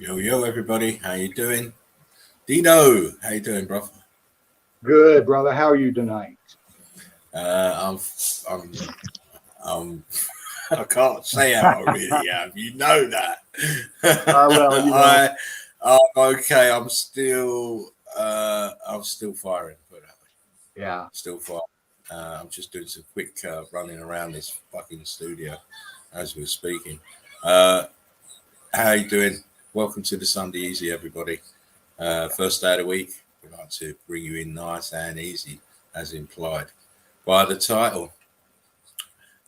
Yo, everybody, how you doing? Dino, how you doing, bro? Good, brother. How are you tonight? I'm, I'm, I can't say how I really am. You know that. Well, I'm okay. I'm still firing. Put it that way. yeah. Still firing. I'm just doing some quick running around this fucking studio as we're speaking. How you doing? Welcome to the Sunday Easy, everybody. First day of the week. We like to bring you in nice and easy, as implied by the title.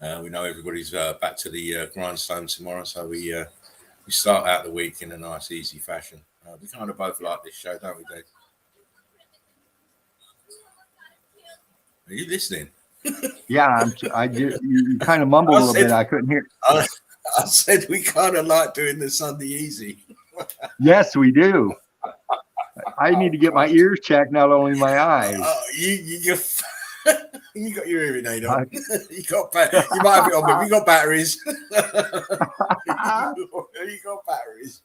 We know everybody's back to the grindstone tomorrow, so we start out the week in a nice, easy fashion. We kind of both like this show, don't we, Dave? Are you listening? Yeah, you kind of mumbled a little bit. I couldn't hear. I said we kind of like doing the Sunday Easy. Yes, we do. I need to get my ears checked, not only my eyes. You got your hearing aid on. You might have it on, but you got batteries. You got batteries.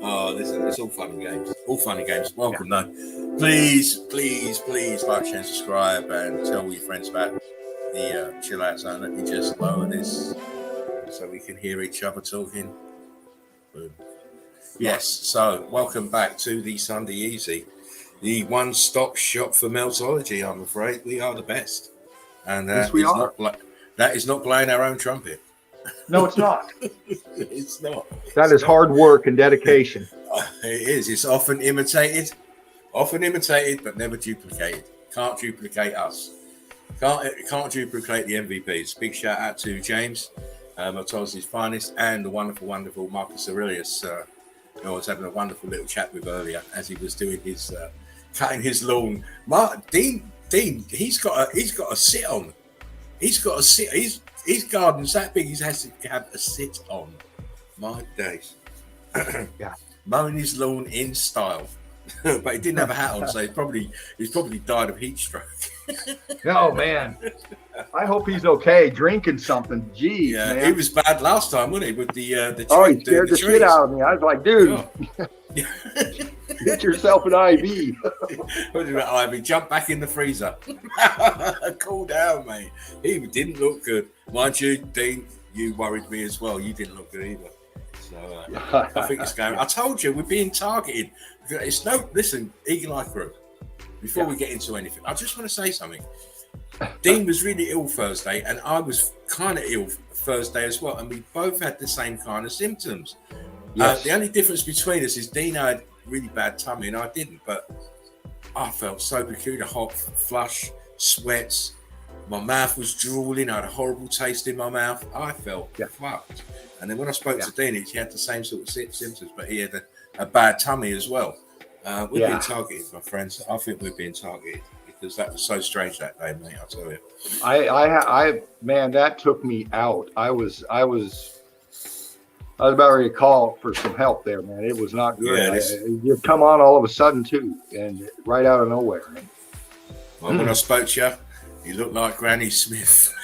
Oh, listen, it's all fun and games. All fun and games. Welcome, though. Please like, share, and subscribe, and tell all your friends about the chill out zone. Let me just lower this so we can hear each other talking. Boom. Yes, so welcome back to the Sunday Easy, the one-stop shop for Meltology. I'm afraid we are the best, and yes, we are. That is not playing our own trumpet. No, it's not. It's not. That is hard work and dedication. It is. It's often imitated, but never duplicated. Can't duplicate us. Can't duplicate the MVPs. Big shout out to James, Meltology's finest, and the wonderful Marcus Aurelius. I was having a wonderful little chat with earlier as he was doing his cutting his lawn. Dean, he's got a sit on. He's got a sit. His garden's that big. He has to have a sit on. My days. Yeah. Mowing his lawn in style, but he didn't have a hat on, so he's probably died of heat stroke. Oh man, I hope he's okay. Drinking something. Jeez, yeah, man. He was bad last time, wasn't he? With the he scared the shit out of me. I was like, dude, get yourself an IV. What about IV? Jump back in the freezer. Cool down, mate. He didn't look good, mind you, Dean. You worried me as well. You didn't look good either. So I think it's going. I told you we're being targeted. It's listen, Eagle Eye Crew. Before we get into anything, I just want to say something. Dean was really ill Thursday, and I was kind of ill Thursday as well, and we both had the same kind of symptoms. Yes. The only difference between us is Dean had really bad tummy, and I didn't. But I felt so peculiar, hot, flush, sweats. My mouth was drooling. I had a horrible taste in my mouth. I felt fucked. And then when I spoke to Dean, he had the same sort of symptoms, but he had a bad tummy as well. We're being targeted, my friends. I think we're being targeted because that was so strange that day, mate. I'll tell you. I man, that took me out. I was about ready to call for some help there, man. It was not good. Yeah, you come on all of a sudden too, and right out of nowhere. Well, when I spoke to you, you looked like Granny Smith.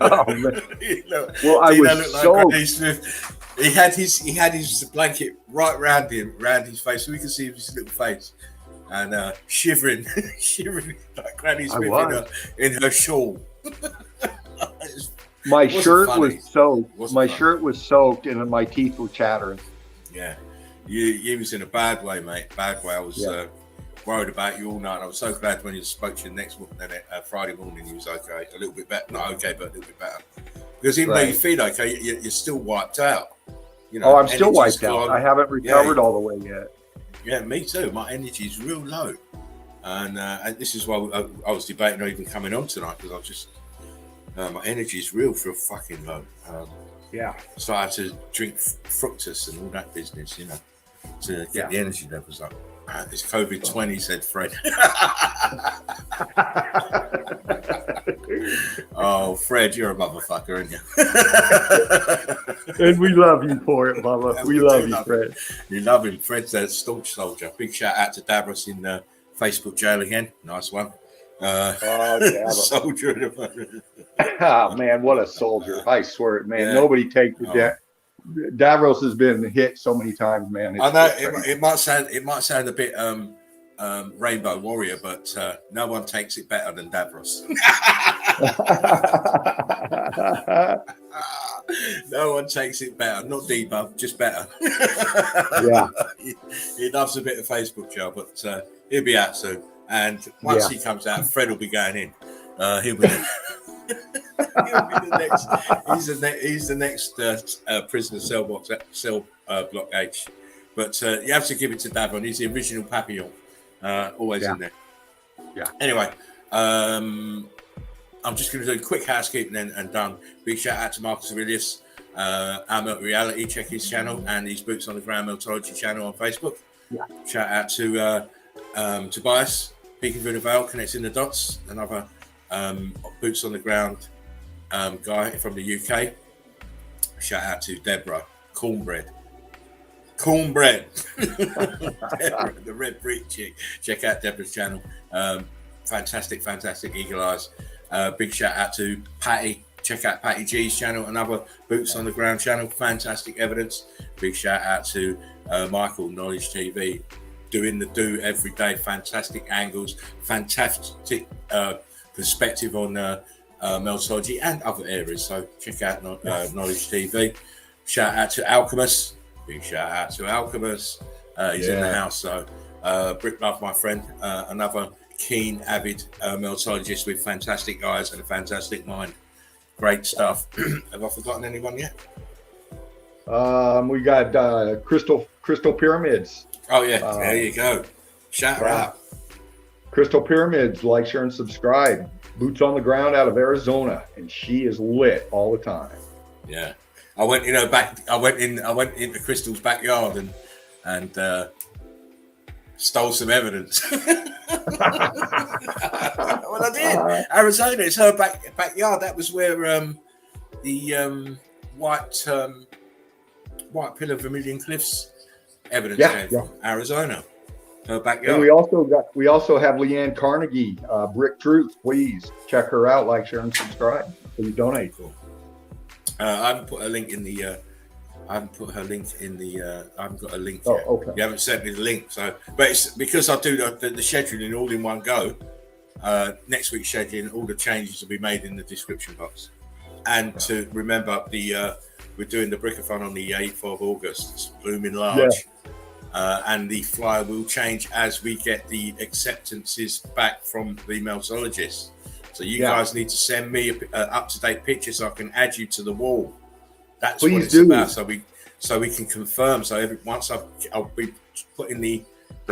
Oh, man. I was so. Like Granny Smith. He had his blanket right round his face, so we could see his little face, and shivering like Granny Smith in her shawl. My shirt was soaked. My shirt was soaked, and my teeth were chattering. Yeah, you was in a bad way, mate. Bad way. I was worried about you all night. I was so glad when you spoke to you next morning. Then Friday morning, he was okay, a little bit better. Not okay, but a little bit better. Because even though you feel okay, you're still wiped out. You know, I'm still wiped out. I haven't recovered all the way yet. Yeah, me too. My energy is real low, and this is why I was debating on even coming on tonight because I was just my energy is real fucking low. So I had to drink fructus and all that business, you know, to get the energy levels up. It's COVID-20, said Fred. Oh, Fred, you're a motherfucker, aren't you? And we love you for it, Bubba. We love you, Fred. You love him. Fred's a staunch soldier. Big shout out to Davros in Facebook jail again. Nice one. Soldier. Oh, man, what a soldier. I swear it, man. Nobody takes the Davros has been hit so many times, man. I know it might sound a bit Rainbow Warrior, but no one takes it better than Davros. No one takes it better. Not debuff, just better. Yeah. He loves a bit of Facebook, Joe, but he'll be out soon. And once he comes out, Fred will be going in. He'll be the next. He's the next prisoner cell block H. But you have to give it to Davron. He's the original Papillon, always in there. Yeah. Anyway, I'm just going to do a quick housekeeping and done. Big shout out to Marcus Aurelius, our Melt Reality. Check his channel and his Boots on the Ground Meltology channel on Facebook. Yeah. Shout out to Tobias, Peaking Through the Veil, Connecting the Dots, another Boots on the Ground guy from the UK. Shout out to Deborah, Cornbread, Deborah, the red brick chick. Check out Deborah's channel. Fantastic Eagle Eyes. Big shout out to Patty. Check out Patty G's channel, another Boots on the Ground channel. Fantastic evidence. Big shout out to Michael, Knowledge TV, doing the do every day. Fantastic angles, fantastic perspective on Meltology and other areas. So check out Knowledge TV. Shout out to Alchemist. Big shout out to Alchemist. He's in the house. So Brick Love, my friend, another keen, avid Meltologist with fantastic eyes and a fantastic mind. Great stuff. Have I forgotten anyone yet? We got Crystal Pyramids. Oh yeah, there you go. Shout her out. Crystal Pyramids, like, share, and subscribe. Boots on the Ground out of Arizona, and she is lit all the time. Yeah, I went into Crystal's backyard and stole some evidence. Well, I did. Arizona, it's her backyard. That was where the white pillar Vermilion Cliffs evidence came from. Arizona, her backyard. And we also have Leanne Carnegie, Brick Truth. Please check her out, like, share, and subscribe. So you donate. Cool. I haven't put a link in the. I haven't got a link yet. Okay. You haven't sent me the link, so but it's because I do the scheduling all in one go. Next week's scheduling, all the changes will be made in the description box. And to remember, we're doing the Brickathon on the 8th of August. It's blooming large, and the flyer will change as we get the acceptances back from the Meltologists. So you guys need to send me up-to-date picture so I can add you to the wall. That's what it's about. So we can confirm. So I'll be putting the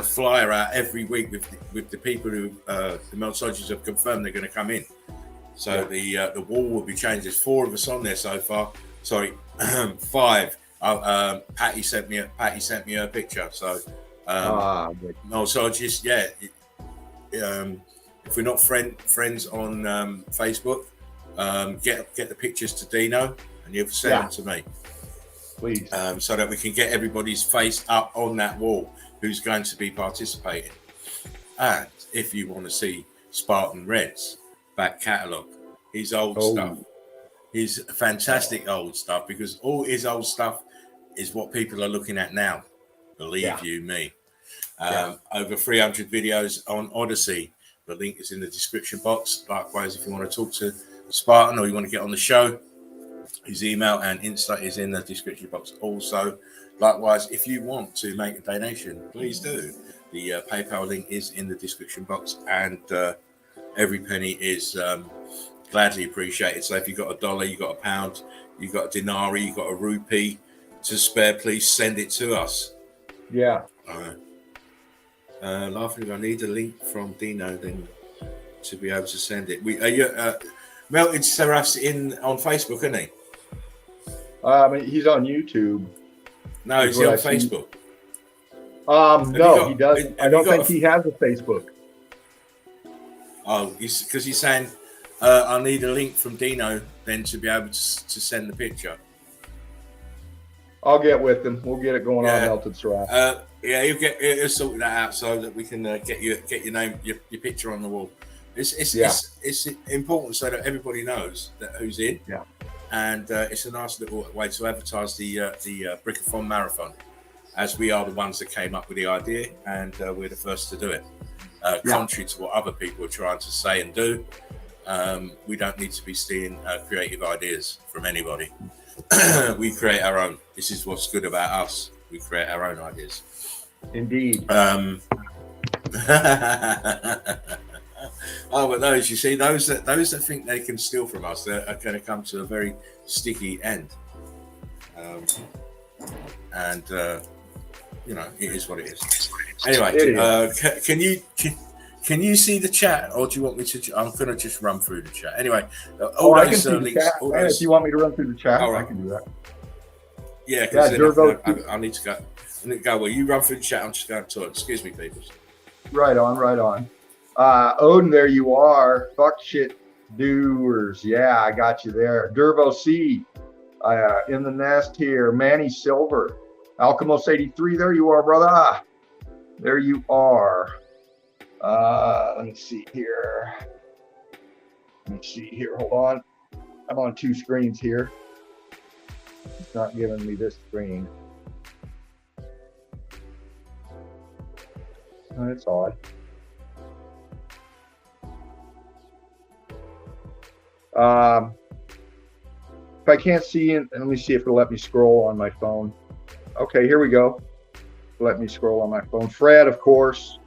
flyer out every week with the people who the Meltologists have confirmed they're going to come in. So the wall will be changed. There's 4 of us on there so far. Sorry, 5. Patty sent me a picture. So Meltologists, if we're not friends on Facebook, get the pictures to Dino. And you'll send them to me, please, so that we can get everybody's face up on that wall who's going to be participating. And if you want to see Spartan Red's back catalogue, his old stuff, his fantastic old stuff, because all his old stuff is what people are looking at now. Believe you me. Over 300 videos on Odyssey. The link is in the description box. Likewise, if you want to talk to Spartan or you want to get on the show, his email and Insta is in the description box. Also, likewise, if you want to make a donation, please do. The PayPal link is in the description box, and every penny is gladly appreciated. So if you've got $1, you've got £1, you've got a dinari, you've got a rupee to spare, please send it to us. Yeah. Laughing, I need a link from Dino then to be able to send it. Melted Seraf's on Facebook, isn't he? He's on YouTube. No, is he on Facebook? No, he doesn't. I don't think he has a Facebook. Oh, because he's saying I need a link from Dino then to be able to send the picture. I'll get with him. We'll get it going on Melted Seraph. He'll sort that out so that we can get your name, your picture on the wall. It's important so that everybody knows that who's in. Yeah. and it's a nice little way to advertise the Brickathon Marathon, as we are the ones that came up with the idea, and we're the first to do it. Contrary to what other people are trying to say and do, we don't need to be stealing creative ideas from anybody. We create our own. This is what's good about us. We create our own ideas. Indeed. Oh, but those, you see, those that think they can steal from us, they're going to come to a very sticky end. You know, it is what it is. Anyway, can you see the chat, or do you want me to? I'm going to just run through the chat. Anyway, I can see the chat. If you want me to run through the chat, I can do that. Yeah, because I need to go. Well, you run through the chat. I'm just going to talk. Excuse me, people. Right on. Odin, there you are. Fuck shit doers. Yeah, I got you there. Dervo C, in the nest here. Manny Silver. Alchemos 83, there you are, brother. There you are. Let me see here. Hold on. I'm on two screens here. It's not giving me this screen. That's odd. If I can't see it, let me see if it'll let me scroll on my phone. Okay, here we go. Let me scroll on my phone. Fred, of course.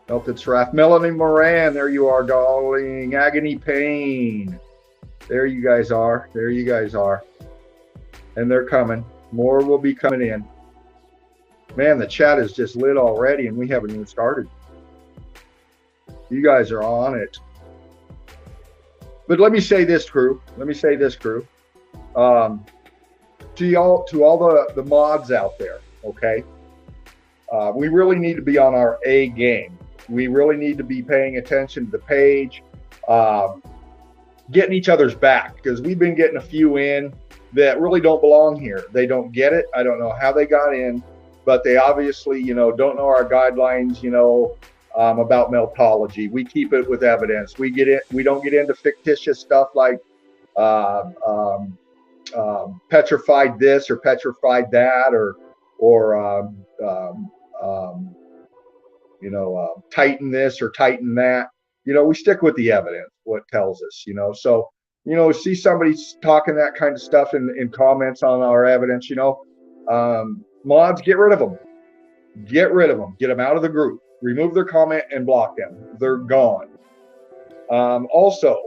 Melted Seraph. Melanie Moran, there you are, darling. Agony Pain. There you guys are. And they're coming. More will be coming in. Man, the chat is just lit already, and we haven't even started. You guys are on it. But let me say this, crew. To all the mods out there, okay? We really need to be on our A game. We really need to be paying attention to the page, getting each other's back, because we've been getting a few in that really don't belong here. They don't get it. I don't know how they got in, but they obviously, don't know our guidelines, about meltology. We keep it with evidence. We don't get into fictitious stuff like petrified this or petrified that, or tighten this or tighten that. We stick with the evidence, what tells us. So see somebody talking that kind of stuff in comments on our evidence. Mods, get rid of them. Get them out of the group. Remove their comment and block them. They're gone. Also,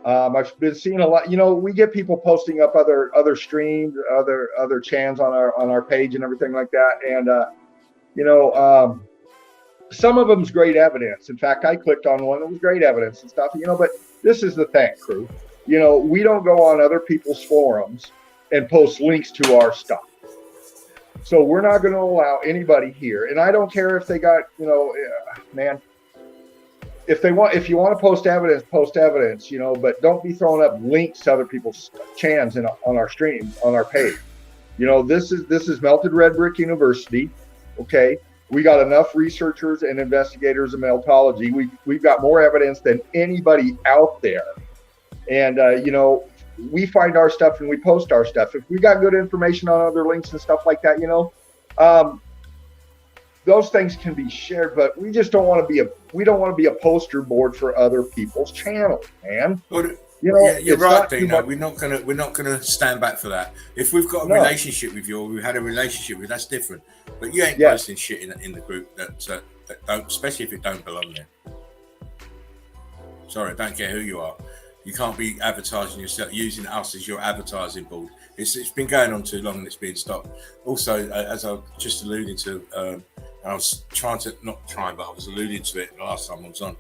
I've been seeing a lot. We get people posting up other streams, other chans on our page and everything like that. And some of them's great evidence. In fact, I clicked on one that was great evidence and stuff. But this is the thing, crew. We don't go on other people's forums and post links to our stuff. So we're not going to allow anybody here. And I don't care if they got, man. If you want to post evidence, but don't be throwing up links to other people's chans on our streams, on our page. This is Melted Red Brick University. Okay. We got enough researchers and investigators in meltology. We've got more evidence than anybody out there. And, we find our stuff and we post our stuff. If we got good information on other links and stuff like that, those things can be shared, but we just don't want to be a poster board for other people's channels, man. But, you're right, Dino. We're not gonna stand back for that. If we've got a relationship with you, or we've had a relationship with, that's different. But you ain't posting shit in the group that don't, especially if it don't belong there. Sorry, I don't care who you are. You can't be advertising yourself, using us as your advertising board. It's been going on too long and it's being stopped. Also, as I was just alluding to, I was I was alluding to it last time I was on.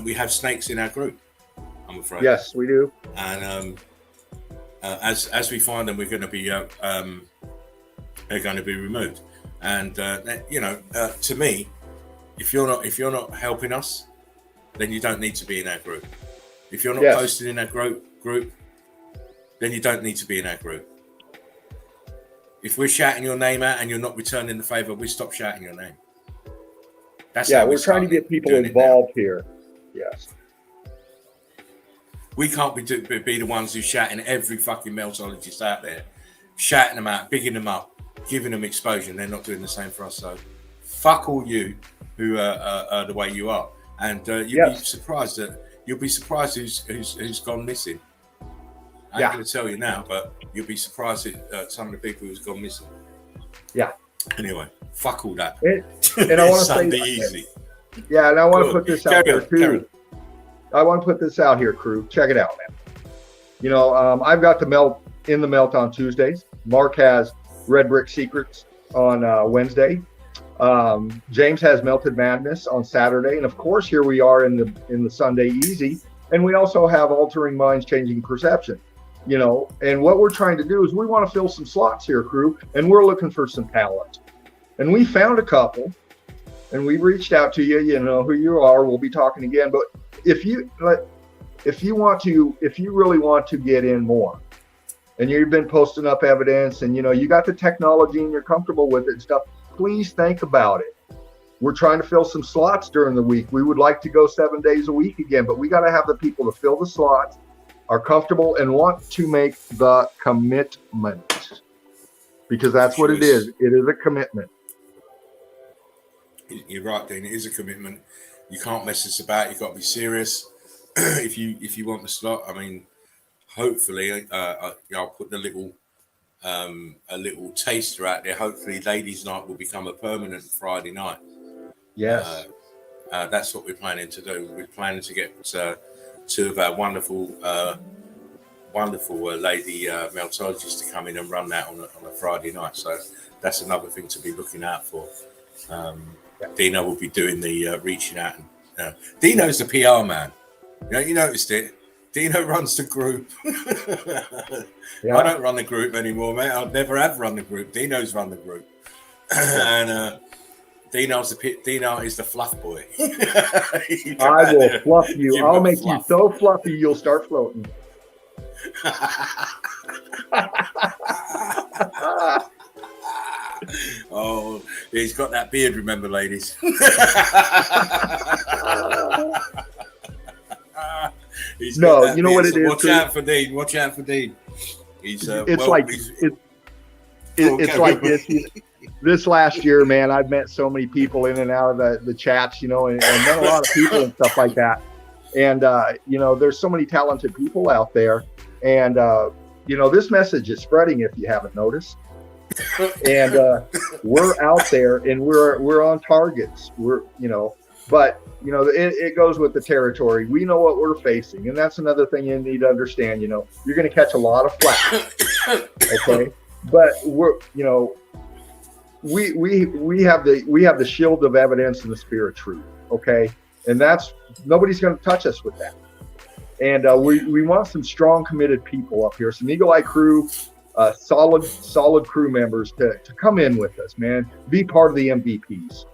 We have snakes in our group, I'm afraid. Yes, we do. And as we find them, they're going to be removed. And to me, if you're not helping us, then you don't need to be in our group. If you're not posting in our group, then you don't need to be in our group. If we're shouting your name out and you're not returning the favor, we stop shouting your name. That's how we're trying to get people involved here. Yes. We can't be the ones who shouting every fucking meltologist out there, shouting them out, bigging them up, giving them exposure, and they're not doing the same for us. So, fuck all you who are the way you are, and you'll be surprised who's gone missing. I ain't going to tell you now, but you'll be surprised at some of the people who's gone missing. Yeah. Anyway, fuck all that. And I want to say easy. Yeah, and I want to put this out there too. I want to put this out here, crew. Check it out, man. You know, I've got the melt on Tuesdays. Mark has Red Brick Secrets on Wednesday. James has Melted Madness on Saturday, and of course, here we are in the Sunday Easy, and we also have Altering Minds, Changing Perception. You know, and what we're trying to do is we want to fill some slots here, crew, and we're looking for some talent. And we found a couple, and we reached out to you. You know who you are. We'll be talking again, but if you really want to get in more, and you've been posting up evidence, and you know you got the technology and you're comfortable with it and stuff, please think about it. We're trying to fill some slots during the week. We would like to go 7 days a week again, but we got to have the people to fill the slots, are comfortable, and want to make the commitment, because that's what it is. It is a commitment. You're right, Dean. It is a commitment. You can't mess this about. You've got to be serious. If you want the slot, I mean, hopefully, I'll put a little taster out there. Hopefully, ladies' night will become a permanent Friday night. Yes, that's what we're planning to do. We're planning to get two of our wonderful lady meltologists to come in and run that on a Friday night. So that's another thing to be looking out for. Dino will be doing the reaching out. And Dino's the PR man. You noticed it. Dino runs the group. Yeah. I don't run the group anymore, mate. I never have run the group. Dino's run the group. And Dino is the fluff boy. I will fluff you. I'll make you so fluffy you'll start floating. Oh, he's got that beard, remember, ladies. No, you know what it is. Watch out for Dean. Watch out for Dean. He's it's like this. This last year, man, I've met so many people in and out of the chats, you know, and met a lot of people and stuff like that. And you know, there's so many talented people out there, and you know, this message is spreading if you haven't noticed. And we're out there, and we're on targets. We're, you know, but you know, it goes with the territory. We know what we're facing, and that's another thing you need to understand. You know, you're going to catch a lot of flack, okay? But we're, you know, we have the shield of evidence and the spirit truth, okay? And that's, nobody's going to touch us with that. And we want some strong, committed people up here, some Eagle Eye crew, solid crew members to come in with us, man. Be part of the MVPs.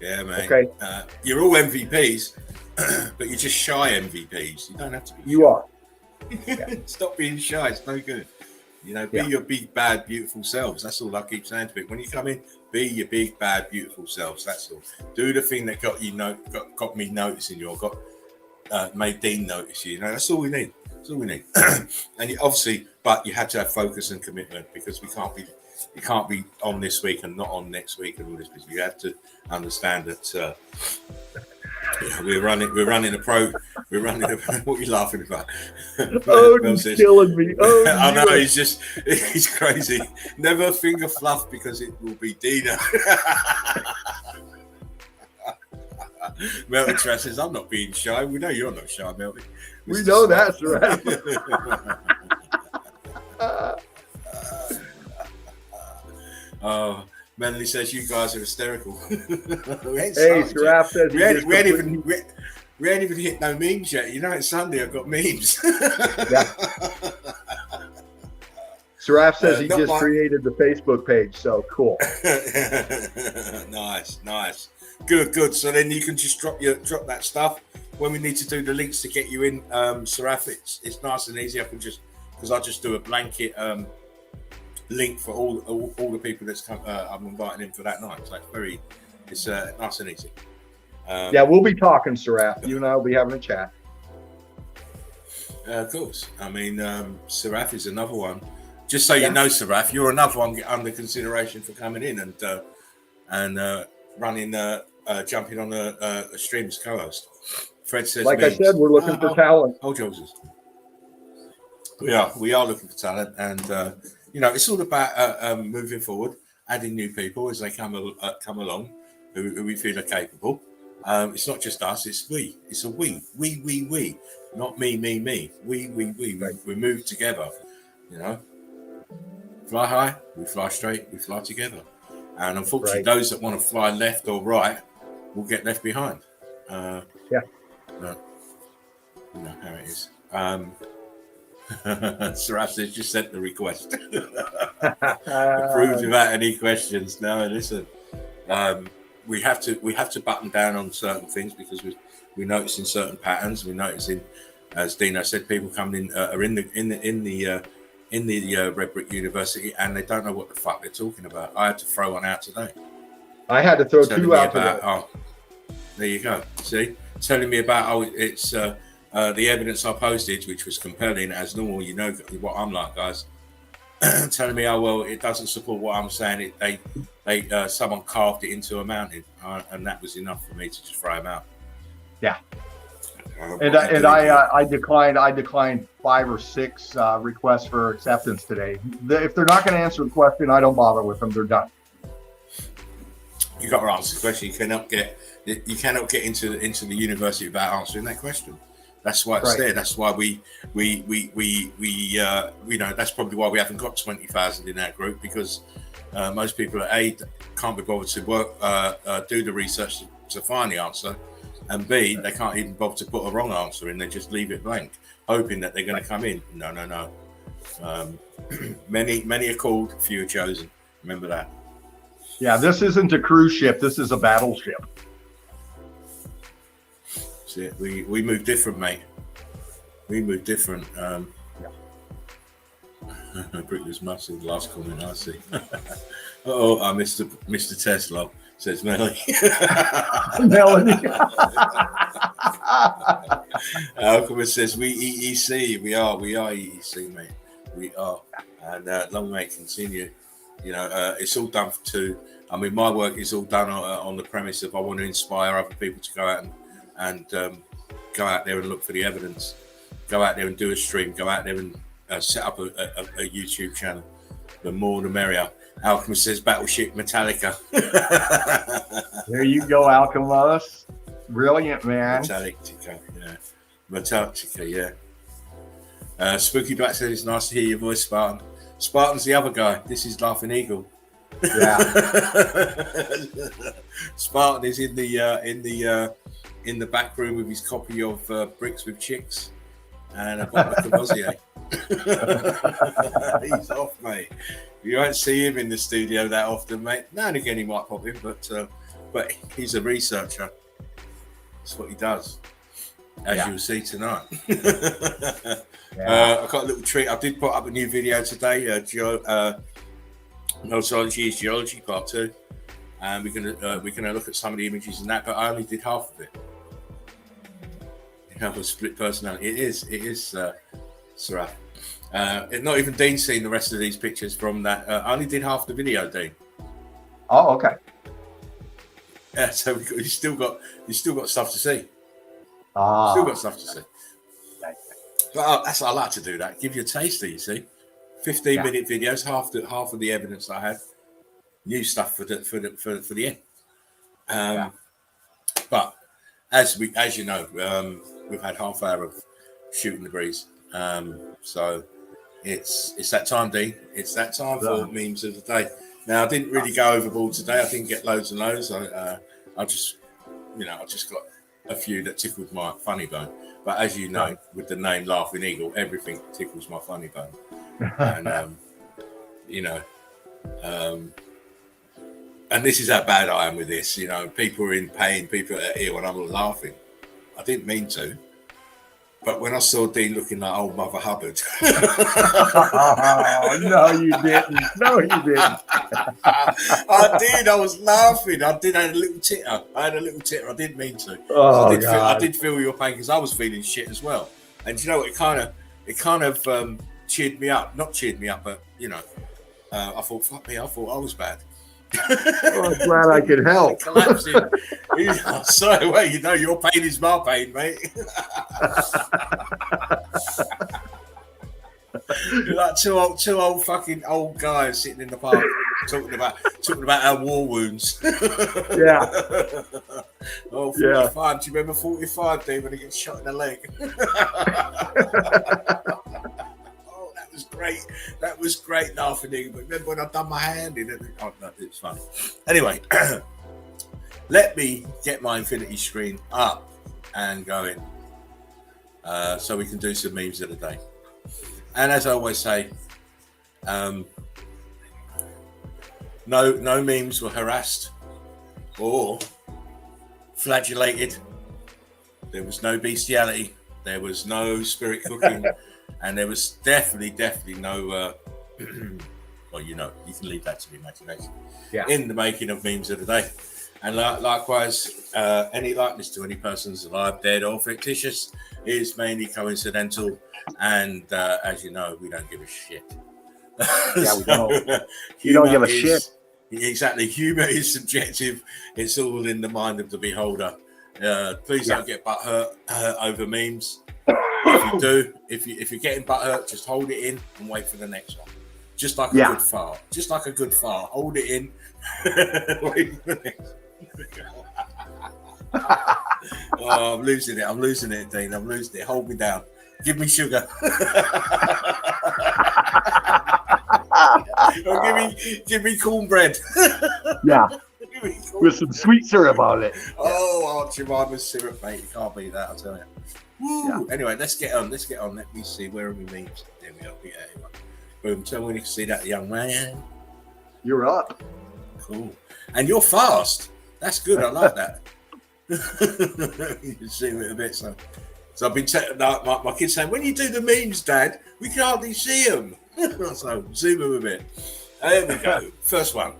Yeah, man. Okay. You're all MVPs, but you're just shy MVPs. You don't have to be. You are. Yeah. Stop being shy. It's no good. You know, be your big, bad, beautiful selves. That's all I keep saying to people. When you come in, be your big, bad, beautiful selves. That's all. Do the thing that got me noticing you, or made Dean notice you. You know, that's all we need. That's all we need. And obviously, but you had to have focus and commitment, because you can't be on this week and not on next week and all this. Because you have to understand that we're running a pro. We're running a. What are you laughing about? Oh, he's killing me. Oh, I know, he's crazy. Never finger fluff, because it will be Dina. Melton Trash says, I'm not being shy. We know you're not shy, Melton. We know that's right. Oh, Melanie says you guys are hysterical. Hey, Giraffe says we ain't even hit no memes yet. You know, it's Sunday. I've got memes. Yeah. Giraffe says he just created the Facebook page. So cool. Nice. Good. So then you can just drop that stuff when we need to do the links to get you in. Giraffe, it's nice and easy. I can just do a blanket link for all the people that's come. I'm inviting in for that night. So it's nice and easy. Yeah, we'll be talking, Giraffe. You and I will be having a chat. Of course. I mean, Saraf is another one. Just so you know, Saraf, you're another one under consideration for coming in and running, jumping on a stream as co-host. Fred says, like I said, we're looking for talent. Hold yours. We are looking for talent, and it's all about moving forward, adding new people as they come along, who we feel are capable. It's not just us; it's we. It's a we, not me. We. Right. We move together. Fly high, we fly straight, we fly together. And unfortunately, those that want to fly left or right will get left behind. You know how it is. Saraf says, just sent the request. Approved without any questions. No, listen. We have to button down on certain things because we're noticing certain patterns. We're noticing, as Dino said, people coming in are in the Red Brick University and they don't know what the fuck they're talking about. I had to throw one out today. I had to throw two out today. There you go. See, telling me about it's the evidence I posted, which was compelling as normal. You know what I'm like, guys. Telling me, well, it doesn't support what I'm saying. Someone carved it into a mountain, and that was enough for me to just throw them out. Yeah. I declined 5 or 6 requests for acceptance today. If they're not going to answer the question, I don't bother with them. They're done. You got to answer the question. You cannot get into the university without answering that question. That's why it's there. That's why we that's probably why we haven't got 20,000 in our group, because most people at A can't be bothered to work, do the research to find the answer, and B, they can't even bother to put a wrong answer in. They just leave it blank, hoping that they're going to come in. No. Many are called, few are chosen. Remember that. Yeah, this isn't a cruise ship. This is a battleship. That's it. We move different, mate. We move different. Brickless muscle. Last comment I see. Mr. Tesla, says Melanie. Melanie. Alchemist says we EEC. We are EEC, mate. We are. And long may it continue. It's all done my work is all done on the premise of I want to inspire other people to go out and go out there and look for the evidence. Go out there and do a stream. Go out there and set up a YouTube channel. The more the merrier. Alchemist says Battleship Metallica. There you go, Alchemist. Brilliant, man. Metallica, yeah. Spooky Black says it's nice to hear your voice, Spartan. Spartan's the other guy. This is Laughing Eagle. Yeah. Spartan is in the back room with his copy of Bricks with Chicks and a bottle of Cavoisier. He's off, mate. You won't see him in the studio that often, mate. Now and again he might pop in, but he's a researcher. That's what he does, as you'll see tonight. I got a little treat. I did put up a new video today. Meltology is Geology Part 2, and we're gonna look at some of the images in that. But I only did half of it. You have a split personality. It is, Sarah. Not even Dean's seen the rest of these pictures from that. I only did half the video, Dean. Oh, okay. Yeah, so you still got stuff to see. Still got stuff to see. But that's I like to do that. Give you a taster, you see. 15-minute videos, half of the evidence I had. New stuff for the end. But as you know, we've had half hour of shooting the breeze. So it's that time, Dean. It's that time for memes of the day. Now I didn't really go overboard today. I didn't get loads and loads. I just got a few that tickled my funny bone. But as you know, with the name Laughing Eagle, everything tickles my funny bone. And and this is how bad I am with this. People are in pain, people are ill, and I'm laughing. I didn't mean to. But when I saw Dean looking like old Mother Hubbard. Oh, no, you didn't. No, you didn't. I did. I was laughing. I had a little titter. I didn't mean to. Oh, I did feel your pain because I was feeling shit as well. And you know what? It kind of cheered me up. Not cheered me up, but you know, I thought, fuck me, I thought I was bad. Well, I'm glad I could help. Collapsing. Sorry, well, you know, your pain is my pain, mate. You're like two old fucking old guys sitting in the park talking about our war wounds. Yeah. Oh, 45. Yeah. Do you remember 45, Dave, when he gets shot in the leg? Oh, that was great. That was great laughing. But remember when I done my hand in it? Oh, no, it's funny. Anyway, let me get my infinity screen up and going so we can do some memes of the day. And as I always say, no memes were harassed or flagellated. There was no bestiality. There was no spirit cooking, and there was definitely no. Well, you know, you can leave that to the imagination. Yeah. In the making of memes of the day, and likewise, any likeness to any persons alive, dead, or fictitious is mainly coincidental. And as you know, we don't give a shit. Yeah, we don't. You don't give a shit. Exactly. Humor is subjective. It's all in the mind of the beholder. Please don't get butthurt over memes. If you do, if you're getting butthurt, just hold it in and wait for the next one. Just like a good fart. Just like a good fart. Hold it in. Wait for the next one. Oh, I'm losing it, Dean. I'm losing it. Hold me down. Give me sugar. Or give me cornbread. Yeah. With some sweet syrup on it. Oh, Aunt Jemima's syrup, mate. You can't beat that, I'll tell you. Woo. Yeah. Anyway, let's get on. Let me see. Where are we memes? There we are. Yeah, boom. Tell me when you can see that, young man. You're up. Cool. And you're fast. That's good. I like that. You can see it a bit, so I've been my kids saying, when you do the memes, Dad, we can hardly see them. So zoom them a bit. There we go. First one.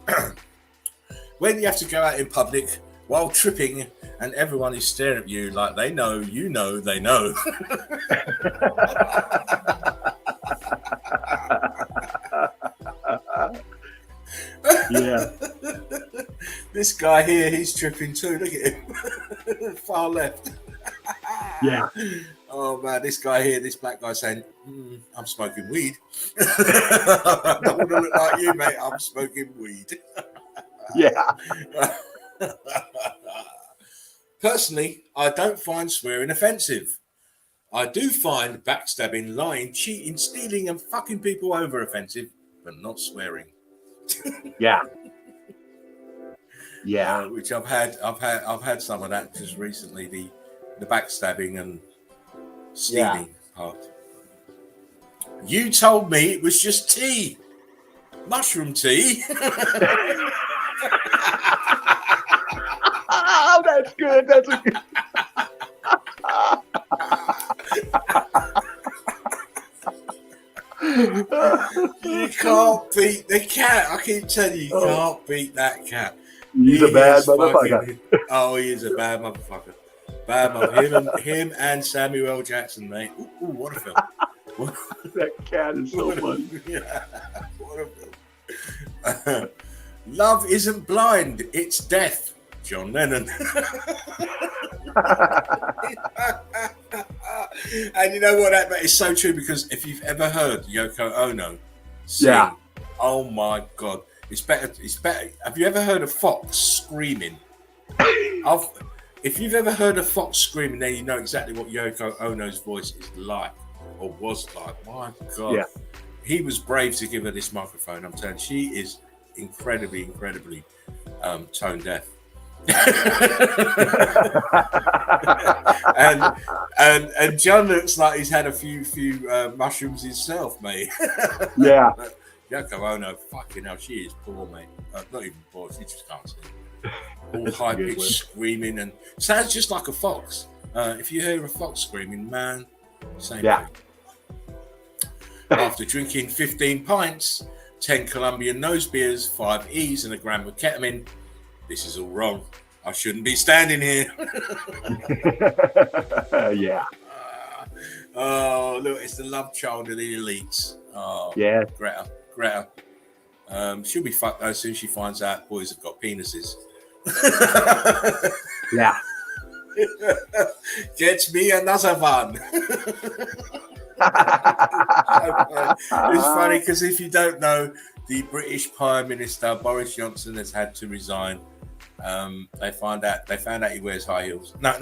When you have to go out in public while tripping and everyone is staring at you like they know, you know, they know. Yeah. This guy here, he's tripping too. Look at him. Far left. Yeah. Oh man, this guy here, this black guy saying, I'm smoking weed. I don't want to look like you, mate. I'm smoking weed. Yeah. Personally, I don't find swearing offensive. I do find backstabbing, lying, cheating, stealing, and fucking people over offensive, but not swearing. Yeah. Yeah. Which I've had some of that just recently. The backstabbing and stealing part. You told me it was just tea, mushroom tea. Oh, that's good. That's a good. You can't beat the cat. I keep telling you, you can't beat that cat. He's a bad motherfucker. He is a bad motherfucker. Bad motherfucker. Him and Samuel L. Jackson, mate. Ooh, what a film. That cat is so funny. Yeah, what a film. Love isn't blind, it's death. John Lennon. And you know what? That is so true, because if you've ever heard Yoko Ono sing, oh my God, it's better. Have you ever heard a fox screaming? If you've ever heard a fox screaming, then you know exactly what Yoko Ono's voice is like, or was like. My God. Yeah. He was brave to give her this microphone. I'm telling you, she is incredibly tone deaf. and John looks like he's had a few mushrooms himself, mate. Yeah. Yoko Ono, fucking hell, she is poor, mate. Not even poor, she just can't see. All high pitched screaming, and sounds just like a fox. If you hear a fox screaming, man, same thing. After drinking 15 pints, 10 Colombian nose beers, 5 E's, and a gram of ketamine, this is all wrong. I shouldn't be standing here. Yeah. Oh, look, it's the love child of the elites. Oh, Yeah. Greta. She'll be fucked though as soon as she finds out boys have got penises. Yeah. Get me another one. It's funny because if you don't know, the British Prime Minister Boris Johnson has had to resign. They found out he wears high heels. No.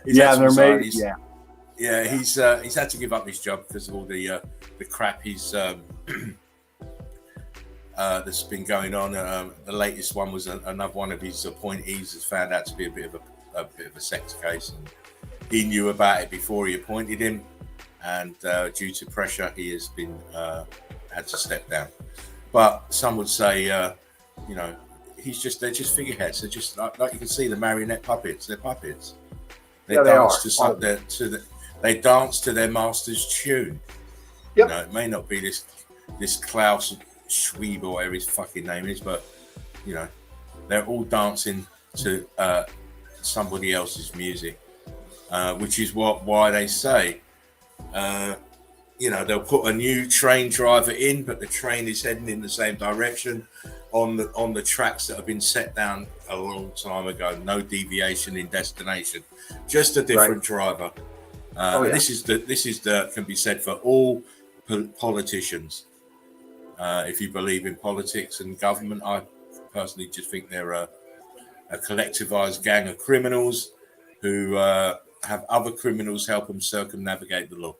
Yeah, they're made. He's had to give up his job because of all the crap he's that's been going on. The latest one was another one of his appointees has found out to be a bit of a sex case, and he knew about it before he appointed him, and due to pressure, he has been had to step down. But some would say, they're just figureheads. They're just like you can see the marionette puppets. They're puppets. They dance they dance to their master's tune. Yep. It may not be this Klaus Schwab or whatever his fucking name is, but they're all dancing to somebody else's music, which is why they say they'll put a new train driver in, but the train is heading in the same direction on the tracks that have been set down a long time ago. No deviation in destination, just a different driver. This is can be said for all politicians. If you believe in politics and government, I personally just think they're a collectivized gang of criminals who have other criminals help them circumnavigate the law.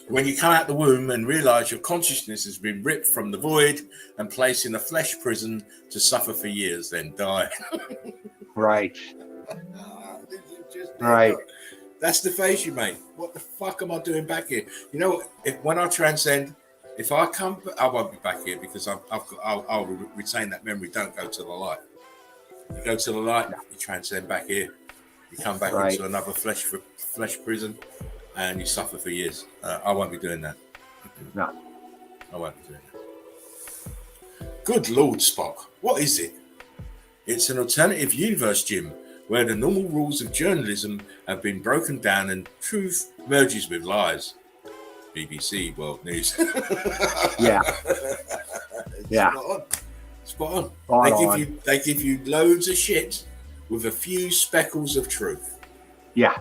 When you come out the womb and realize your consciousness has been ripped from the void and placed in a flesh prison to suffer for years, then die. Right. Right. That's the face you make. What the fuck am I doing back here? When I transcend, if I come, I won't be back here because I'll retain that memory. Don't go to the light. You go to the light, you transcend back here. You come back into another flesh prison, and you suffer for years. I won't be doing that. No, I won't be doing that. Good Lord, Spock. What is it? It's an alternative universe, Jim, where the normal rules of journalism have been broken down and truth merges with lies. BBC World News. Yeah. Yeah. Spot on. They give you loads of shit with a few speckles of truth. Yeah.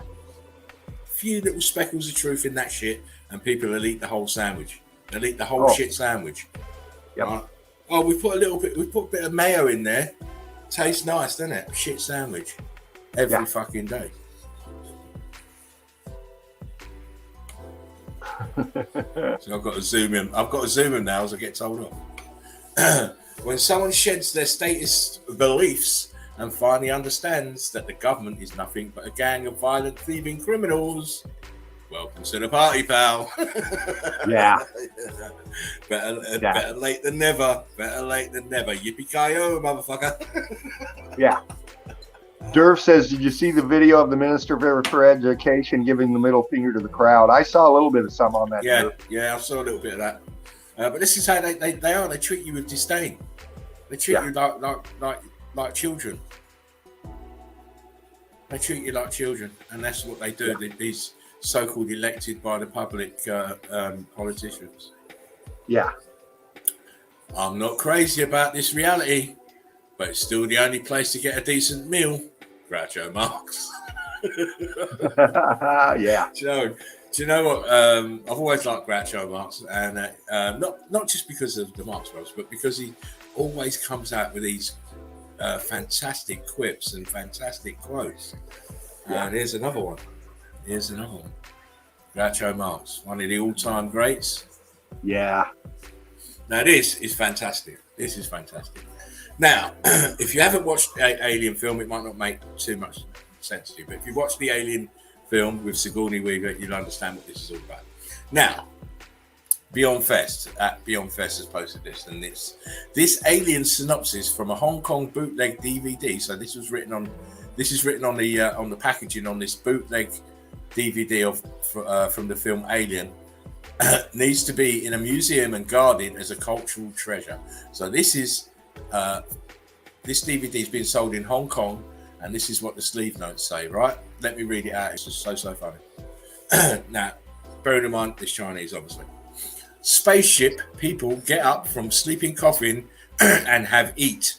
Few little speckles of truth in that shit, and people will eat the whole sandwich. They'll eat the whole shit sandwich. Yep. Right? Oh, we put a bit of mayo in there. Tastes nice, doesn't it? Shit sandwich. Every fucking day. So I've got to zoom in. Now as I get told off. When someone sheds their status beliefs and finally understands that the government is nothing but a gang of violent, thieving criminals, welcome to the party, pal. Yeah. Better late than never. Yippee-ki-yo, motherfucker. Yeah. Durf says, did you see the video of the Minister for Education giving the middle finger to the crowd? I saw a little bit of some on that. Yeah, I saw a little bit of that. But this is how they are. They treat you with disdain. They treat you like children. They treat you like children, and that's what they do. These so-called elected by the public politicians. Yeah. I'm not crazy about this reality, but it's still the only place to get a decent meal. Groucho Marx. Yeah. Do you know what? I've always liked Groucho Marx, and not just because of the Marx Brothers, but because he always comes out with these fantastic quips and fantastic quotes. And here's another one. Groucho Marx, one of the all-time greats. Yeah. Now this is fantastic. Now, if you haven't watched Alien film, it might not make too much sense to you, but if you watch the Alien film with Sigourney Weaver, you'll understand what this is all about. Now, Beyond Fest has posted this, and this Alien synopsis from a Hong Kong bootleg DVD. So this is written on the packaging on this bootleg DVD from the film Alien. Needs to be in a museum and guarded as a cultural treasure. So this DVD is being sold in Hong Kong, And this is what the sleeve notes say, right? Let me read it out. It's just so funny. Now, bearing in mind, it's Chinese, obviously. Spaceship people get up from sleeping coffin and have eat.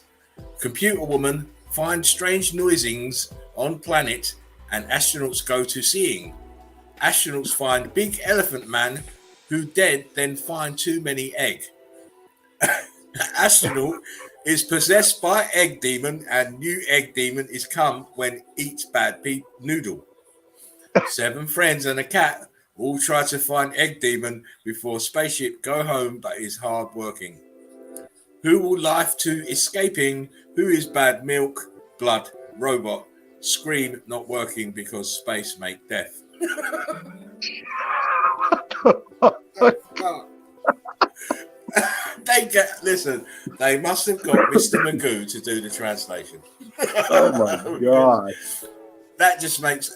Computer woman find strange noisings on planet and astronauts go to seeing. Astronauts find big elephant man who dead, then find too many egg. Astronaut is possessed by egg demon and new egg demon is come when eats bad noodle. 7 friends and a cat all try to find egg demon before spaceship go home but is hard working. Who will life to escaping? Who is bad milk, blood, robot, screen not working because space make death. They must have got Mr. Magoo to do the translation. Oh my god. That just makes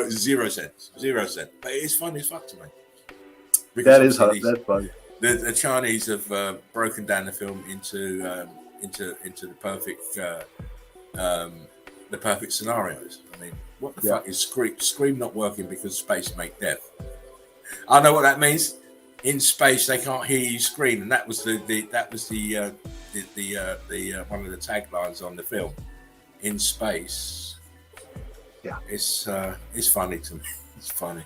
zero sense. But it's funny as fuck to me. That's funny. The Chinese have broken down the film into the perfect scenarios. I mean, what the fuck is scream not working because space make death? I know what that means. In space, they can't hear you scream, and that was the one of the taglines on the film. In space, it's funny to me. It's funny.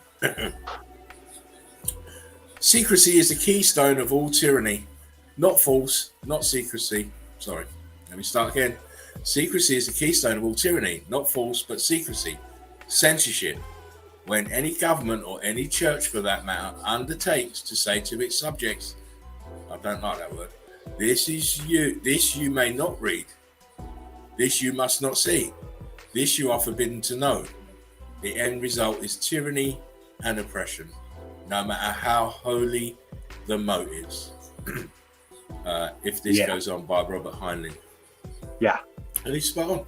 Secrecy is the keystone of all tyranny, not false, not secrecy. Sorry, let me start again. Secrecy is the keystone of all tyranny, not false, but secrecy. Censorship. When any government or any church for that matter undertakes to say to its subjects, I don't like that word, this you may not read, this you must not see, this you are forbidden to know. The end result is tyranny and oppression, no matter how holy the motives. If this goes on by Robert Heinlein. Yeah. And he's spot on.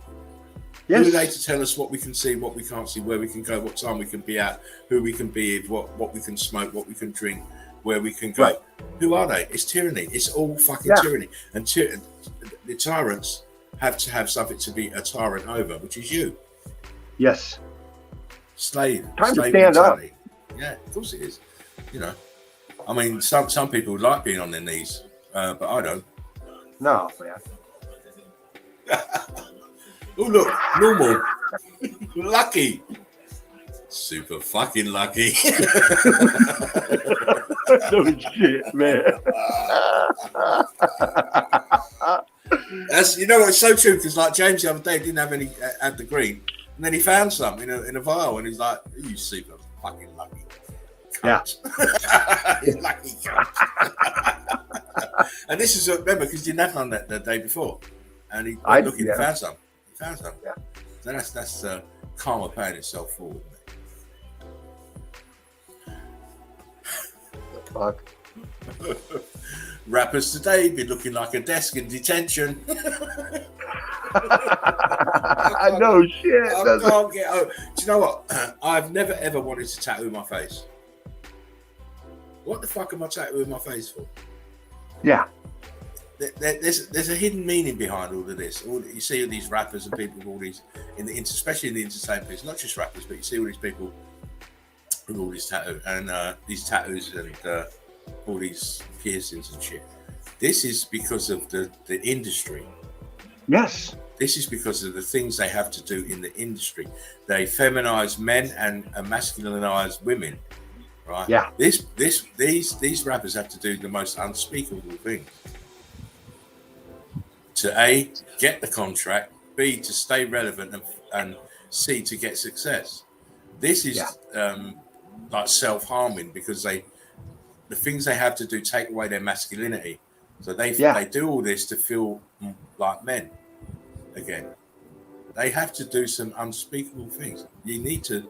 Yes. Who are they to tell us what we can see, what we can't see, where we can go, what time we can be at, who we can be with, what we can smoke, what we can drink, where we can go? Right. Who are they? It's tyranny. It's all fucking tyranny. And the tyrants have to have something to be a tyrant over, which is you. Yes. Slave. Time slave to stand mentality. up. Yeah, of course it is. You know, I mean, some people like being on their knees, but I don't. No, man. Oh, look, normal. Lucky. Super fucking lucky. No shit, man. That's, you know what, it's so true, because like James the other day didn't have any at the green, and then he found some in a vial, and he's like, you super fucking lucky. Cunt. Yeah. Lucky cunt. And this is, remember, because he didn't have none the day before, and he found some. Yeah. So that's karma paying itself forward. Fuck. Rappers today be looking like a desk in detention. I know shit. I can't get over. Do you know what? I've never ever wanted to tattoo my face. What the fuck am I tattooing my face for? Yeah. There's a hidden meaning behind all of this. You see all these rappers and people with all these, especially in the entertainment business, not just rappers, but you see all these people with all these tattoos and all these piercings and shit. This is because of the industry. Yes. This is because of the things they have to do in the industry. They feminize men and masculinize women. Right? Yeah. These rappers have to do the most unspeakable things. To A, get the contract, B, to stay relevant, and C, to get success. This is like self-harming, because the things they have to do take away their masculinity. So they do all this to feel like men again. They have to do some unspeakable things. You need to,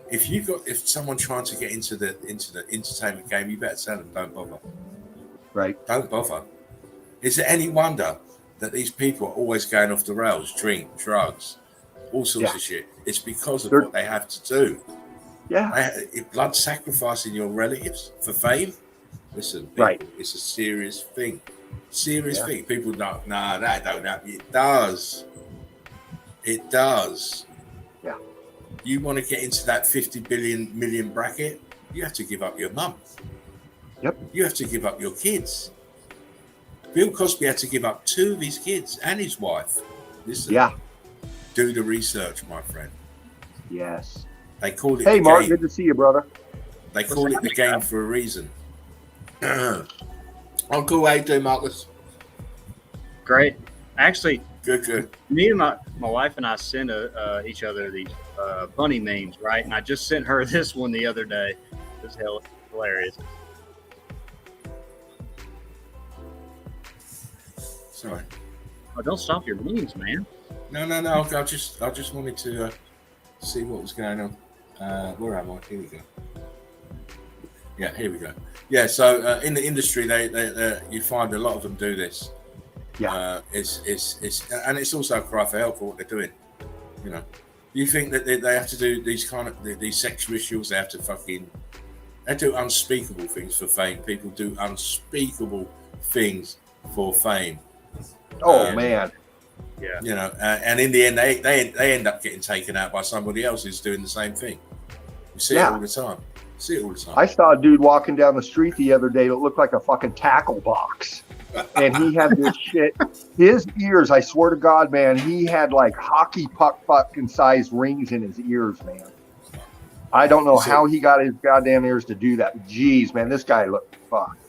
if someone trying to get into the entertainment game, you better tell them, don't bother. Right. Don't bother. Is it any wonder that these people are always going off the rails, drink, drugs, all sorts of shit? It's because of what they have to do. Yeah. Blood sacrificing your relatives for fame. Listen, people, it's a serious thing. Serious thing. People don't, that don't happen. It does. It does. Yeah. You want to get into that 50 million bracket, you have to give up your mum. Yep. You have to give up your kids. Bill Cosby had to give up 2 of his kids and his wife. Listen, Yeah. do the research, my friend. Yes. They call it Hey, the Mark, game. good to see you, brother. They call it the game for a reason. I'm cool. How you doing, Marcus? Great. Actually, Good. me and my wife and I sent each other these funny memes, right? And I just sent her this one the other day. It was hilarious. Sorry. Oh, don't stop your memes, man. No. I just wanted to see what was going on. Where am I? Here we go. Yeah, here we go. Yeah, so in the industry, they you find a lot of them do this. Yeah. It's also a cry for help for what they're doing. You know, you think that they have to do these kind of these sexual issues? They have to they do unspeakable things for fame. People do unspeakable things for fame. Oh man. Yeah. You know, and in the end, they end up getting taken out by somebody else who's doing the same thing. You see it all the time. I saw a dude walking down the street the other day that looked like a fucking tackle box. And he had this shit. His ears, I swear to God, man, he had like hockey puck fucking sized rings in his ears, man. I don't know how he got his goddamn ears to do that. Jeez, man, this guy looked fucked.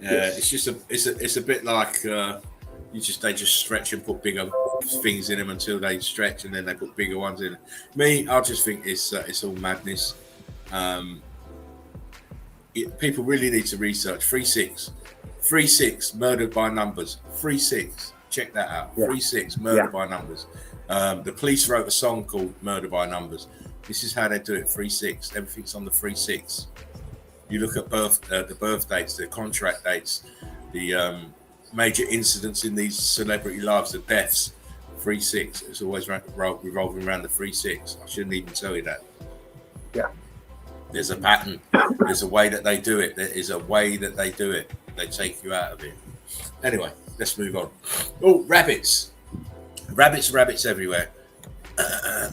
Yeah, it's just it's a bit like they just stretch and put bigger things in them until they stretch, and then they put bigger ones in. Me, I just think it's all madness. People really need to research 3-6 murdered by numbers. 3-6, check that out. 3-6 murdered by numbers. The police wrote a song called "Murder by Numbers." This is how they do it. 3-6. Everything's on the 3-6. You look at the birth dates, the contract dates, the major incidents in these celebrity lives, the deaths. 3-6. It's always revolving around the 3-6. I shouldn't even tell you that. Yeah. There's a pattern. There's a way that they do it. There is a way that they do it. They take you out of it. Anyway, let's move on. Oh, rabbits. Rabbits everywhere.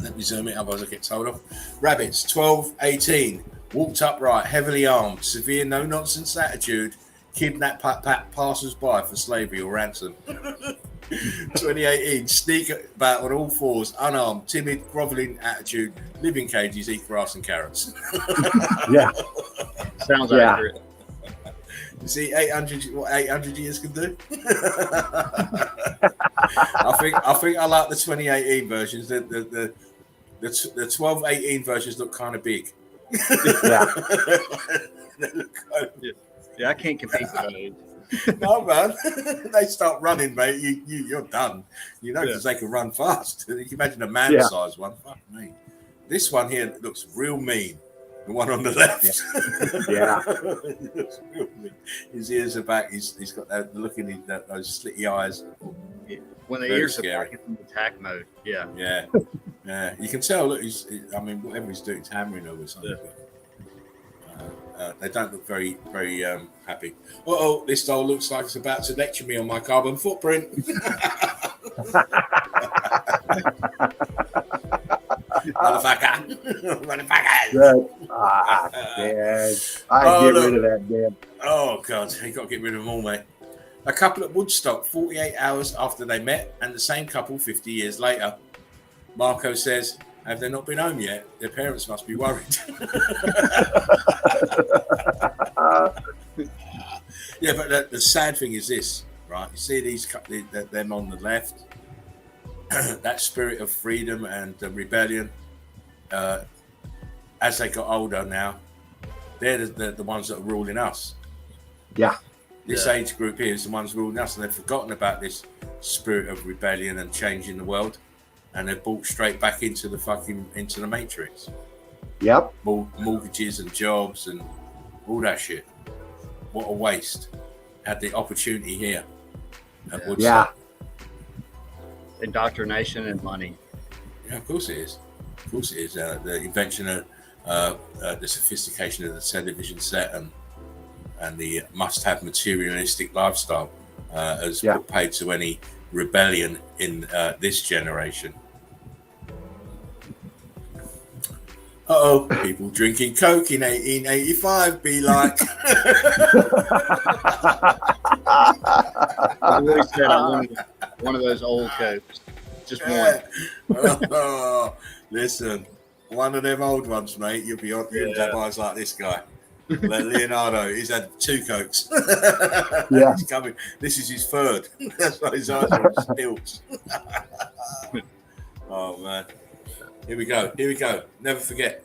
Let me zoom in, otherwise I get told off. Rabbits, 12, 18, walked upright, heavily armed, severe no-nonsense attitude, kidnap passers-by for slavery or ransom. 2018, sneak about on all fours, unarmed, timid, groveling attitude, live in cages, eat grass and carrots. Yeah. Sounds accurate. You see 800 years can do? I think I like the 2018 versions. The 12-18 versions look kind of big. Yeah. I can't compete with those. No, man. They start running, mate. You're done. You know, because they can run fast. You can imagine a man-sized one. Fuck me. This one here looks real mean. The one on the left. Yeah. His ears are back. He's got that look in those slitty eyes. When the Very ears scary. are back, it's in attack mode. Yeah. Yeah. You can tell. Look, whatever he's doing, he's hammering over something. They don't look very, very happy. This doll looks like it's about to lecture me on my carbon footprint. Motherfucker. Man. Get rid of that damn. Oh, God. You got to get rid of them all, mate. A couple at Woodstock, 48 hours after they met, and the same couple 50 years later. Marco says, have they not been home yet? Their parents must be worried. Yeah, but the sad thing is this, right? You see them on the left, that spirit of freedom and rebellion, as they got older now, they're the ones that are ruling us. Yeah. This age group here is the ones ruling us, and they've forgotten about this spirit of rebellion and changing the world, and they're brought straight back into the matrix. Yep. Mortgages and jobs and all that shit. What a waste. Had the opportunity here at Woodstock. Indoctrination and money. Yeah, of course it is. Of course it is. The invention of the sophistication of the television set and the must-have materialistic lifestyle has put paid to any rebellion in this generation. People drinking Coke in 1885 be like. I've always said I wanted one of those old Cokes. Just one. Listen, one of them old ones, mate. You'll have eyes like this guy. Like Leonardo, he's had 2 Cokes. Yeah. He's coming. This is his 3rd. That's why his eyes are on stilts. Oh man. Here we go. Never forget.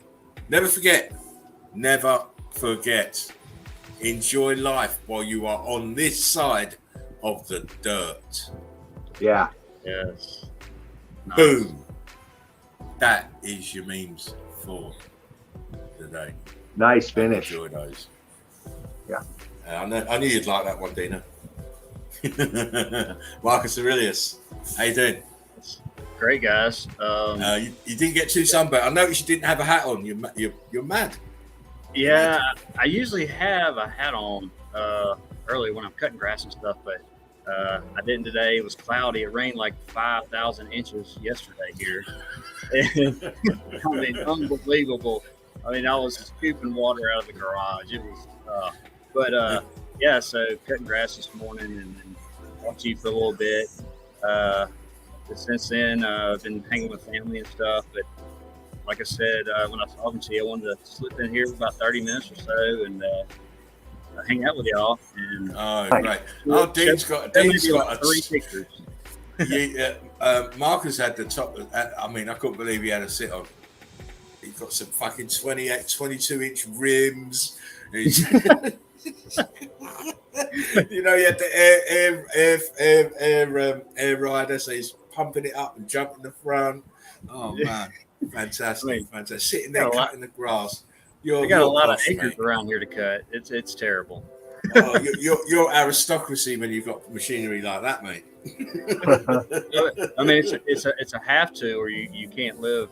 Enjoy life while you are on this side of the dirt. Yeah. Yes. Nice. Boom. That is your memes for today. Nice finish. Enjoy those. Yeah. I knew you'd like that one, Dina. Marcus Aurelius, how you doing? Great, guys. You didn't get too sunburned. I noticed you didn't have a hat on. You're mad. Yeah, I usually have a hat on early when I'm cutting grass and stuff, but I didn't today. It was cloudy. It rained like 5,000 inches yesterday here. And, I mean, unbelievable. I mean, I was scooping water out of the garage. It was, yeah. So cutting grass this morning and then watched you for a little bit. But since then, I've been hanging with family and stuff. But like I said, when I was talking to you, I wanted to slip in here for about 30 minutes or so and hang out with y'all. And right. Oh, Dean's got 3 pictures. Yeah, Marcus had the top. I mean, I couldn't believe he had a sit on. He's got some fucking 22-inch rims. You know, he had the air rider, so he's pumping it up and jumping the front. Oh man, fantastic! Sitting there cutting the grass. You got a lot of acres around here to cut. It's terrible. Oh, you're aristocracy when you've got machinery like that, mate. I mean, it's a have to, or you can't live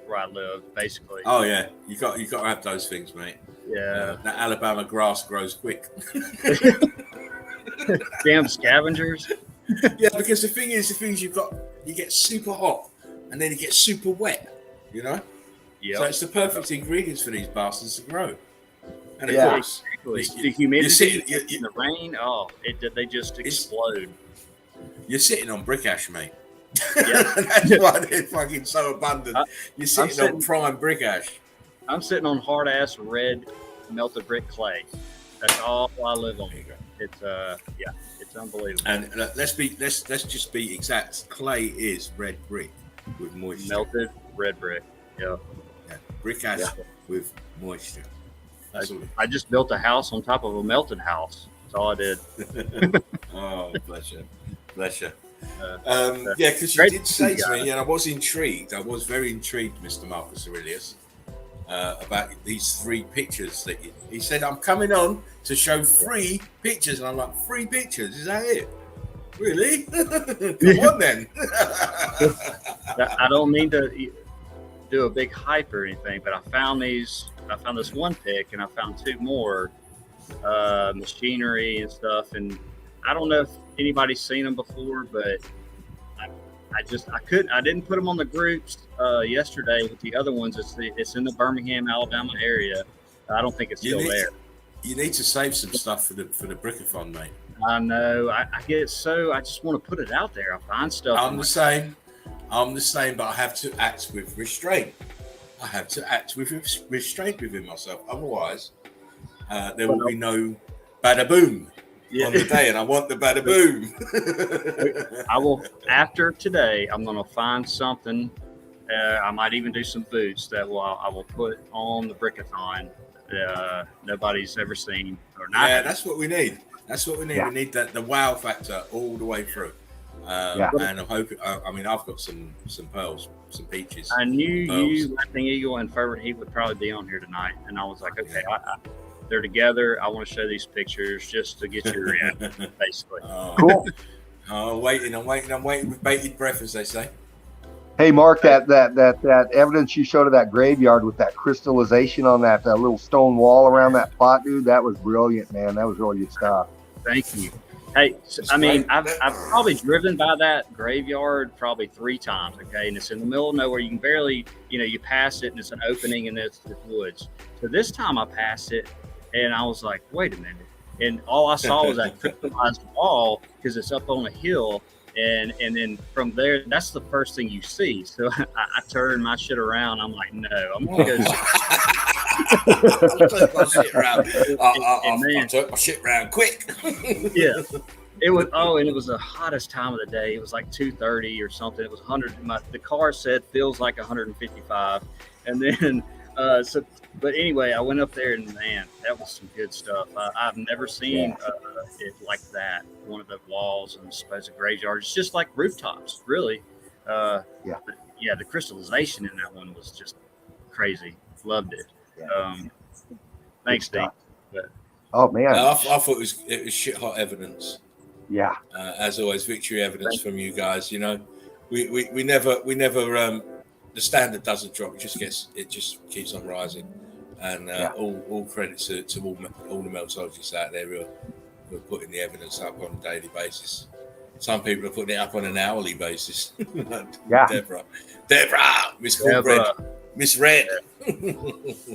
where I live, basically. Oh yeah, you got to have those things, mate. Yeah, that Alabama grass grows quick. Damn scavengers. Yeah, because the thing is you get super hot and then you get super wet. You know. Yeah. So it's the perfect ingredients for these bastards to grow. And of course, the humidity in the rain. Oh, they just explode. You're sitting on brick ash, mate. Yeah. That's why they're fucking so abundant. You're sitting on prime brick ash. I'm sitting on hard ass red melted brick clay. That's all I live on. It's it's unbelievable. And let's just be exact. Clay is red brick with moisture. Melted red brick. Yeah. Brick ash with moisture. I just built a house on top of a melted house. That's all I did. Oh, bless you. Yeah, because you did say to me, and I was intrigued. I was very intrigued, Mr. Marcus Aurelius, about these 3 pictures that he said, I'm coming on to show 3 pictures. And I'm like, 3 pictures? Is that it? Really? Come on then. I don't mean to do a big hype or anything, but I found this one pic and I found 2 more machinery and stuff, and I don't know if anybody's seen them before, but I didn't put them on the groups yesterday with the other ones. It's in the Birmingham, Alabama area. I don't think it's still there. You need to save some stuff for the Brickathon, mate. I know. I get so I just want to put it out there. I find stuff. I'm the same, but I have to act with restraint. I have to act with restraint within myself. Otherwise, there will be no bada boom on the day, and I want the bada boom. I will. After today, I'm going to find something. I might even do some boots that I will put on the Brickathon. Nobody's ever seen or not. Yeah, that's what we need. Yeah. We need the wow factor all the way through. And I'm hoping. I mean, I've got some pearls, some peaches. I knew you, Laughing Eagle, and Fervent Heat would probably be on here tonight, and I was like, okay, they're together. I want to show these pictures just to get your reaction, basically. Cool. I'm waiting with bated breath, as they say. Hey, Mark, that evidence you showed of that graveyard with that crystallization on that little stone wall around that plot, dude, that was brilliant, man. That was really good stuff. Thank you. Hey, It's I mean, great. I've probably driven by that graveyard probably 3 times. Okay, and it's in the middle of nowhere. You can barely, you pass it, and it's an opening, and it's the woods. So this time I passed it, and I was like, wait a minute, and all I saw was that crystallized wall because it's up on a hill, and then from there, that's the first thing you see. So I turned my shit around. I'm like, no, I'm gonna go. I took my shit round. I took my shit round quick. Yeah. It was and it was the hottest time of the day. It was like 2:30 or something. It was 100. The car said feels like 155, and then but anyway, I went up there and man, that was some good stuff. I've never seen it like that. One of the walls and supposed graveyard. It's just like rooftops, really. But yeah, the crystallization in that one was just crazy. Loved it. Yeah. Thanks, Steve. But, oh man, I thought it was shit hot evidence. Yeah. As always, victory evidence from you guys. We never the standard doesn't drop. It just keeps on rising. And all credit to all the meltologists out there who are putting the evidence up on a daily basis. Some people are putting it up on an hourly basis. Yeah. Deborah, Miss Cornbread, Miss Red. She's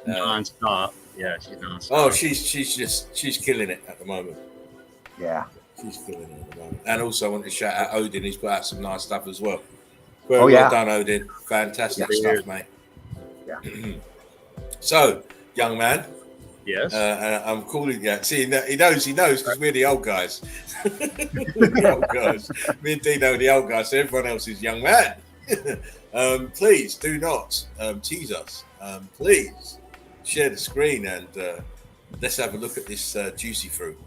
non-stop. Yeah, she's non-stop. Oh, she's killing it at the moment. Yeah. She's killing it at the moment. And also I want to shout out Odin. He's put out some nice stuff as well. Well done, Odin. Fantastic stuff, mate. Yeah. So, young man. Yes. I'm calling you. See, he knows because we're the old guys. The old guys. Me and Dino are the old guys, so everyone else is young man. Please do not tease us. Please share the screen and let's have a look at this juicy fruit.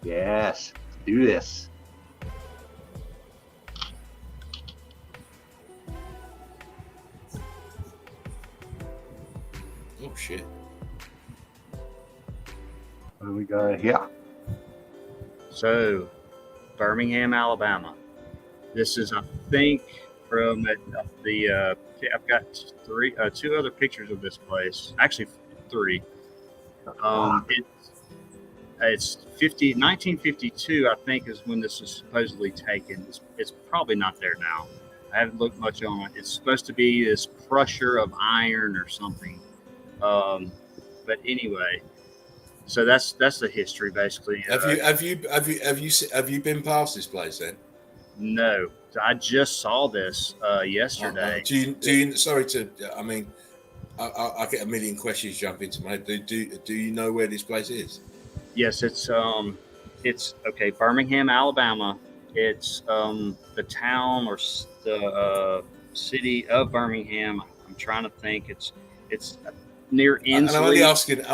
Yes. Let's do this. Oh shit. What do we got here? So, Birmingham, Alabama. This is, I think, from the. I've got two other pictures of this place. Actually, 3. It's 1952, I think, is when this was supposedly taken. It's probably not there now. I haven't looked much on it. It's supposed to be this crusher of iron or something. But anyway, so that's the history basically. Have you been past this place then? No, I just saw this yesterday. Do you? Sorry to. I mean, I get a million questions jump into my head. Do you know where this place is? Yes, it's okay. Birmingham, Alabama. It's the town or the city of Birmingham. I'm trying to think. It's near Inslee. And I'm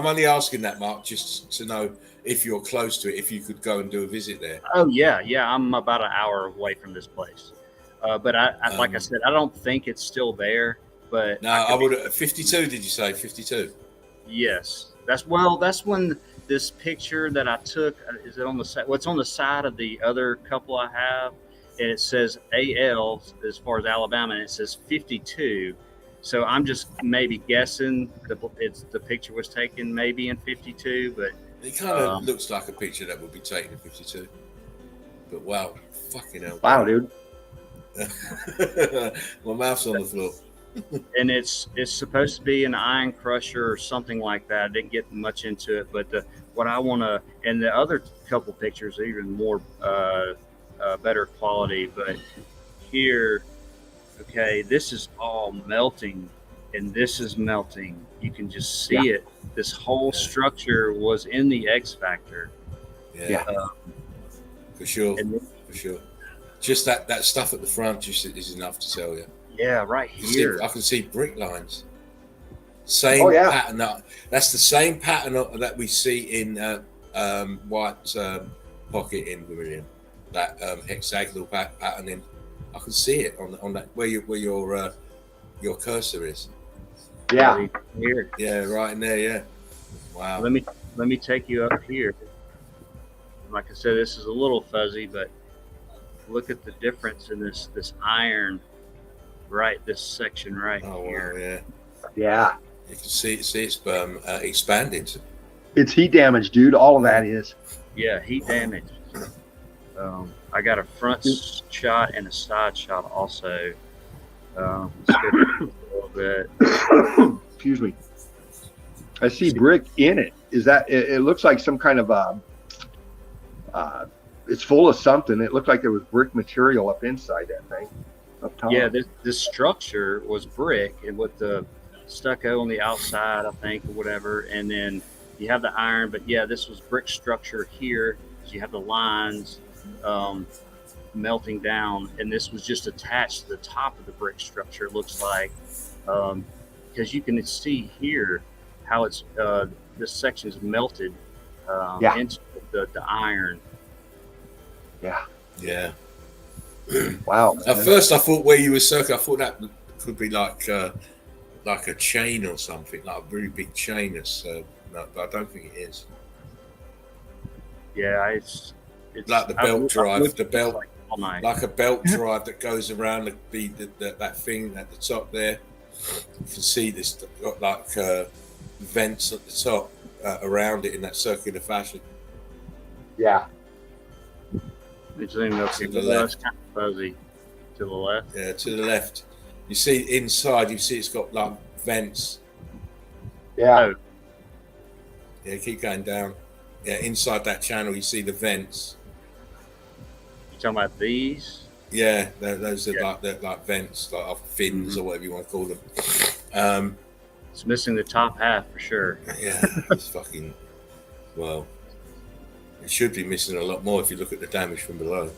only asking that, Mark, just to know if you're close to it, if you could go and do a visit there. Oh yeah. I'm about an hour away from this place. But I like I said, I don't think it's still there. But no, I would. 52? Did you say 52? Yes, that's when this picture that I took is it on the side. What's on the side of the other couple I have, and it says AL as far as Alabama, and it says 52. So I'm just maybe guessing the picture was taken maybe in 52, but it kind of looks like a picture that would be taken in 52. But wow, fucking hell! Wow, dude. My mouth's on the floor. And it's supposed to be an iron crusher or something like that. I didn't get much into it, but what I want to, and the other couple pictures are even more better quality. But here, okay, this is all melting, and this is melting. You can just see it. This whole structure was in the X Factor. Yeah, for sure, for sure. Just that stuff at the front just is enough to tell you. Yeah, right here. I can see brick lines. Same pattern. That's the same pattern that we see in White Pocket in Vermilion. That hexagonal pattern in. I can see it on that where your cursor is. Yeah. Here. Yeah, right in there. Yeah. Wow. Let me take you up here. Like I said, this is a little fuzzy, but look at the difference in this iron. Right, this section right here. Wow, yeah. Yeah. You can see it's expanding. It's heat damage, dude. All of that is. Yeah, heat damage. I got a front shot and a side shot also. Let's go a little bit. Excuse me. I see brick in it. Is that? It looks like some kind of it's full of something. It looked like there was brick material up inside that thing. Up top. Yeah, this structure was brick and with the stucco on the outside, I think, or whatever. And then you have the iron, but yeah, this was brick structure here. So you have the lines melting down, and this was just attached to the top of the brick structure. It looks like because you can see here how it's this section is melted into the iron. Yeah. Yeah. Wow. At first, I thought where you were circling, I thought that could be like a chain or something, like a really big chain. No, but I don't think it is. Yeah, it's like the belt drive, the belt, like all night. like a belt drive that goes around that thing at the top there. You can see this got like vents at the top around it in that circular fashion. Yeah. It's zoom up To here. the left. It's kind of fuzzy. To the left. Yeah, to the left. You see inside. You see it's got like vents. Yeah. Oh. Yeah, keep going down. Yeah, inside that channel, you see the vents. You talking about these? Yeah, those are like vents, like off fins or whatever you want to call them. It's missing the top half for sure. Yeah, it's fucking. Well, it should be missing a lot more if you look at the damage from below.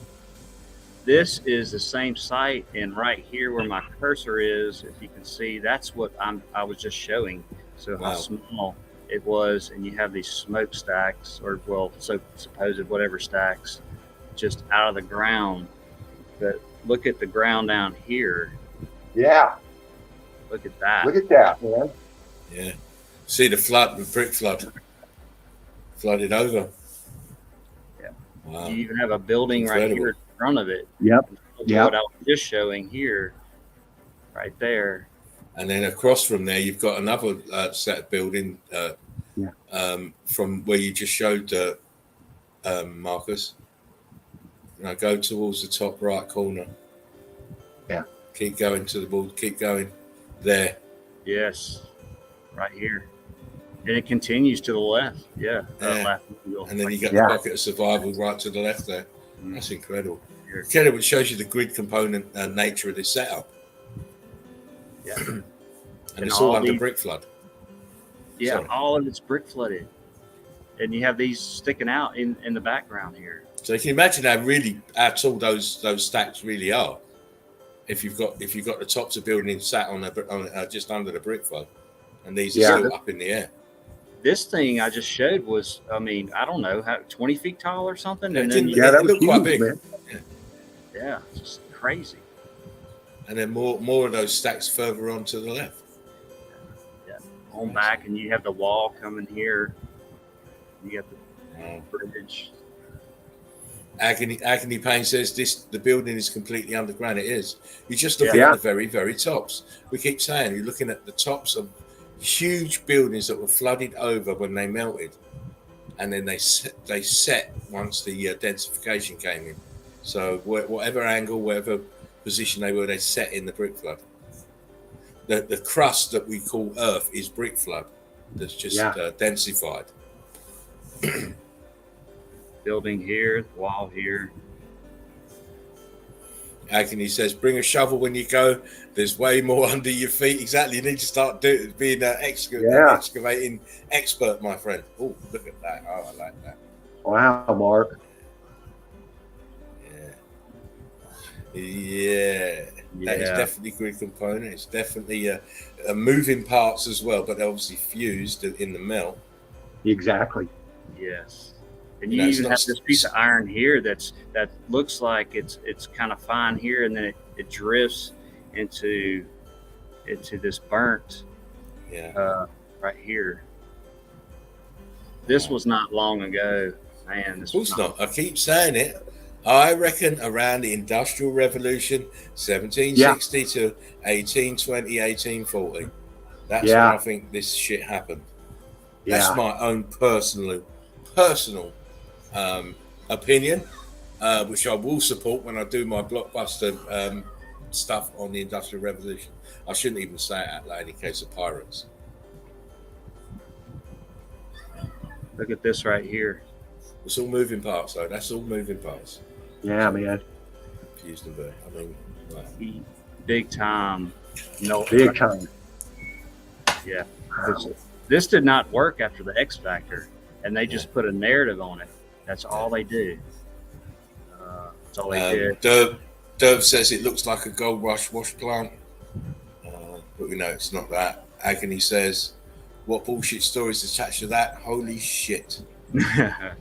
This is the same site, and right here where my cursor is, if you can see, that's what I was just showing. So how small it was, and you have these smokestacks, or supposed whatever stacks, just out of the ground. But look at the ground down here. Yeah. Look at that. Look at that, man. Yeah, see the flood, the brick flooded over. Yeah. Wow. You even have a building right here in front of it. Yep. Yeah. What I was just showing here, right there. And then across from there, you've got another set of building from where you just showed Marcus. Now go towards the top right corner. Yeah. Keep going to the board. Keep going. There. Yes. Right here. And it continues to the left. Yeah. Left wheel. And then you get the pocket of survival right to the left there. That's incredible. Incredible. It shows you the grid component nature of this setup. Yeah. And it's all under brick flood. Yeah, Sorry. all of it's brick flooded. And you have these sticking out in the background here. So you can imagine how tall those stacks really are. If you've got the tops of buildings sat on just under the brick flood, and these are still up in the air. This thing I just showed was, I don't know, 20 feet tall or something. Yeah, and then that looked quite big. Man. Yeah, just crazy. And then more of those stacks further on to the left. Yeah, on back, and you have the wall coming here. You got the bridge. Agony Payne says the building is completely underground. It is. You just look at the very, very tops. We keep saying you're looking at the tops of huge buildings that were flooded over when they melted, and then they set once the densification came in. So whatever angle, whatever position they were, they set in the brick flood. The crust that we call Earth is brick flood. That's just densified. Building here, wall here. Agony says, bring a shovel when you go. There's way more under your feet. Exactly. You need to start being an excavating expert, my friend. Oh, look at that. Oh, I like that. Wow, Mark. Yeah. That is definitely grid component. It's definitely a moving parts as well, but they're obviously fused in the melt. Exactly. Yes. And you even have this piece of iron here that looks like it's kind of fine here, and then it drifts into this burnt right here. This was not long ago, man. This was not. I keep saying it. I reckon around the Industrial Revolution, 1760 to 1820, 1840. That's when I think this shit happened. That's my own personal opinion, which I will support when I do my blockbuster stuff on the Industrial Revolution. I shouldn't even say it out loud in case of pirates. Look at this right here. It's all moving parts, though. That's all moving parts. Yeah, man. Confused a bit. I mean, like, Big time. No, Big time. Yeah. This did not work after the X Factor, and they just put a narrative on it. That's all they do. That's all they did. Dove says it looks like a gold rush wash plant, but we know it's not that. Agony says, "What bullshit stories attached to that? Holy shit!" I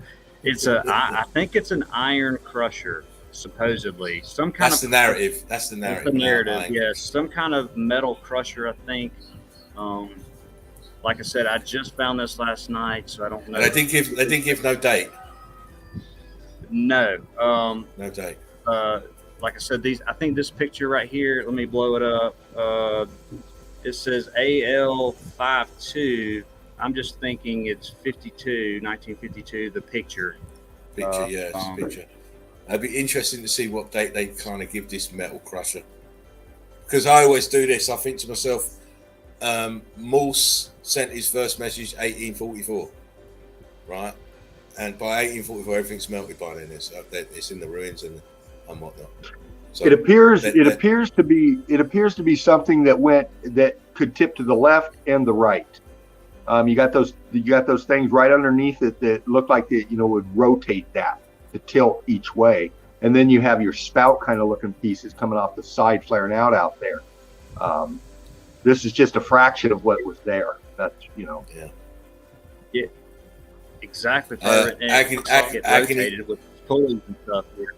think it's an iron crusher, supposedly. Some kind That's of the narrative. That's the narrative. That's the narrative. Yes, some kind of metal crusher. I think. Like I said, I just found this last night, so I don't know. They didn't give no date. No. No date. Like I said, I think this picture right here, let me blow it up. It says AL52. I'm just thinking it's 1952, the picture. Picture, yeah, it's a picture. It'd be interesting to see what date they kind of give this metal crusher. Because I always do this. I think to myself, Morse sent his first message 1844, right? And by 1844, everything's melted by then. It's in the ruins and whatnot. So it appears to be something that could tip to the left and the right. You got those things right underneath it that look like it would rotate that to tilt each way, and then you have your spout kind of looking pieces coming off the side flaring out there. This is just a fraction of what was there. That's Yeah, exactly. Agony with pulleys and stuff here.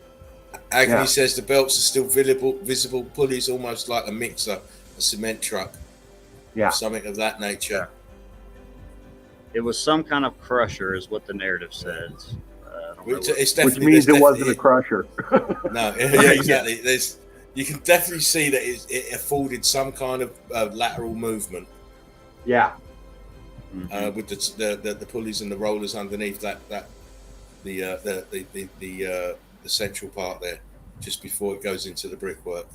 Agony says the belts are still visible pulleys, almost like a mixer, a cement truck, something of that nature. It was some kind of crusher, is what the narrative says. Which means it wasn't a crusher. No, yeah, exactly. You can definitely see that it afforded some kind of lateral movement. Yeah. With the pulleys and the rollers underneath the central part there, just before it goes into the brickwork.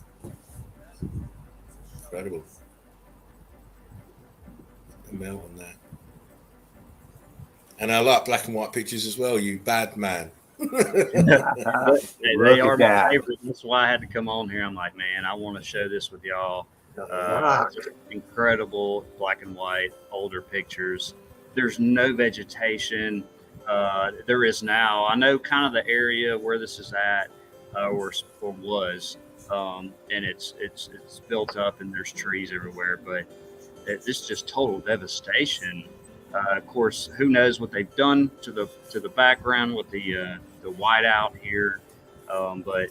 Incredible. The melt on that. And I like black and white pictures as well, you bad man. They are my favorite. That's why I had to come on here. I'm like, man, I want to share this with y'all. Just incredible black and white older pictures. There's no vegetation. There is now. I know kind of the area where this is at, or was, and it's built up and there's trees everywhere. But it's just total devastation. Of course, who knows what they've done to the background with the whiteout here, but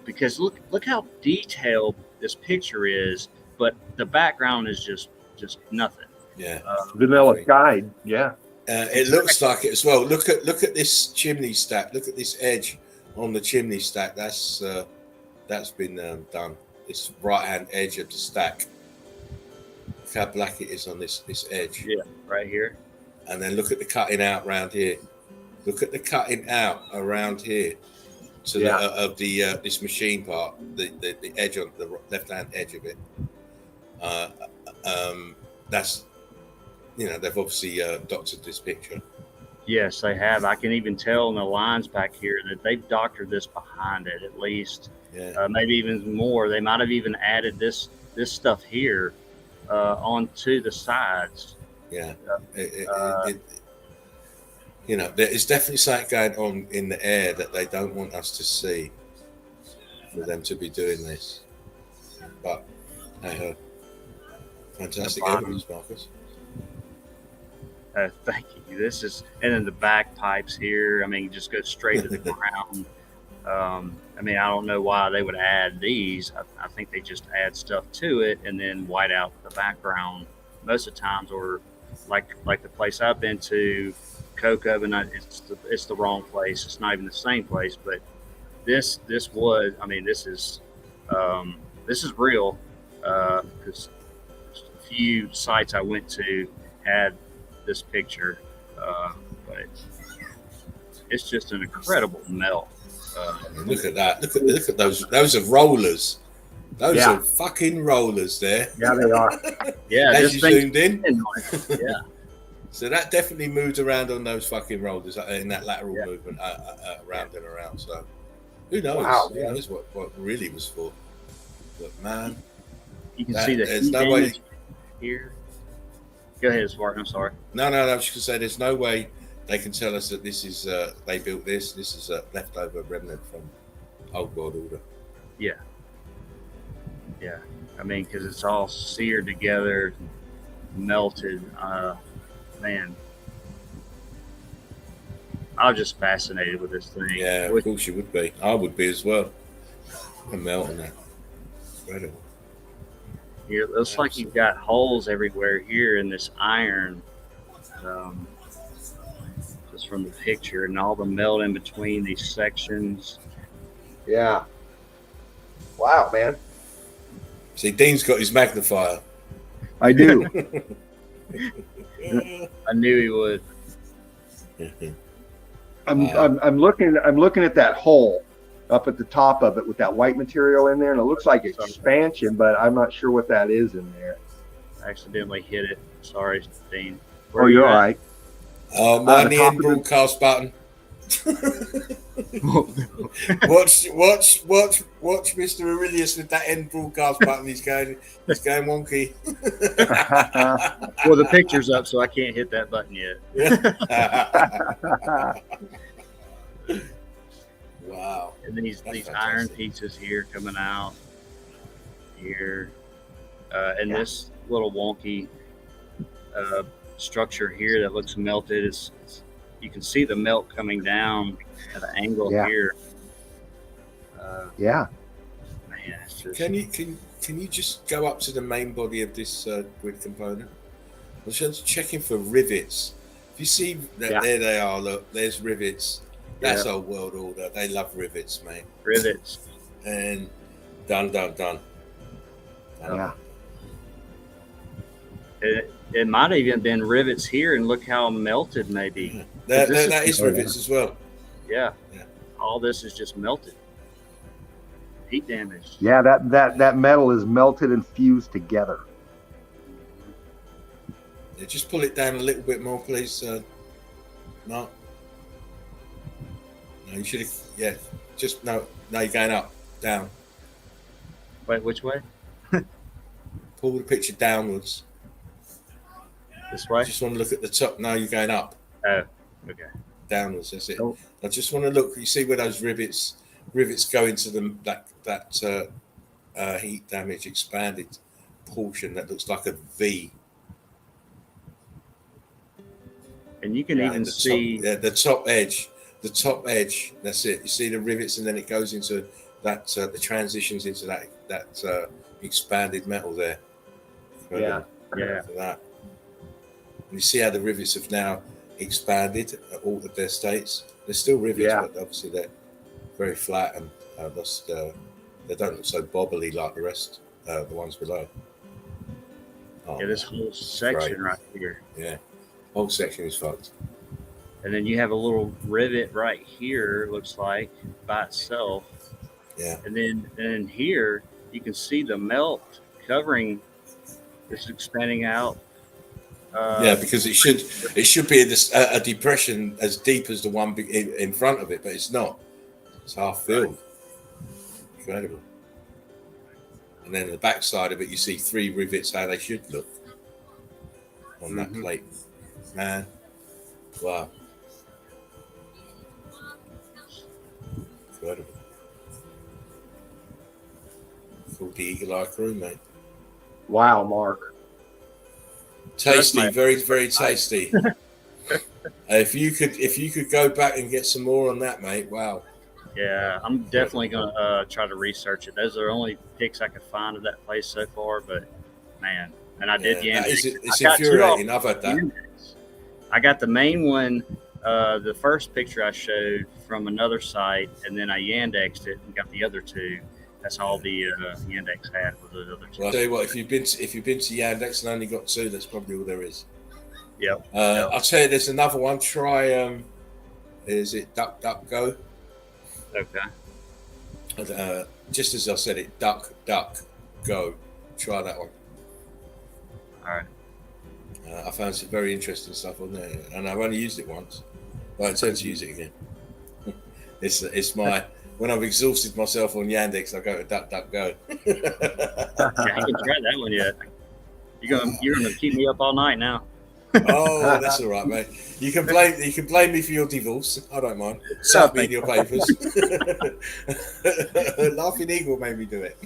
because look how detailed this picture is, but the background is just nothing. Yeah, vanilla sky. Yeah, it looks like it as well. Look at this chimney stack. Look at this edge on the chimney stack. That's been done. This right hand edge of the stack. Look how black it is on this edge. Yeah, right here. And then look at the cutting out around here. Look at the cutting out around here of this machine part, the edge on the left hand edge of it. That's they've obviously doctored this picture. Yes, they have. I can even tell in the lines back here that they've doctored this behind it at least. Yeah. Maybe even more. They might have even added this stuff here onto the sides. Yeah, there's definitely something going on in the air that they don't want us to see for them to be doing this. But fantastic evidence, Marcus. Thank you. This is, and then the back pipes here. I mean, just go straight to the ground. I mean, I don't know why they would add these. I think they just add stuff to it and then white out the background most of the times, or like the place I've been to, Coke Oven. It's the wrong place. It's not even the same place, but this was. I mean, this is real because a few sites I went to had this picture, but it's just an incredible melt. Look at that. Look at those. Those are rollers. Those Yeah. are fucking rollers there. Yeah, they are. Yeah, As this you thing's zoomed in. yeah. So that definitely moved around on those fucking rollers in that lateral Yeah. movement around and around. So who knows? Wow, Who man. knows what really was for? But man, You can see the there's heat no way. damage here. Go ahead, Spartan. I'm sorry. No. I was just gonna say, there's no way they can tell us that this is they built this. This is a leftover remnant from old world order. Yeah. I mean, because it's all seared together, melted. Man, I was just fascinated with this thing. Yeah, of course you would be. I would be as well. I'm melting that. Incredible. Here, it looks like you've got holes everywhere here in this iron, just from the picture, and all the melt in between these sections. Yeah. Wow, man. See, Dean's got his magnifier. I do. I knew he would. I'm looking at that hole up at the top of it with that white material in there, and it looks like expansion, but I'm not sure what that is in there. I accidentally hit it. Sorry, Dean. Oh, you're all right. Mind the end broadcast button. watch Mr. Aurelius with that end broadcast button. He's going wonky. Well, the picture's up, so I can't hit that button yet. Wow. And then these That's iron fantastic. pieces here coming out here, and this little wonky structure here that looks melted is. You can see the melt coming down at an angle here. Yeah. Man, it's just, Can you just go up to the main body of this grid component? I was just checking for rivets. If you see that, there they are. Look, there's rivets. That's old world order. They love rivets, mate. rivets. And done. Yeah. It might have even been rivets here, and look how melted maybe. That is rivets as well. Yeah. All this is just melted. Heat damage. Yeah, that metal is melted and fused together. Yeah, just pull it down a little bit more, please. No, you should have. Yeah, just no. You're going up, down. Wait, which way? Pull the picture downwards. This way? I just want to look at the top. No, you're going up. Oh, okay. Downwards. That's it. Oh. I just want to look. You see where those rivets go into them. That heat damage expanded portion that looks like a V. And you can even see the top edge. The top edge. That's it. You see the rivets, and then it goes into that. The transitions into that expanded metal there. Yeah. For that. And you see how the rivets have now expanded at all of their states. They're still rivets, but obviously they're very flat and they don't look so bobbly like the rest, the ones below. Oh, this whole section right here. Yeah, whole section is fucked. And then you have a little rivet right here, looks like, by itself. Yeah. And then here you can see the melt covering this expanding out. Because it should be a depression as deep as the one in front of it, but it's not. It's half filled. Incredible. And then the back side of it, you see 3 rivets how they should look on that plate. Man, wow. Incredible. Called the Eagle Eye Crew, mate. Wow, Mark. Tasty, very, very tasty. If you could go back and get some more on that, mate. Wow. Yeah, I'm definitely gonna try to research it. Those are the only pics I could find of that place so far. But man, and I did Yandex. It's infuriating. I've had that. I got the main one, the first picture I showed from another site, and then I Yandexed it and got the other 2. That's all the Yandex had was those other 2. Well, I'll tell you what, if you've been to Yandex and only got 2, that's probably all there is. Yep. I'll tell you, there's another one. Try is it DuckDuckGo? Okay. Just as I said it, DuckDuckGo. Try that one. All right. I found some very interesting stuff on there, and I've only used it once, but I intend to use it again. It's my when I've exhausted myself on Yandex, I go to DuckDuckGo. Yeah, I haven't tried that one yet. You're gonna keep me up all night now. Oh, that's all right, mate. You can blame me for your divorce. I don't mind. Sub me in your papers. Laughing Eagle made me do it.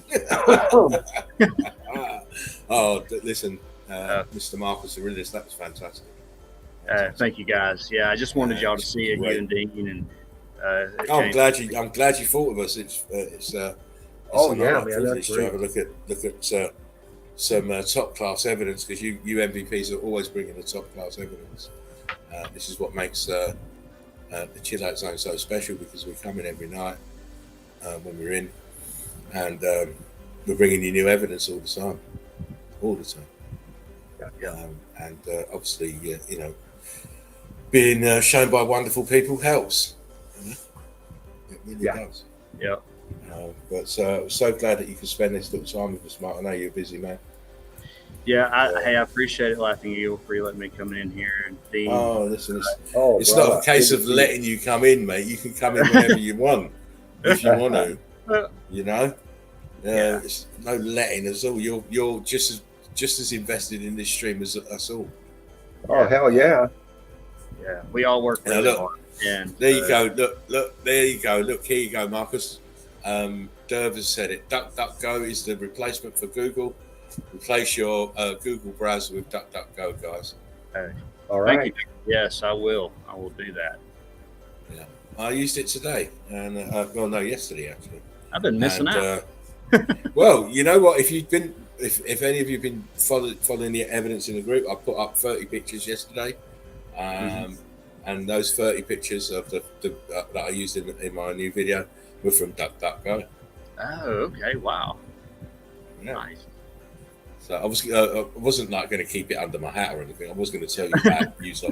Listen, Mr. Marcus Aurelius, that was fantastic. Thank you guys. Yeah, I just wanted y'all to see it, you and Dean, and I'm glad you thought of us. It's an honor privilege to have a look at some top class evidence, because you MVPs are always bringing the top class evidence. This is what makes the Chill Out Zone so special, because we come in every night when we're in, and we're bringing you new evidence all the time. And obviously, being shown by wonderful people helps. It really does. Yeah. But so glad that you could spend this little time with us, Mark. I know you're a busy man. Yeah, I appreciate it, Laughing Eagle, for you letting me come in here. And Dean. Oh, listen, it's not a case of letting you come in, mate. You can come in whenever you want, if you want to. It's no letting us all. You're just as invested in this stream as us all. Oh, hell yeah. Yeah, we all work really hard. And there you go. Look, there you go. Look, here you go, Marcus. Derv has said it. DuckDuckGo is the replacement for Google. Replace your Google browser with DuckDuckGo, guys. All right. Thank you. Yes, I will. I will do that. Yeah, I used it today, and yesterday actually. I've been missing out. Well, you know what? If if any of you have been following the evidence in the group, I put up 30 pictures yesterday, and those 30 pictures of the that I used in my new video were from DuckDuckGo. Oh, okay. Wow. Yeah. Nice. So I wasn't like going to keep it under my hat or anything. I was going to tell you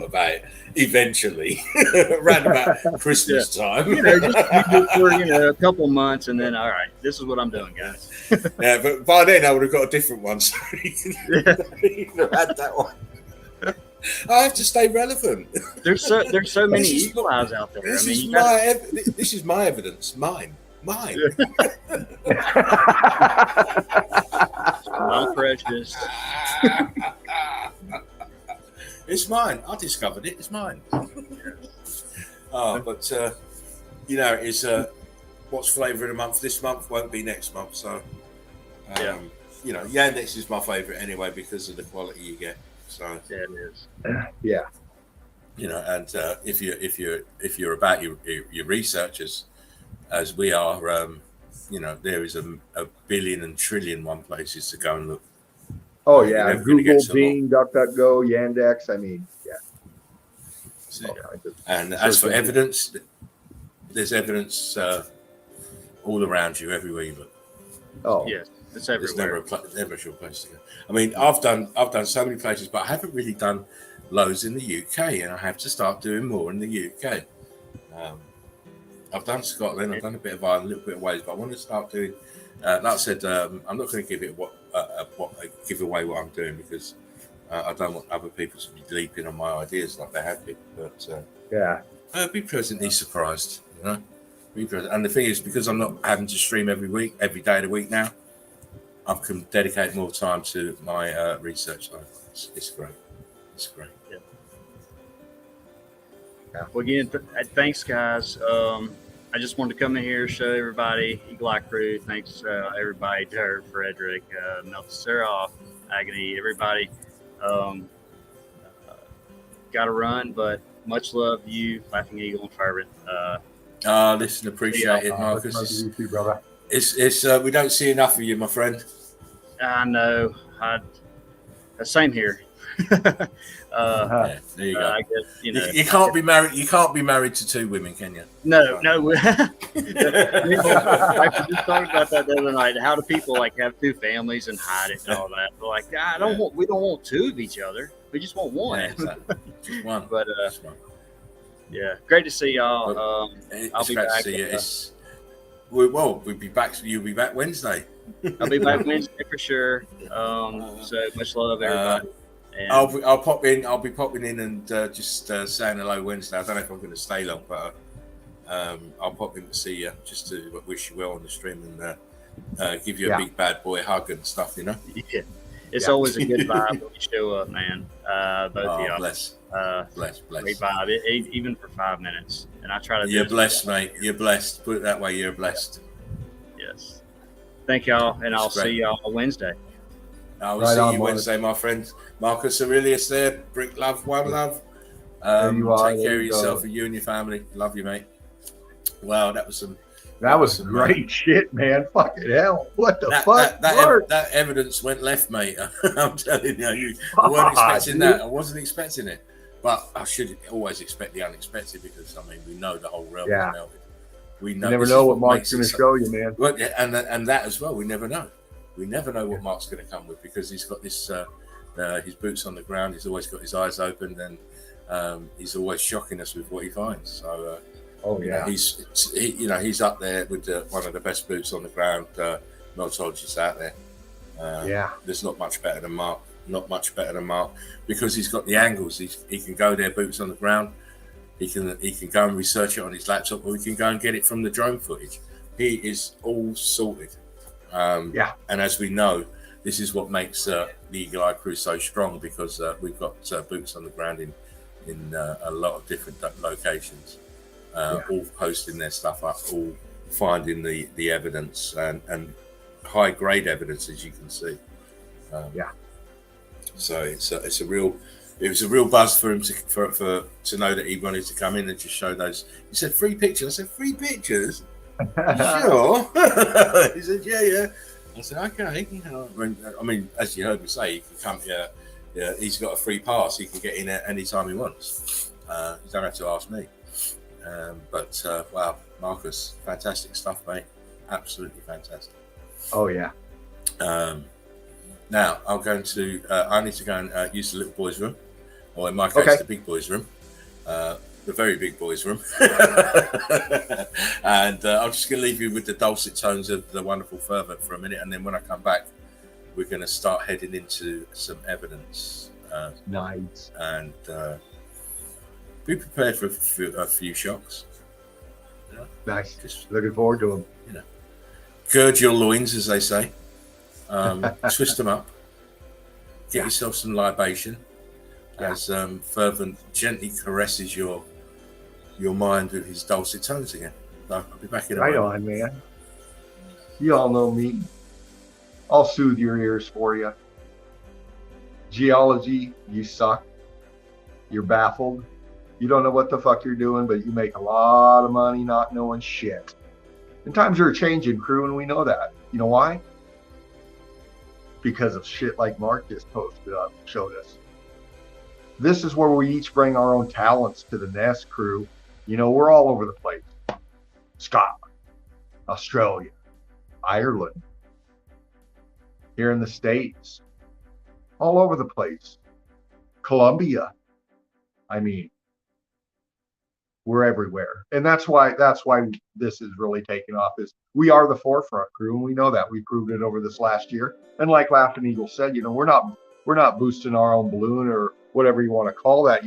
about it eventually, around about Christmas time. Just do it for a couple months, and then all right, this is what I'm doing, guys. Yeah, but by then I would have got a different one. So you could have had that one. I have to stay relevant. There's so many eagle eyes out there. This is my evidence. Mine. I'm precious. It's mine. I discovered it. It's mine. But it's what's flavour of the month this month won't be next month. So, Yandex is my favourite anyway because of the quality you get. So yeah, it is. Yeah. And if you're about your researchers, as we are, there is a billion and trillion one places to go and look. Oh yeah, Google, Bing, DuckDuckGo, Yandex. I mean, yeah. And as for evidence, there's evidence all around you, everywhere you look. Oh yes, it's everywhere. There's never a sure place to go. I mean, I've done so many places, but I haven't really done loads in the UK, and I have to start doing more in the UK. I've done Scotland, I've done a bit of Ireland, a little bit of Wales, but I want to start doing. Like I said, I'm not going to give away what I'm doing because I don't want other people to be leaping on my ideas like they have been. But be pleasantly surprised, Be present. And the thing is, because I'm not having to stream every day of the week now, I can dedicate more time to my research. It's great. It's great. Yeah. Well, again, thanks, guys. I just wanted to come in here, show everybody, Eagle Eye Crew. Thanks, everybody, Jared, Frederick, Meltologgy, Agony, everybody. Got to run, but much love to you, Laughing Eagle and Fervent. Listen, appreciate it, Marcus. You too, brother. It's we don't see enough of you, my friend. I know. Same here. There you go. I guess, you can't be married. You can't be married to two women, can you? No. I just talked about that the other night. How do people have two families and hide it and all that? They're like, we don't want two of each other. We just want one. Yeah, exactly. Just one. But Just one. Yeah, great to see y'all. I'll It's be great to back. see you. We'll be back. You'll be back Wednesday. I'll be back Wednesday for sure. So much love, everybody. And I'll pop in. I'll be popping in and just saying hello Wednesday. I don't know if I'm going to stay long, but I'll pop in to see you just to wish you well on the stream and give you a big bad boy hug and stuff. You know. yeah, it's always a good vibe when you show up, man. Both of y'all. Bless. Great vibe, even for 5 minutes. And I try to. You're blessed, mate. You're blessed. Put it that way. You're blessed. Yes. Thank y'all, and I'll see y'all Wednesday. I will see you Wednesday, my friend. Marcus Aurelius there. Brick love, one love. Take care of yourself and you and your family. Love you, mate. Wow, that was some. That was great shit, man. Fucking hell. What the fuck? That evidence went left, mate. I'm telling you. I weren't expecting that. I wasn't expecting it. But I should always expect the unexpected because, I mean, we know the whole realm is melted. We know, you never know what Mark's going to show you, man. Well, and that as well, we never know. We never know what Mark's going to come with because he's got this, his boots on the ground. He's always got his eyes open and he's always shocking us with what he finds. So, he's up there with one of the best boots on the ground meltologists out there. There's not much better than Mark. Not much better than Mark because he's got the angles. He can go there, boots on the ground. He can go and research it on his laptop, or he can go and get it from the drone footage. He is all sorted. And as we know, this is what makes the Eagle Eye Crew so strong because we've got boots on the ground in a lot of different locations, all posting their stuff up, all finding the evidence and high grade evidence, as you can see. So it was a real buzz for him to know that he wanted to come in and just show those. He said 3 pictures. I said 3 pictures. Sure. He said yeah. I said okay. I mean, as you heard me say, he can come here. Yeah, he's got a free pass. He can get in at any time he wants. You don't have to ask me. But wow, Marcus, fantastic stuff, mate. Absolutely fantastic. Oh yeah. Now I'm going to. I need to go and use the little boys' room, or in my case, the big boys' room, the very big boys' room. And I'm just going to leave you with the dulcet tones of the wonderful fervent for a minute, and then when I come back, we're going to start heading into some evidence. Nice. And be prepared for a few shocks. Nice. Just looking forward to them. Gird your loins, as they say. Twist them up. Get yourself some libation as fervent gently caresses your mind with his dulcet tones again. So I'll be back in a moment. Right on, man. You all know me. I'll soothe your ears for you. Geology, you suck. You're baffled. You don't know what the fuck you're doing, but you make a lot of money not knowing shit. And times are changing, crew, and we know that. You know why? Because of shit like Mark just posted up, showed us. This is where we each bring our own talents to the nest, crew. We're all over the place. Scotland, Australia, Ireland, here in the States, all over the place. Colombia. I mean, we're everywhere. And that's why this is really taking off, is we are the forefront crew, and we know that. We proved it over this last year. And like Laughing Eagle said, we're not boosting our own balloon or whatever you want to call that.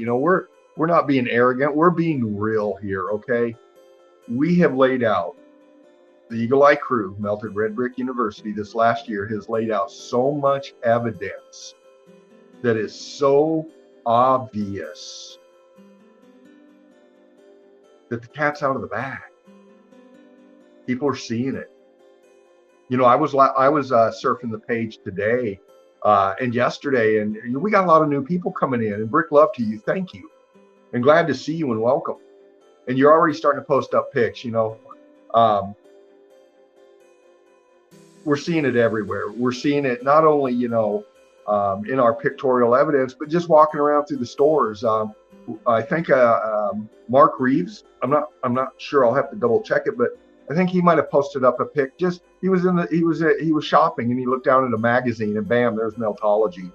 We're not being arrogant. We're being real here, okay? We have laid out, the Eagle Eye Crew, Melted Red Brick University, this last year has laid out so much evidence that is so obvious that the cat's out of the bag. People are seeing it. I was surfing the page today and yesterday, and we got a lot of new people coming in. And Brick, love to you, thank you, and glad to see you and welcome. And you're already starting to post up pics. We're seeing it everywhere. We're seeing it not only in our pictorial evidence, but just walking around through the stores. I think Mark Reeves. I'm not sure. I'll have to double check it, but I think he might have posted up a pic. He was shopping and he looked down at a magazine and bam, there's Meltology,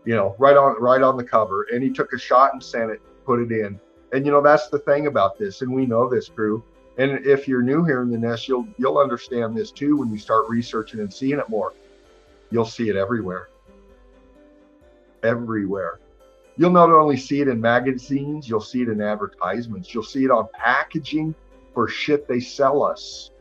right on the cover. And he took a shot and sent it, put it in, And that's the thing about this, and we know this, crew. And if you're new here in the nest, you'll understand this too when you start researching and seeing it more. You'll see it everywhere. Everywhere. You'll not only see it in magazines, you'll see it in advertisements. You'll see it on packaging for shit they sell us.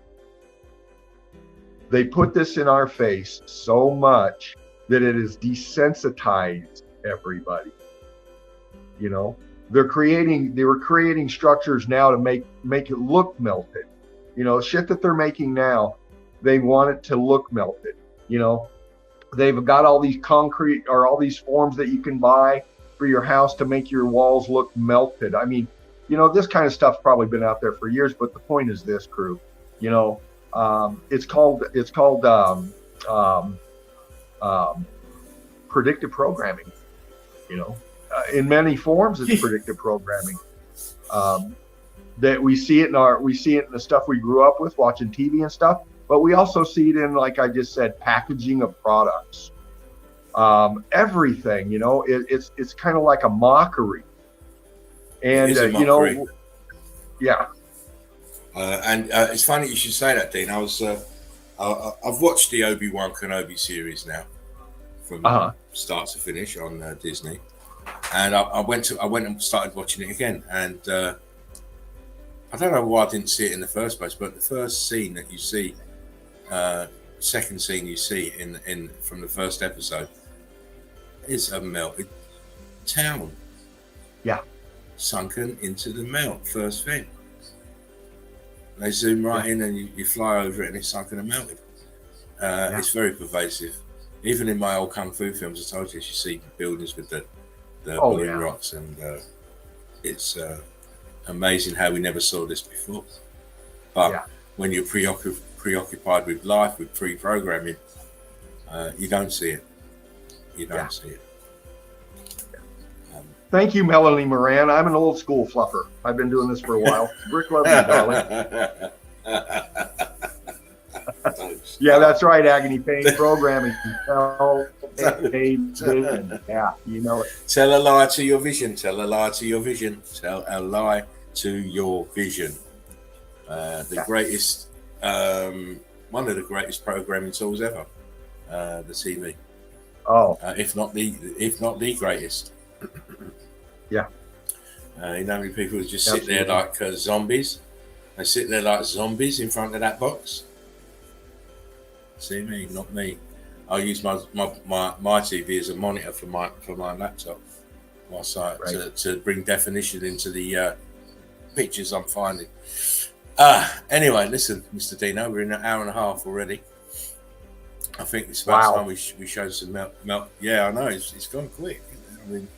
They put this in our face so much that it has desensitized everybody. They were creating structures now to make it look melted. Shit that they're making now, they want it to look melted. They've got all these concrete or all these forms that you can buy for your house to make your walls look melted. I mean, this kind of stuff's probably been out there for years, but the point is this, crew. It's called predictive programming. In many forms, it's predictive programming. That we see it in the stuff we grew up with, watching TV and stuff. But we also see it in, like I just said, packaging of products. Everything, it's kind of like a mockery. And it is a mockery. Yeah. And it's funny you should say that, Dean. I've watched the Obi-Wan Kenobi series now, from start to finish on Disney, and I went and started watching it again. And I don't know why I didn't see it in the first place, but the first scene that you see, second scene you see in from the first episode, is a melted town. Yeah. Sunken into the melt. First thing. They zoom right in and you fly over it and it's sunken and melted. It's very pervasive. Even in my old kung fu films, I told you see buildings with the balloon rocks, and it's amazing how we never saw this before. But when you're preoccupied with life, with pre-programming, you don't see it. You don't see it. Thank you, Melanie Moran. I'm an old school fluffer. I've been doing this for a while. Rick loves you, darling. Yeah, that's right, Agony Pain Programming. Yeah, you know it. Tell a lie to your vision. Tell a lie to your vision. Tell a lie to your vision. The greatest, one of the greatest programming tools ever. The TV. If not the greatest. Yeah. You know how many people just sit there like zombies? They sit there like zombies in front of that box. See me, not me. I use my TV as a monitor for my laptop, whilst to bring definition into the pictures I'm finding. Anyway, listen, Mr. Dino, we're in an hour and a half already. I think it's about time we show some melt. Yeah, I know it's gone quick. I mean,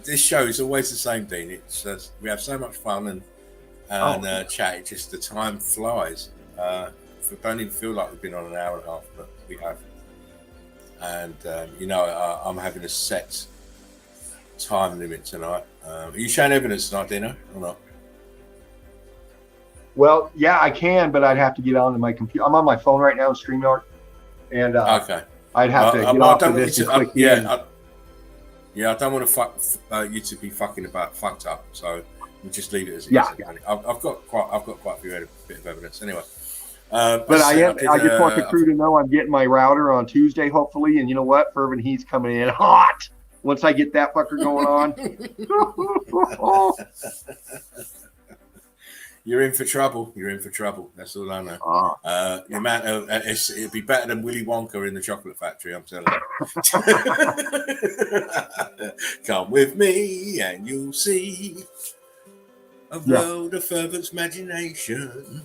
this show is always the same, Dean. It's we have so much fun and chat. It just the time flies. Don't even feel like we've been on an hour and a half, but we have. And I'm having a set time limit tonight. Are you showing evidence tonight, Dino, or not? Well, yeah, I can, but I'd have to get onto my computer. I'm on my phone right now in StreamYard, and I'd have to get off of this and click in. I don't want to you to be fucked up, so we'll just leave it as it is. Yeah. I've got quite a bit of evidence anyway. But I just want the crew to know I'm getting my router on Tuesday, hopefully, and you know what? Fervent Heat's coming in hot once I get that fucker going on. You're in for trouble. That's all I know. The amount of it'd be better than Willy Wonka in the Chocolate Factory. I'm telling you. Come with me, and you'll see a world of Fervent's imagination.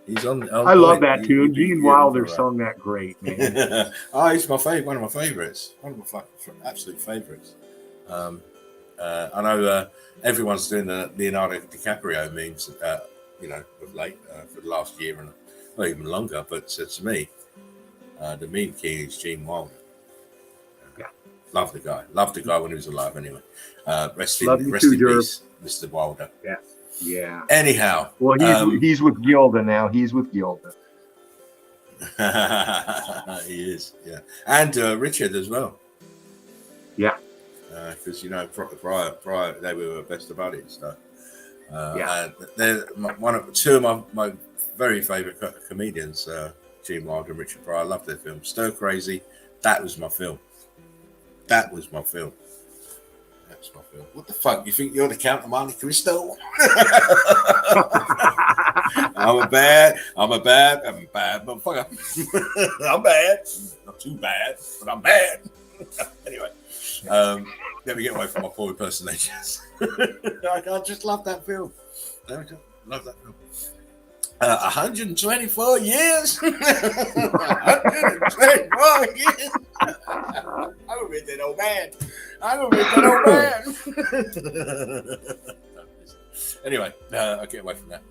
He's on. I love that tune. Gene Wilder sung that great, man. He's my favorite. One of my favorites. One of my absolute favorites. I know everyone's doing the Leonardo DiCaprio memes, of late for the last year and not even longer. But to me, the meme king is Gene Wilder. Yeah, love the guy. Loved the guy when he was alive. Anyway, rest in peace, Mr. Wilder. Yeah. Yeah. Anyhow, well, he's with Gilda now. He's with Gilda. He is. Yeah, and Richard as well. Yeah. because prior they were best of buddies. So, Yeah. and they're two of my very favourite comedians, Gene Wilder and Richard Pryor. I love their film. Stir Crazy. That was my film. That was my film. That's my film. What the fuck? You think you're the Count of Monte Cristo? I'm bad motherfucker. I'm bad. Not too bad, but I'm bad. Anyway, let me get away from my poor impersonations. I just love that film. Love that film. 124 years. 124 years. I'm gonna read that old man. Anyway, I'll get away from that.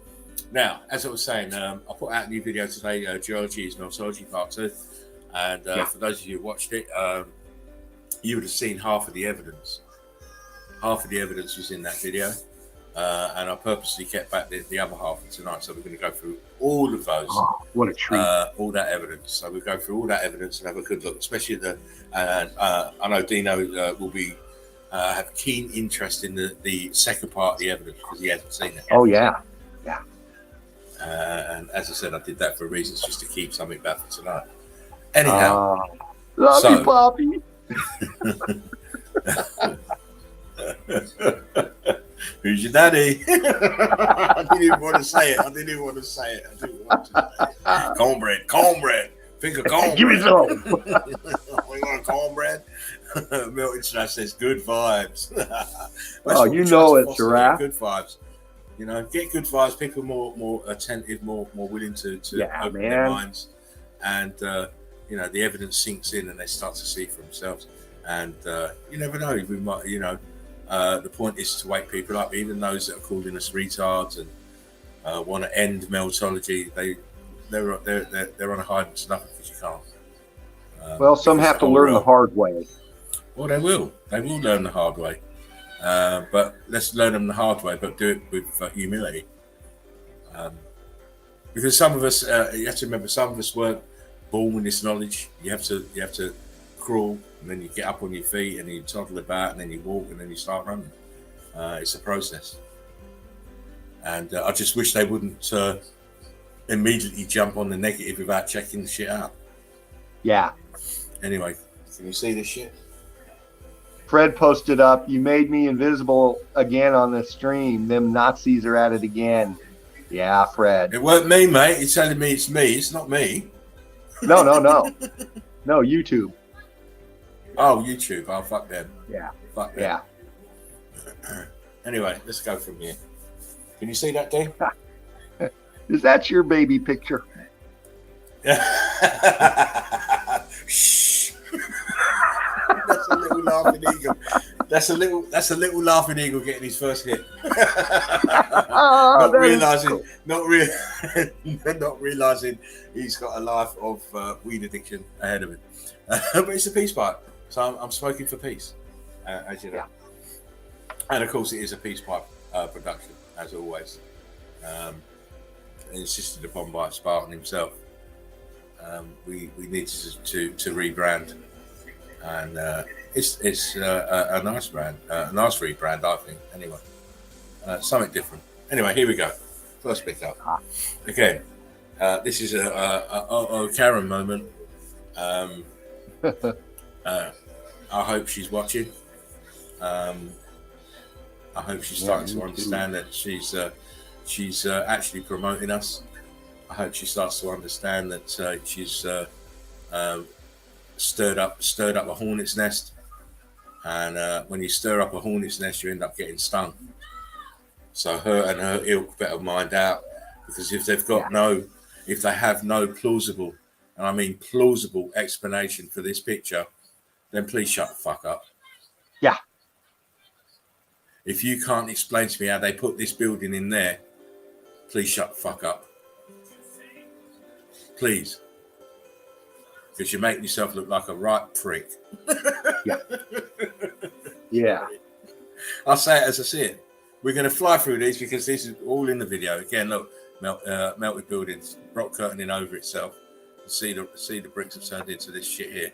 Now, as I was saying, I put out a new video today. Geology is Meltology Part 2. And for those of you who watched it, you would have seen half of the evidence. Half of the evidence was in that video. And I purposely kept back the other half tonight. So we're going to go through all of those. Oh, what a treat. All that evidence. So we'll go through all that evidence and have a good look, especially I know Dino will be have keen interest in the second part of the evidence because he hasn't seen it. Oh, yeah. And as I said, I did that for reasons just to keep something back for tonight. Anyhow, love you, Poppy. Who's your daddy? I didn't even want to say it. Cornbread. Think of cornbread. Give me some. We want cornbread. Milton Strass says good vibes. Oh, you know it, Giraffe. Good vibes. You know, get good vibes. People more attentive, more willing to open their minds, and you know, the evidence sinks in and they start to see for themselves. And you never know. We might, you know, the point is to wake people up, even those that are calling us retards and want to end meltology. They're on a hide and stuff because you can't. Well, some have to learn the hard way. Well, they will learn the hard way. But let's learn them the hard way, but do it with humility. Because some of us, you have to remember, some of us weren't born with this knowledge. You have to crawl, and then you get up on your feet, and you toddle about, and then you walk, and then you start running. It's a process. And I just wish they wouldn't immediately jump on the negative without checking the shit out. Yeah. Anyway, can you see this shit? Fred posted up, you made me invisible again on the stream. Them Nazis are at it again. Yeah, Fred. It weren't me, mate. You're telling me it's me. It's not me. No. No, YouTube. Oh, YouTube. Oh, fuck them. Yeah. Fuck them. Yeah. Anyway, let's go from here. Can you see that, Dave? Is that your baby picture? Shh. That's a little laughing eagle. That's a little laughing eagle getting his first hit. Not realizing he's got a life of weed addiction ahead of him. But it's a peace pipe, so I'm smoking for peace, as you know. Yeah. And of course, it is a peace pipe production, as always. Insisted upon by Spartan himself. We need to rebrand, and it's a nice brand, a nice rebrand, I think. Anyway, something different. Anyway, here we go. First pick up. Again, this is a Karen moment. I hope she's watching. I hope she's starting to understand that she's actually promoting us. I hope she starts to understand that she's stirred up a hornet's nest, and when you stir up a hornet's nest, you end up getting stung. So her and her ilk better mind out, because if they've got if they have no plausible, and I mean plausible explanation for this picture, then please shut the fuck up. Yeah. If you can't explain to me how they put this building in there, please shut the fuck up. Please. Because you make yourself look like a right prick. Yeah. Yeah. I'll say it as I see it. We're going to fly through these because this is all in the video. Again, look, melted buildings, rock curtaining over itself. See the bricks have turned into this shit here.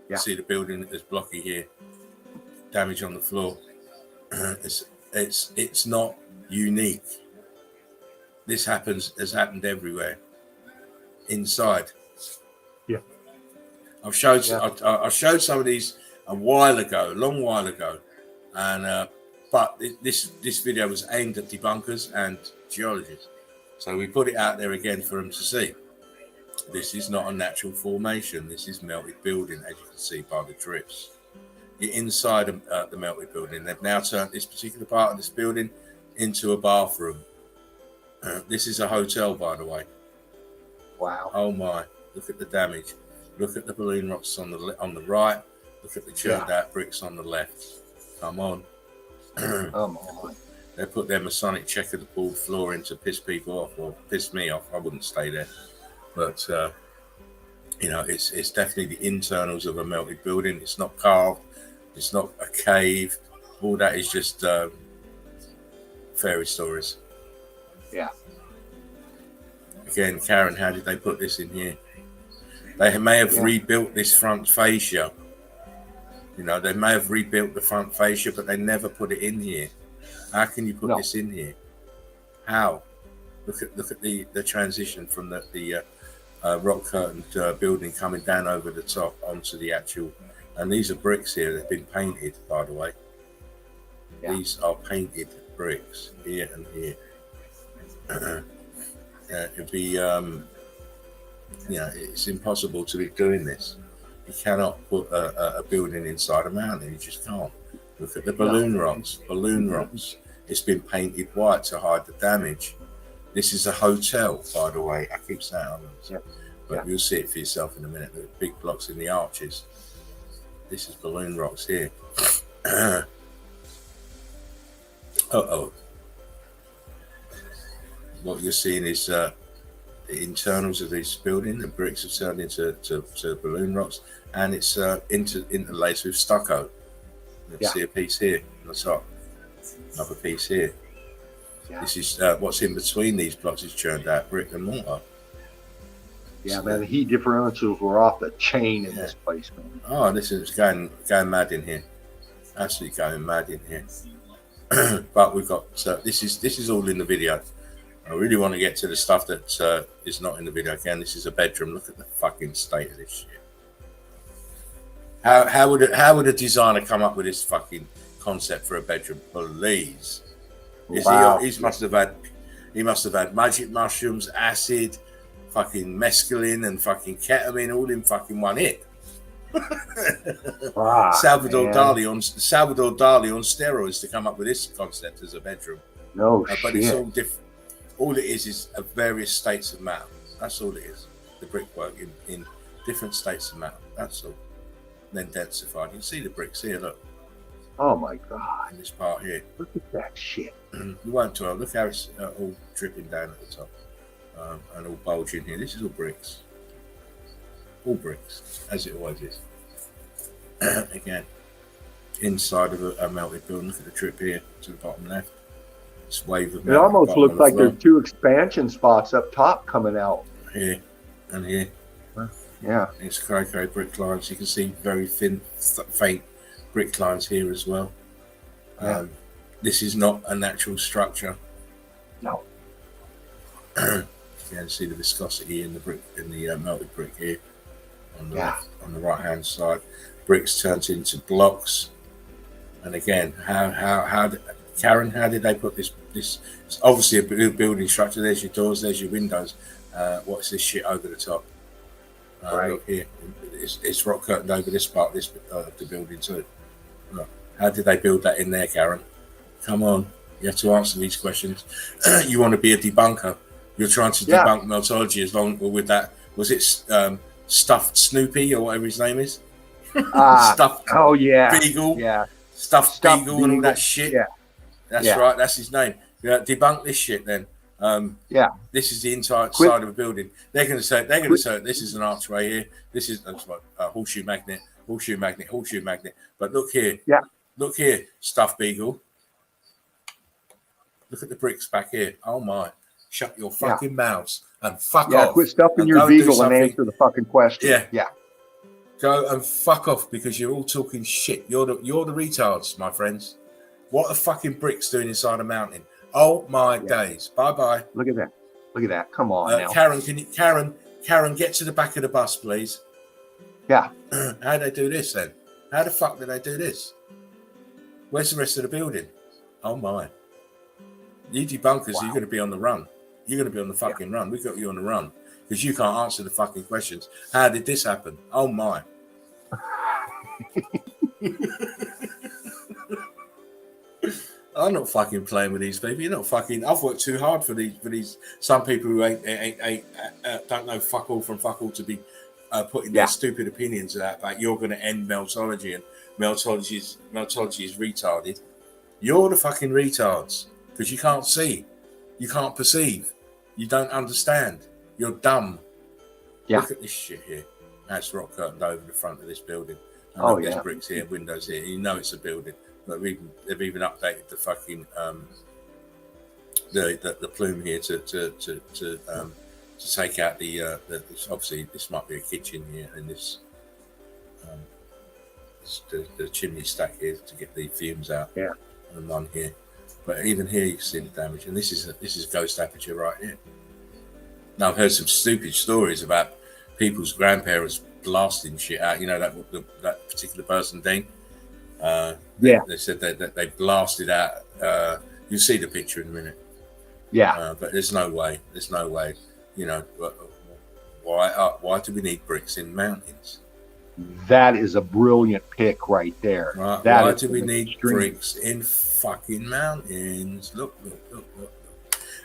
Yeah. See the building that's blocky here. damage on the floor. It's not unique. This has happened everywhere. Inside. Yeah. I showed some of these a long while ago, and but this video was aimed at debunkers and geologists, so we put it out there again for them to see. This is not a natural formation. This is melted building, as you can see by the drips. Inside of the melted building, they've now turned this particular part of this building into a bathroom. This is a hotel, by the way. Wow. Oh my! Look at the damage. Look at the balloon rocks on the right. Look at the churned out bricks on the left. Come on. Come on. They put their Masonic checkerboard floor in to piss people off, or piss me off. I wouldn't stay there, but it's definitely the internals of a melted building. It's not carved. It's not a cave. All that is just fairy stories. Yeah. Again, Karen, how did they put this in here? They may have rebuilt this front fascia. They may have rebuilt the front fascia, but they never put it in here. How can you put this in here? How? Look at the transition from the rock curtained building coming down over the top onto the actual. And these are bricks here. They've been painted, by the way. Yeah. These are painted bricks here and here. It'd be, it's impossible to be doing this. You cannot put a building inside a mountain. You just can't. Look at the balloon rocks. Balloon rocks. It's been painted white to hide the damage. This is a hotel, by the way. I keep saying it, but you'll see it for yourself in a minute. The big blocks in the arches. This is balloon rocks here. What you're seeing is the internals of this building. The bricks have turned into balloon rocks, and it's interlaced with stucco. You see a piece here on the top, another piece here. Yeah. This is what's in between these blocks is churned out brick and mortar. Yeah, man, the heat differentials were off the chain in this place, man. Oh, this is going mad in here. Absolutely going mad in here. But we've got this is all in the video. I really want to get to the stuff that is not in the video. Again, this is a bedroom. Look at the fucking state of this shit. How would a designer come up with this fucking concept for a bedroom? Please. Wow. He must have had magic mushrooms, acid, fucking mescaline, and fucking ketamine all in fucking one hit. Salvador Dali on steroids to come up with this concept as a bedroom. No but shit. It's all different. All it is various states of matter. That's all it is. The brickwork in different states of matter. That's all. Then densified. You can see the bricks here. Look. Oh my god! In this part here. Look at that shit. You won't tell. Look how it's all dripping down at the top and all bulging here. This is all bricks. All bricks, as it always is. Again, inside of a melted building. Look at the drip here to the bottom left. This wave of. It almost looks like there's two expansion spots up top coming out. Here and here. Yeah. It's cray brick lines. You can see very thin, faint brick lines here as well. This is not a natural structure. No. You can see the viscosity in the brick, in the melted brick here on the left, on the right hand side. Bricks turned into blocks. And again, Karen, how did they put this? It's obviously a building structure. There's your doors, there's your windows. What's this shit over the top? Right look here, it's rock curtained over this part of the building too. Look, how did they build that in there, Karen? Come on, you have to answer these questions. You want to be a debunker? You're trying to debunk meltology as long with that. Was it stuffed Snoopy or whatever his name is? Stuffed. Oh yeah. Beagle. Yeah. Stuffed Beagle and all that shit. Yeah. That's right. That's his name. Debunk this shit then. This is the entire side of a building. They're going to say this is an archway here. This is a horseshoe magnet. But look here. Yeah. Look here, stuffed beagle. Look at the bricks back here. Oh my! Shut your fucking mouths and fuck off. Quit stuffing your beagle and answer the fucking question. Yeah. Go and fuck off because you're all talking shit. You're the retards, my friends. What are fucking bricks doing inside a mountain? Oh my days. Bye bye. Look at that. Look at that. Come on now. Karen, Karen, get to the back of the bus, please. Yeah. How do they do this then? How the fuck do they do this? Where's the rest of the building? Oh my. You debunkers, You're going to be on the run. You're going to be on the fucking run. We've got you on the run because you can't answer the fucking questions. How did this happen? Oh my. I'm not fucking playing with these people. You're not fucking. I've worked too hard for these. Some people who don't know fuck all from fuck all to be putting their stupid opinions out like you're going to end meltology and meltology is retarded. You're the fucking retards because you can't see, you can't perceive, you don't understand. You're dumb. Yeah. Look at this shit here. That's rock curtained over the front of this building. There's bricks here, windows here. You know it's a building. But they've even updated the fucking the plume here to take out the obviously this might be a kitchen here and this the chimney stack here to get the fumes out. Yeah. And one here, but even here you can see the damage. And this is ghost aperture right here. Now I've heard some stupid stories about people's grandparents blasting shit out. You know that particular person, Dean. They said that they blasted out. You'll see the picture in a minute. Yeah. But there's no way. You know, why do we need bricks in mountains? That is a brilliant pick right there. Right. Why do we need bricks in fucking mountains? Look.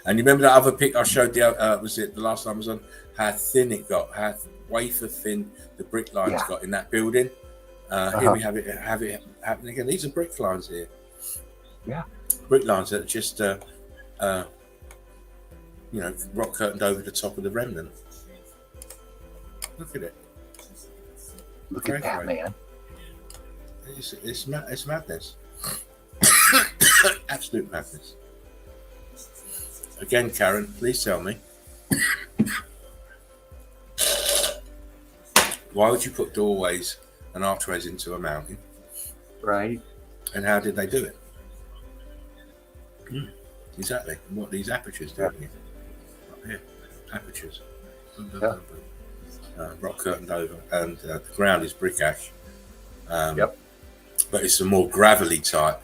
And you remember that other pic I showed was it the last time I was on? How thin it got, how wafer thin the brick lines got in that building. Here we have it happening again. These are brick lines here. Yeah. Brick lines that are just rock curtained over the top of the remnant. Look at it. Look at that, man. It's madness. Absolute madness. Again, Karen, please tell me. Why would you put doorways and archways into a mountain? Right. And how did they do it? Exactly. What these apertures doing here. Up here. Apertures. Rock curtained over, and the ground is brick ash. But it's a more gravelly type.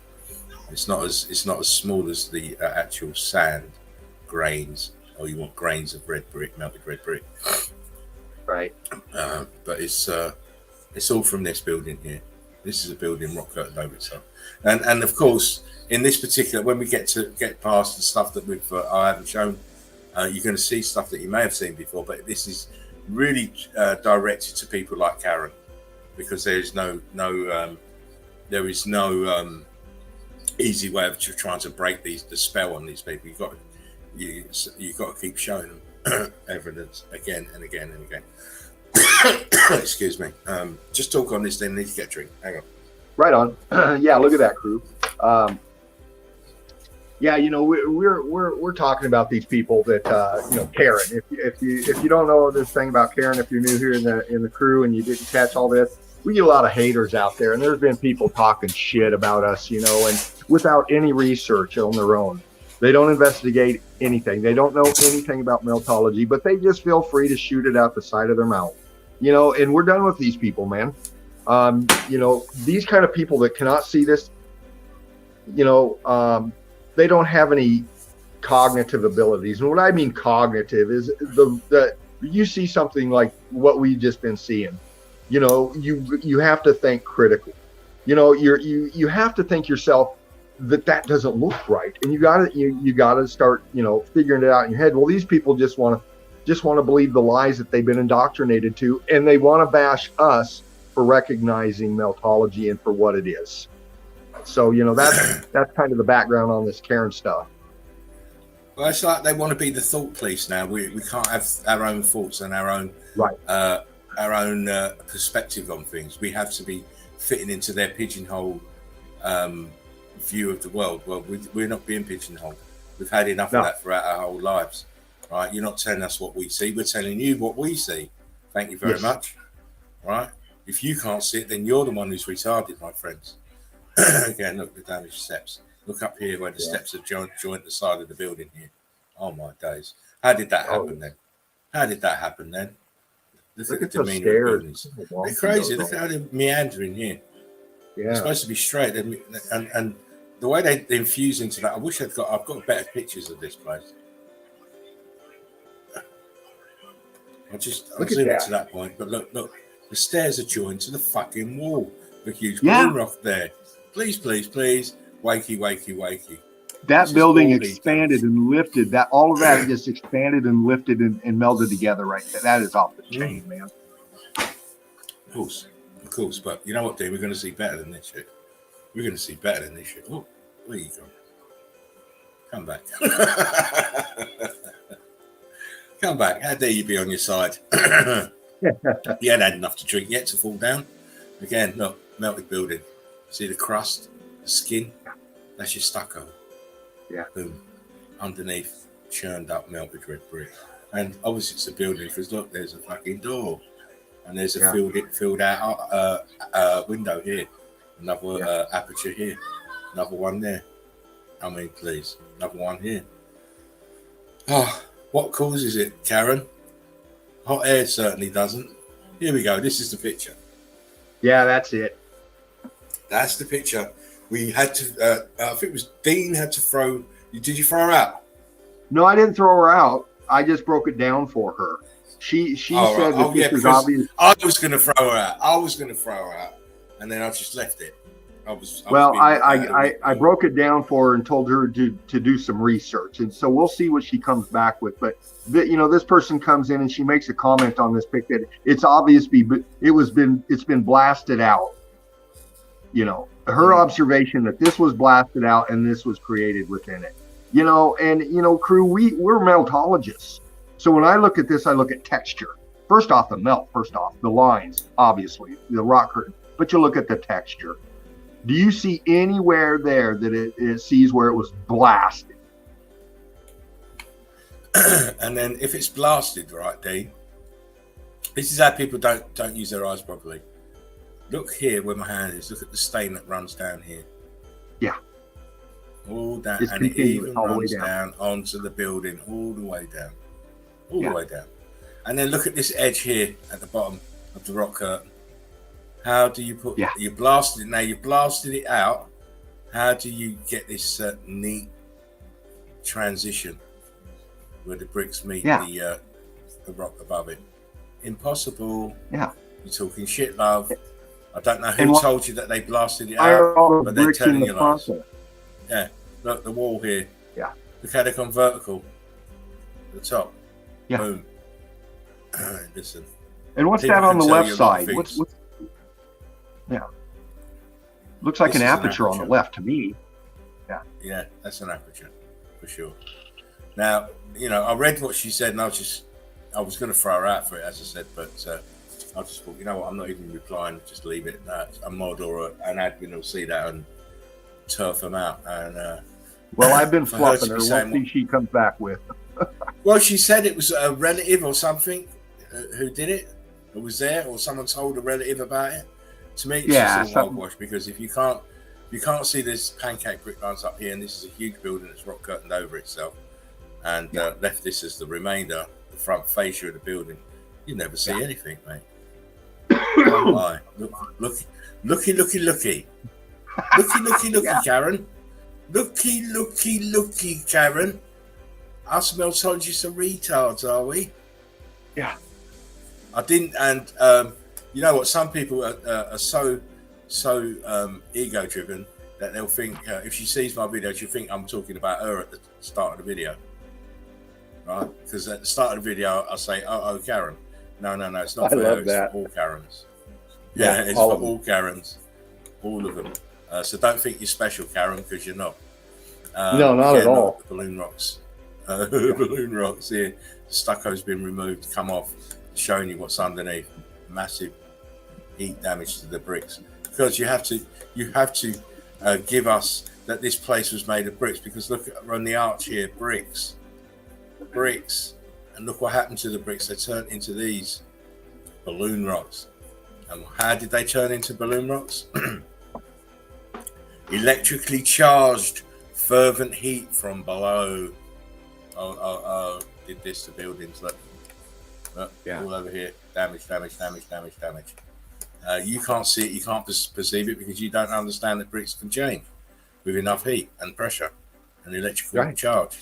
It's not as small as the actual sand grains, or you want grains of red brick, melted red brick. Right. But it's all from this building here. This is a building rock curtained over itself, and of course in this particular, when we get past the stuff that I haven't shown, you're going to see stuff that you may have seen before, but this is really directed to people like Karen, because there is no easy way of trying to break the spell on these people. You've got to keep showing them evidence again and again and again. Excuse me. Just talk on this, then need to get a drink. Hang on. Right on. Yeah, look at that, crew. Yeah, we're talking about these people that Karen. If you don't know this thing about Karen, if you're new here in the crew and you didn't catch all this, we get a lot of haters out there, and there's been people talking shit about us, and without any research on their own. They don't investigate anything. They don't know anything about meltology, but they just feel free to shoot it out the side of their mouth. And we're done with these people, man. These kind of people that cannot see this, they don't have any cognitive abilities. And what I mean cognitive is the you see something like what we've just been seeing, you have to think critically. You have to think yourself that doesn't look right, and you gotta start figuring it out in your head. Well, these people just want to believe the lies that they've been indoctrinated to, and they want to bash us for recognizing meltology and for what it is. So that's kind of the background on this Karen stuff. Well, it's like they want to be the thought police now. We can't have our own thoughts and our own perspective on things. We have to be fitting into their pigeonhole view of the world. Well, we're not being pigeonholed. We've had enough of that throughout our whole lives, right? You're not telling us what we see. We're telling you what we see. Thank you very much. Right? If you can't see it, then you're the one who's retarded, my friends. Again, look, the damaged steps. Look up here where the steps have joined the side of the building here. Oh my days. How did that happen then? How did that happen then? Look at the demeanor of the buildings. They're crazy. Look at how they're meandering here. Yeah. They're supposed to be straight. And the way they infuse into that, I've got better pictures of this place. I'll zoom it to that point. But look, the stairs are joined to the fucking wall. The huge balloon rock there. Please, wakey. That building expanded and lifted. That all of that just expanded and lifted and melded together right there. That is off the chain, man. Of course. But you know what, Dean? We're going to see better than this shit. We're going to see better than this shit. Oh, where you going? Come back. Come back. How dare you be on your side? You hadn't had enough to drink yet to fall down. Again, look, melted building. See the crust, the skin? That's your stucco. Yeah. Boom. Underneath, churned up melted red brick. And obviously it's a building because look, there's a fucking door. And there's a filled out window here. Another aperture here. Another one there. I mean, please. Another one here. Oh, what causes it, Karen? Hot air certainly doesn't. Here we go. This is the picture. Yeah, that's it. That's the picture. We had to, I think it was Dean had to throw. Did you throw her out? No, I didn't throw her out. I just broke it down for her. She said that this was obvious. I was going to throw her out. And then I just left it. I broke it down for her and told her to do some research. And so we'll see what she comes back with. But, this person comes in and she makes a comment on this pic that it's obvious it's been blasted out. Her observation that this was blasted out and this was created within it. Crew, we're meltologists. So when I look at this, I look at texture. First off, the melt. First off, the lines, obviously, the rock curtain. But you look at the texture. Do you see anywhere there that it sees where it was blasted? And then if it's blasted, right, Dean? This is how people don't use their eyes properly. Look here where my hand is. Look at the stain that runs down here. Yeah. All down, and it even runs down onto the building, all the way down. All the way down. And then look at this edge here at the bottom of the rock curtain. How do you put you blasted it? Now you blasted it out. How do you get this neat transition where the bricks meet the rock above it? Impossible. Yeah. You're talking shit, love. I don't know who told you that they blasted it out, but they're telling you lies. Yeah. Look, the wall here. Yeah. Look how they've gone vertical. The top. Yeah. Boom. Listen. And what's that on the left side? What's looks like an aperture on the left to me. Yeah. Yeah, that's an aperture for sure. Now, I read what she said and I was going to throw her out for it, as I said, but I just thought, I'm not even replying, just leave it. A mod or an admin will see that and turf them out. And well, I've been fluffing her. We'll see she comes back with. Well, she said it was a relative or something who did it, who was there, or someone told a relative about it. To me, it's just a whitewash, because if you can't see this pancake brick lines up here, and this is a huge building that's rock curtained over itself, and left this as the remainder, the front fascia of the building, you never see anything, mate. Oh my! Looky, Karen. Looky, Karen. Us meltologists are retards, are we? Yeah. I didn't, and you know what? Some people are so ego driven that they'll think if she sees my video, she'll think I'm talking about her at the start of the video, right? Because at the start of the video, I say, "Oh, Karen." No, it's not for her. It's for all Karens. Yeah, it's for all Karens, all of them. So don't think you're special, Karen, because you're not. No, not at all. The balloon rocks. Balloon rocks here. The stucco's been removed, come off, showing you what's underneath. Massive heat damage to the bricks, because you have to give us that this place was made of bricks, because look on the arch here, bricks, and look what happened to the bricks. They turned into these balloon rocks. And how did they turn into balloon rocks? Electrically charged fervent heat from below. Oh, did this to buildings. Look, all over here. Damage. You can't see it, you can't perceive it because you don't understand that bricks can change with enough heat and pressure and electrical charge.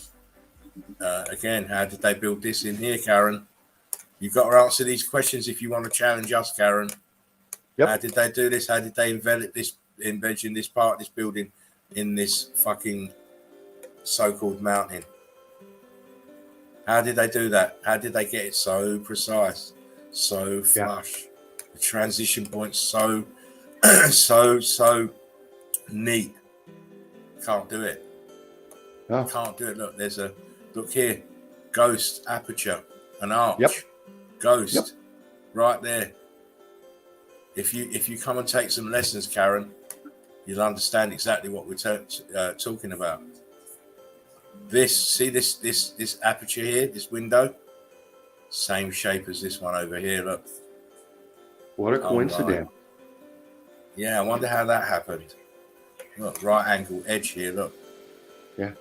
Again, how did they build this in here, Karen? You've got to answer these questions if you want to challenge us, Karen. Yep. How did they do this? How did they envision this part of this building in this fucking so-called mountain? How did they do that? How did they get it so precise, so flush? The transition points so neat. Can't do it. No. Can't do it. Look here. Ghost aperture, an arch. Yep. Ghost, right there. If you come and take some lessons, Karen, you'll understand exactly what we're talking about. This aperture here, this window, same shape as this one over here. Look. What a coincidence. Yeah, I wonder how that happened. Look, right angle edge here, look. Yeah.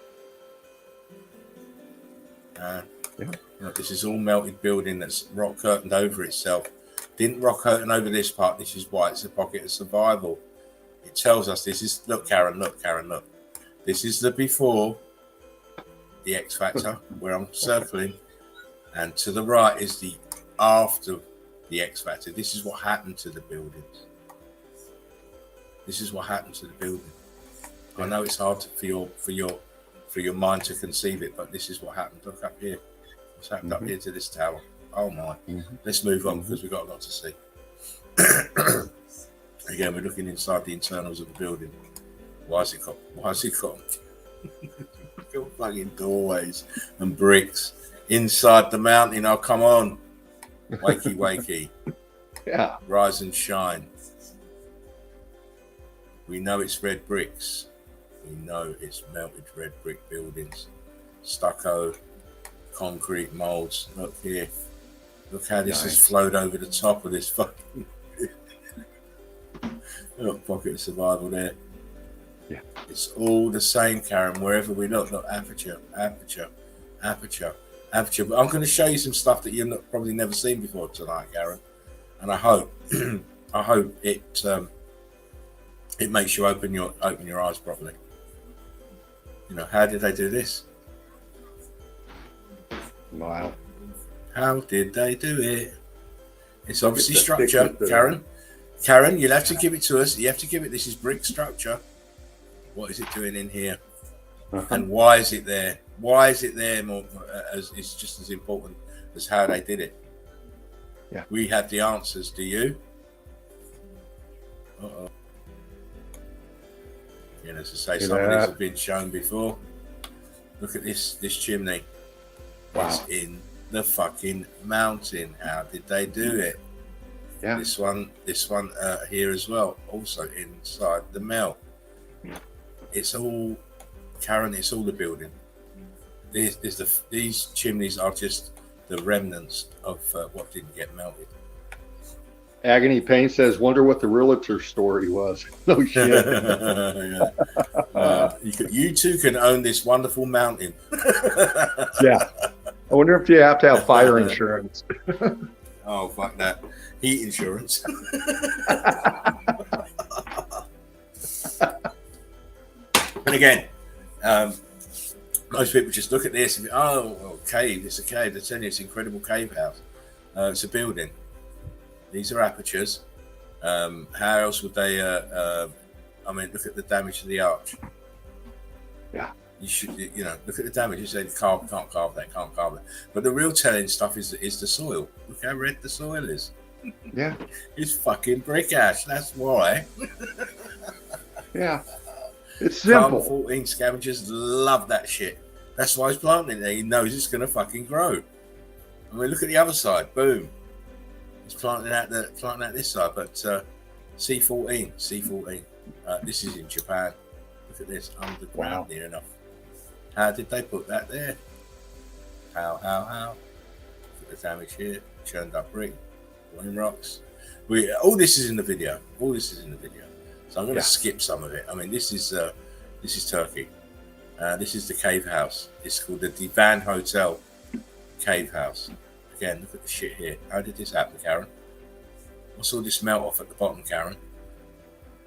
Look, this is all melted building that's rock curtained over itself. Didn't rock curtain over this part. This is why it's a pocket of survival. It tells us this is, look, Karen, look. This is the before the X factor where I'm circling, and to the right is the after the X factor. This is what happened to the buildings. I know it's hard for your mind to conceive it, but this is what happened. Look up here. What's happened up here to this tower? Oh my. Let's move on because we've got a lot to see. Again, we're looking inside the internals of the building. Why has it got fucking doorways and bricks inside the mountain? Oh, come on. Wakey. Yeah. Rise and shine. We know it's red bricks. We know it's melted red brick buildings. Stucco, concrete molds. Look here. Look how this has flowed over the top of this fucking look, pocket of survival there. Yeah. It's all the same, Karen, wherever we look. Look, aperture. But I'm going to show you some stuff that you've probably never seen before tonight, Karen. And I hope it makes you open your eyes properly. You know, how did they do this? Wow. How did they do it? It's obviously structure, Karen. Karen, you'll have to give it to us. You have to give it. This is brick structure. What is it doing in here? And why is it there? Why is it there? It's just as important as how they did it. Yeah. We have the answers. Do you? Uh-oh. Again, as I say, some of these have been shown before. Look at this chimney. Wow. It's in the fucking mountain. How did they do it? Yeah. This one here as well, also inside the mill. It's all, Karen, it's all the building. These chimneys are just the remnants of what didn't get melted. Agony Pain says, wonder what the realtor story was. No shit. You two can own this wonderful mountain. Yeah. I wonder if you have to have fire insurance. Oh, fuck that. Heat insurance. And again, most people just look at this and cave. It's a cave. They tell you it's an incredible cave house. It's a building. These are apertures. How else would they? Look at the damage to the arch. Yeah. You should, look at the damage. You say can't carve that. But the real telling stuff is the soil. Look how red the soil is. Yeah. It's fucking brick ash. That's why. Yeah. It's simple. Carbon 14 scavengers love that shit. That's why he's planting it there. He knows it's going to fucking grow. I mean, look at the other side. Boom. He's planting out this side. But C14. This is in Japan. Look at this. Underground near enough. How did they put that there? How? Look at the damage here. Churned up brick. Balloon rocks. All this is in the video. All this is in the video. So I'm going to Yeah. skip some of it. I mean, this is Turkey. This is the cave house. It's called the Divan Hotel Cave House. Again, look at the shit here. How did this happen, Karen? What's all this melt off at the bottom, Karen?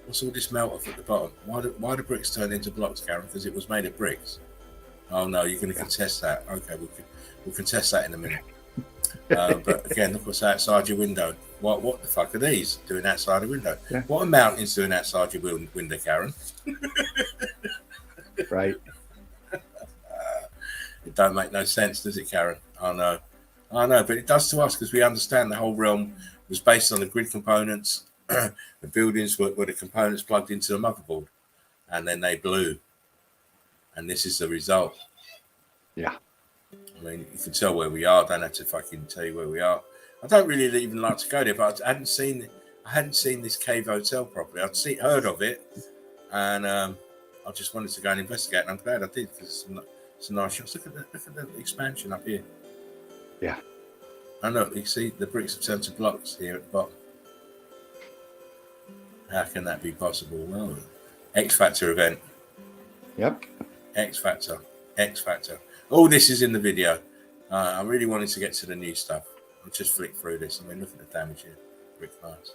What's all this melt off at the bottom? Why the bricks turned into blocks, Karen? Because it was made of bricks. Oh no, you're going to contest that. Okay, we'll contest that in a minute. But again, look what's outside your window. What the fuck are these doing outside the window? Yeah. What are mountains doing outside your window, Karen? Right. It don't make no sense, does it, Karen? I know, but it does to us because we understand the whole realm was based on the grid components. The buildings were the components plugged into the motherboard, and then they blew, and this is the result. Yeah. I mean, you can tell where we are. I don't have to fucking tell you where we are. I don't really even like to go there, but I hadn't seen this cave hotel properly. I'd heard of it, and I just wanted to go and investigate, and I'm glad I did because it's a nice shot. Look at the expansion up here. Yeah. And look, you see the bricks have turned to blocks here at the bottom. How can that be possible? Well, X Factor event. Yep. X Factor. All this is in the video. I really wanted to get to the new stuff. I'll just flick through this. I mean, look at the damage here. Brick lines.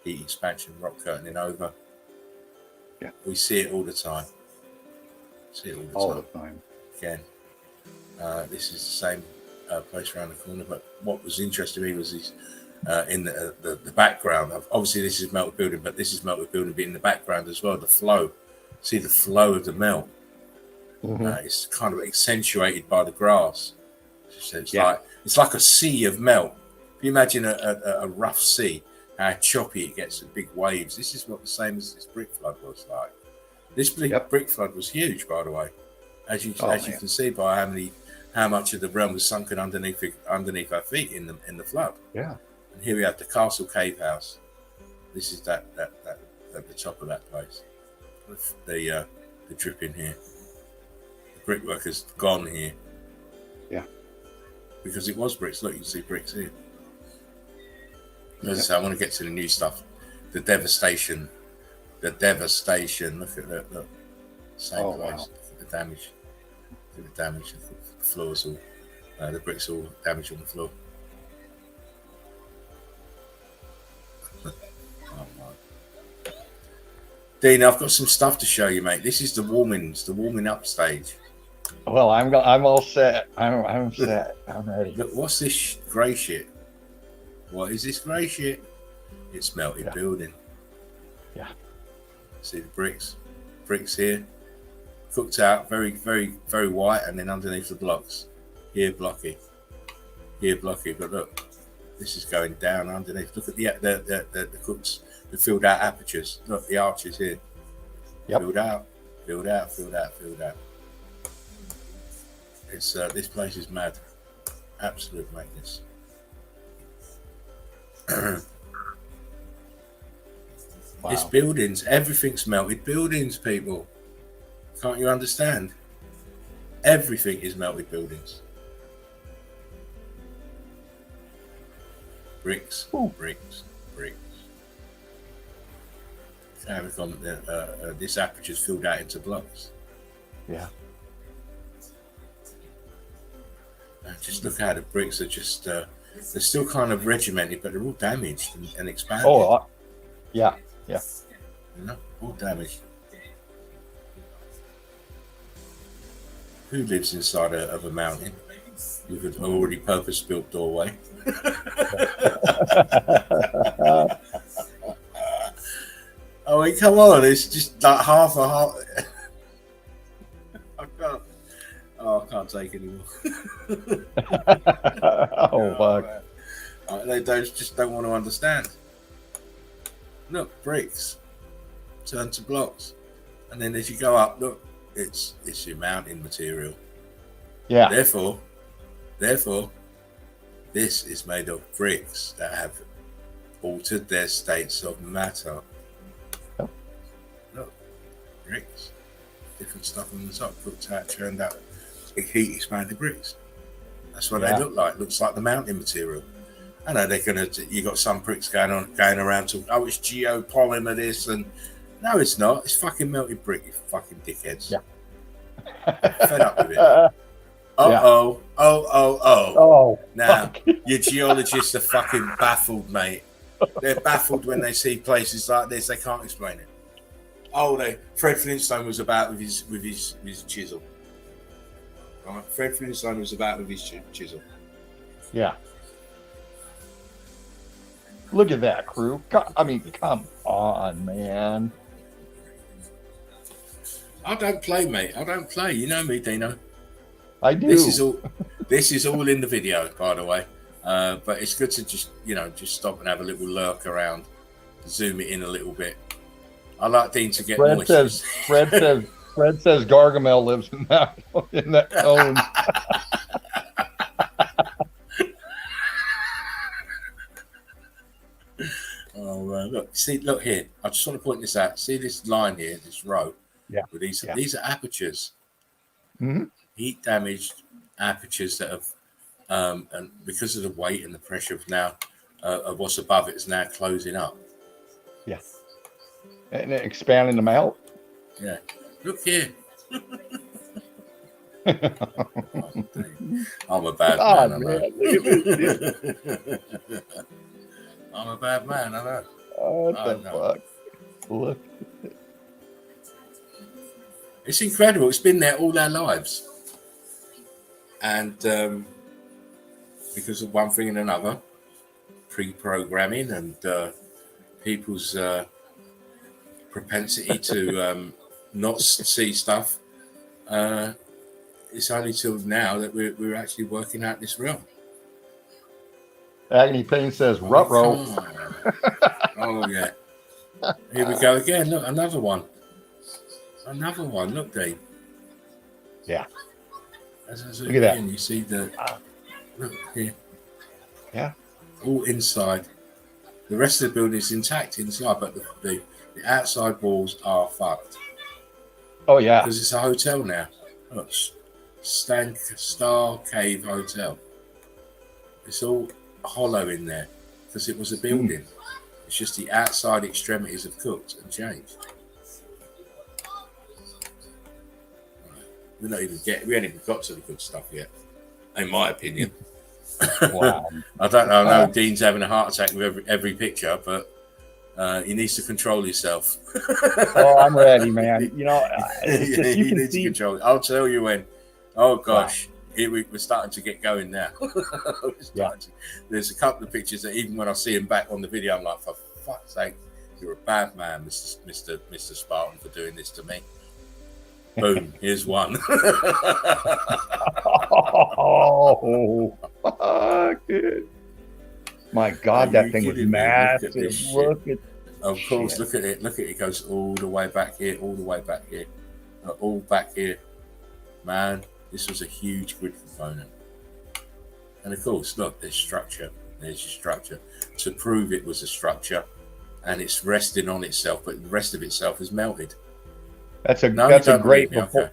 Heat expansion, rock curtaining over. Yeah. We see it all the time. All the time. Again, this is the same place around the corner, but what was interesting to me was these in the background. Obviously, this is melted building, but this is melted building, but in the background as well, the flow. See the flow of the melt. Mm-hmm. It's kind of accentuated by the grass. So it's like a sea of melt. If you imagine a rough sea, how choppy it gets with big waves. This is what the same as this brick flood was like. This brick flood was huge, by the way, as you can see by how much of the realm was sunken underneath our feet in the flood. Yeah. And here we have the Castle Cave House. This is that at the top of that place. With the drip in here. The brickwork has gone here. Yeah. Because it was bricks. Look, you can see bricks here. As I say, I want to get to the new stuff. The devastation. Look at that. Look. Same place. Wow. Look at the damage. Look at the damage. The floor's all, the bricks all damaged on the floor. Oh my. Dean, I've got some stuff to show you, mate. This is the warming up stage. Well, I'm all set. I'm set. I'm ready. Look, what's this grey shit? What is this grey shit? It's melted building. Yeah. See the bricks here, cooked out, very, very, very white, and then underneath the blocks, here blocky. But look, this is going down underneath. Look at the cooks, the filled out apertures. Look, the arches here. Yep. Filled out. It's this place is mad, absolute madness. Wow. It's buildings. Everything's melted buildings, people. Can't you understand? Everything is melted buildings. Bricks. Now we've gone, this aperture's filled out into blocks. Yeah. Just look how the bricks are just, they're still kind of regimented, but they're all damaged and expanded. Oh, yeah. You know, all damaged. Who lives inside of a mountain with an already purpose-built doorway? I mean, come on, it's just like half a half. I can't take anymore. Oh, fuck. They just don't want to understand. Look, bricks turn to blocks, and then as you go up, look, it's your mountain material. Yeah. Therefore, this is made of bricks that have altered their states of matter. Yep. Look, bricks, different stuff on the top, cooked out, churned out, heat expanded bricks. That's what they look like. Looks like the mountain material. I know you got some pricks going around to, oh, it's geopolymer this, and no, it's not. It's fucking melted brick, you fucking dickheads. Yeah. Fed up with it. Oh. Now, fuck. your geologists are fucking baffled, mate. They're baffled when they see places like this. They can't explain it. Oh, Fred Flintstone was about with his chisel. Right? Fred Flintstone was about with his chisel. Yeah. Look at that, crew. I mean, come on, man. I don't play, mate. I don't play. You know me, Dino. I do. This is all in the video, by the way. But it's good to just stop and have a little lurk around, zoom it in a little bit. I like Dean to get Fred says Gargamel lives in that cone. Look here. I just want to point this out. See this line here, this row. Yeah. With these are apertures. Mm-hmm. Heat damaged apertures that have, and because of the weight and the pressure of what's above it is now closing up. Yeah. And expanding them out. Yeah. Look here. I'm a bad man, I know. I'm a bad man, I know. What the fuck? Look. It's incredible. It's been there all our lives. And because of one thing and another, pre-programming and people's propensity to not see stuff, it's only till now that we're actually working out this realm. Agony Payne says, "Ruh-roh." Oh yeah. Here we go again. Look, another one. Look, Dave. Yeah. Look at that. You see look here. Yeah. All inside. The rest of the building is intact inside, but the outside walls are fucked. Oh yeah. Because it's a hotel now. Look, Star Cave Hotel. It's all hollow in there because it was a building. It's just the outside extremities have cooked and changed. We haven't even got to the good stuff yet, in my opinion. Wow. I don't know. I know Dean's having a heart attack with every picture, but he needs to control himself. Oh, I'm ready, man. You know, it's just, you he can needs see. to control it. I'll tell you when. Oh gosh, here we're starting to get going now. There's a couple of pictures that even when I see him back on the video, I'm like, for fuck's sake, you're a bad man, Mr. Spartan, for doing this to me. Boom, here's one. Oh, fuck it. My God, that thing was massive. Look at Of course, look at it. It goes all the way back here, all back here. Man, this was a huge grid component. And of course, look, there's structure. There's your structure. To prove it was a structure, and it's resting on itself, but the rest of itself is melted. That's a great before. Okay.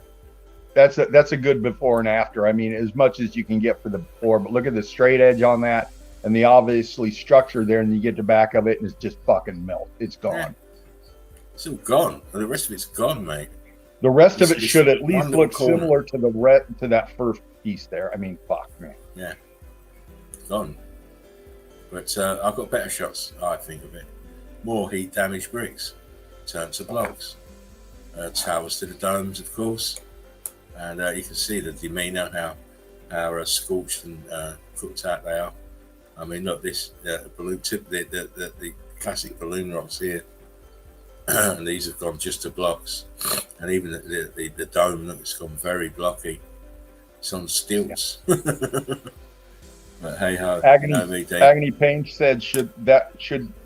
That's a good before and after. I mean, as much as you can get for the before, but look at the straight edge on that and the obviously structure there, and you get the back of it and it's just fucking melt. It's gone. Yeah. It's all gone. The rest of it's gone, mate. The rest of it should at least look similar to that first piece there. I mean, fuck, man. Yeah. Gone. But I've got better shots, I think, of it. More heat damaged bricks. Turned to blocks. Towers to the domes, of course. And you can see the demeanor, how scorched and cooked out they are. I mean, look, this balloon tip, the classic balloon rocks here, and these have gone just to blocks. And even the dome, look, it's gone very blocky. It's on stilts. Yeah. But hey ho, Agony Payne said should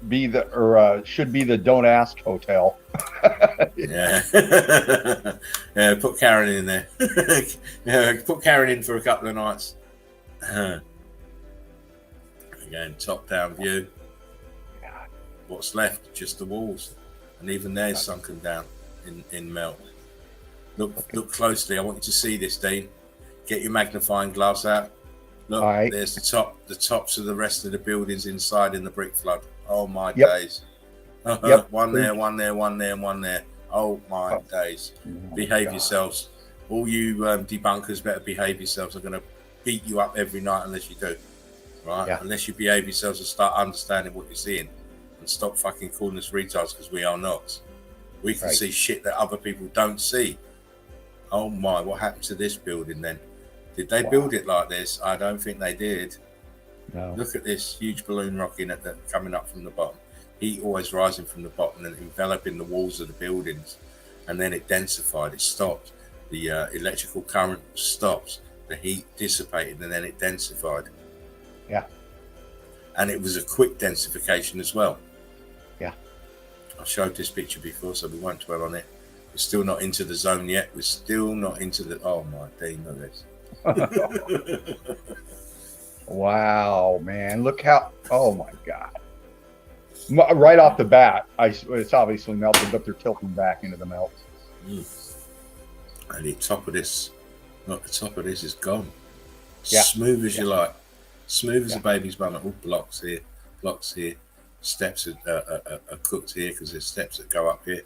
be the Don't Ask Hotel. Yeah. Yeah, put Karen in there. Yeah, put Karen in for a couple of nights. Again, top down view. What's left? Just the walls, and even they're sunken down in melt. Look closely. I want you to see this, Dean. Get your magnifying glass out. Look, All right. there's the tops of the rest of the buildings inside in the brick flood. Oh my Yep. days. Yep. One there, one there, one there, and one there. Oh my days. Behave God. yourselves. All you debunkers better behave yourselves. I'm going to beat you up every night unless you do. Right? Yeah. Unless you behave yourselves and start understanding what you're seeing and stop fucking calling us retards, because we are not. We can Right. see shit that other people don't see. Oh my, what happened to this building then? Did they build it like this? I don't think they did. No. Look at this huge balloon rocket coming up from the bottom. Heat always rising from the bottom and enveloping the walls of the buildings. And then it densified, it stopped. The electrical current stopped. The heat dissipated and then it densified. Yeah. And it was a quick densification as well. Yeah. I showed this picture before, so we won't dwell on it. We're still not into the zone yet. We're still not into the... Oh, my Dean, look at this. Wow, man. Look how... Oh, my God. Right off the bat, it's obviously melted, but they're tilting back into the melt. And the top of this... Look, the top of this is gone. Yeah. Smooth as you like. Smooth as Yeah. a baby's bum. All blocks here. Blocks here. Steps are cooked here because there's steps that go up here.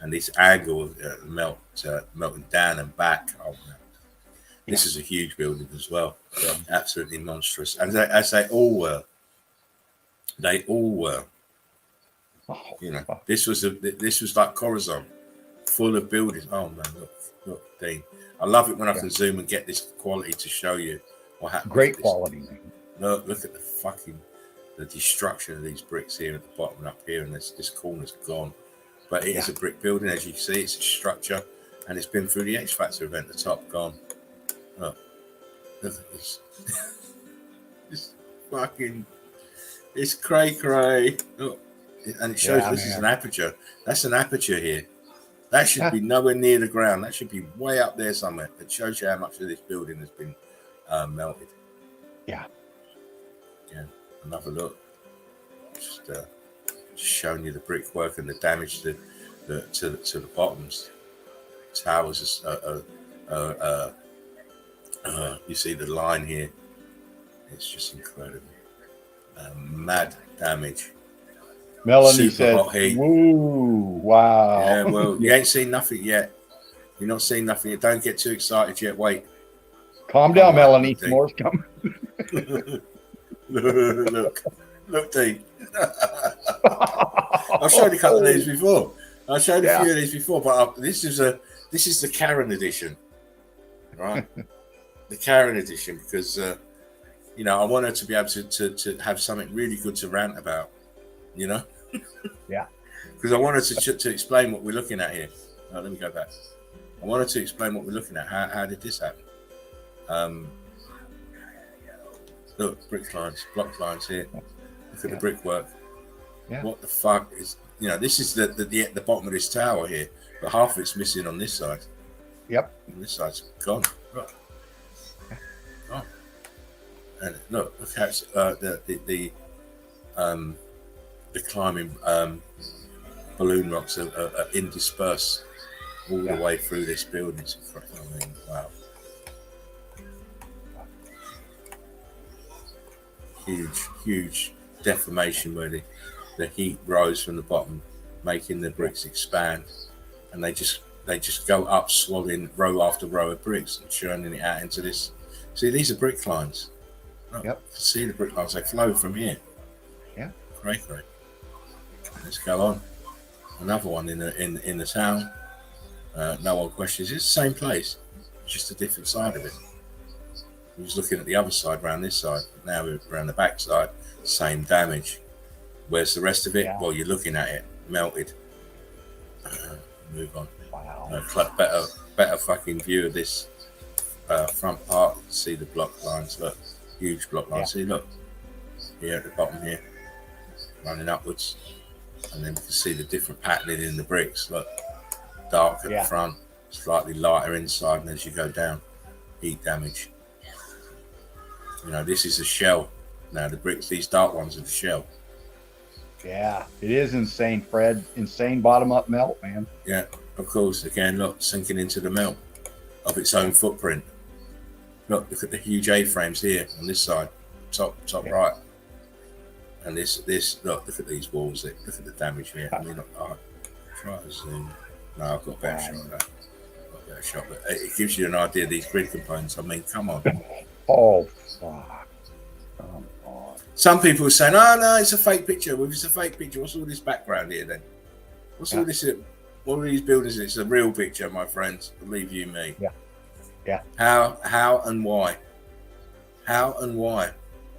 And this angle melting down and back. Oh, man. This is a huge building as well. Yeah. Absolutely monstrous. And as they all were. They all were. Oh, You know, this was like Corazon, full of buildings. Oh man, look, Dean. I love it when I can zoom and get this quality to show you what happened. great quality, man. Look at the destruction of these bricks here at the bottom and up here, and this corner's gone. But it is a brick building, as you can see. It's a structure, and it's been through the X Factor event. The top gone. Look at this. It's cray. Look, and it shows this is an aperture. That's an aperture here. That should be nowhere near the ground. That should be way up there somewhere. It shows you how much of this building has been melted. Yeah. Yeah. Another look. Just showing you the brickwork and the damage to the bottoms. Towers. You see the line here. It's just incredible. Mad damage. Melanie Super said, hot heat. "Woo, wow." Yeah, well, you ain't seen nothing yet. You're not seeing nothing yet. Don't get too excited yet. Wait. Calm down, Oh, Melanie. Dean. More's coming. look, Dean. I've showed a couple of these before. I've showed a few of these before, but this is the Karen edition, right? The Karen edition, because I want her to be able to have something really good to rant about, Yeah. Because I wanted to explain what we're looking at here. Let me go back. I wanted to explain what we're looking at. How did this happen? Look, brick lines, block lines here. Look at the brickwork. Yeah. What the fuck is? This is the bottom of this tower here, but half of it's missing on this side. Yep. And this side's gone. Look. Gone. And look how it's, the climbing balloon rocks are interspersed all the way through this building. I mean, wow. Huge deformation where the heat rose from the bottom, making the bricks expand, and they just go up, swallowing row after row of bricks and churning it out into this. See, these are brick lines. Look, Yep. See the brick lines, they flow from here. Yeah. Great. Let's go on. Another one in the town. No one questions. It's the same place, just a different side of it. We was looking at the other side, around this side. Now we're around the back side. Same damage. Where's the rest of it? Yeah. Well, you're looking at it, melted. Move on. Wow. Better fucking view of this front part. See the block lines. Look, huge block lines. See, look here at the bottom here, running upwards, and then we can see the different patterning in the bricks. Look, dark at the front, slightly lighter inside, and as you go down, heat damage. This is a shell. Now the bricks, these dark ones are the shell. Yeah, it is insane, Fred. Insane bottom up melt, man. Yeah, of course. Again, look, sinking into the melt of its own footprint. Look at the huge A-frames here on this side, top right. And this look at these walls. Look at the damage here. I mean, try to zoom. No, I've got a better shot of that. But it gives you an idea of these grid components. I mean, come on. Oh, fuck. Come on. Some people are saying, "Oh no, it's a fake picture." Well, if it's a fake picture, what's all this background here then? What's all this? What are these buildings? It's a real picture, my friends. Believe you me. Yeah. How and why? How and why?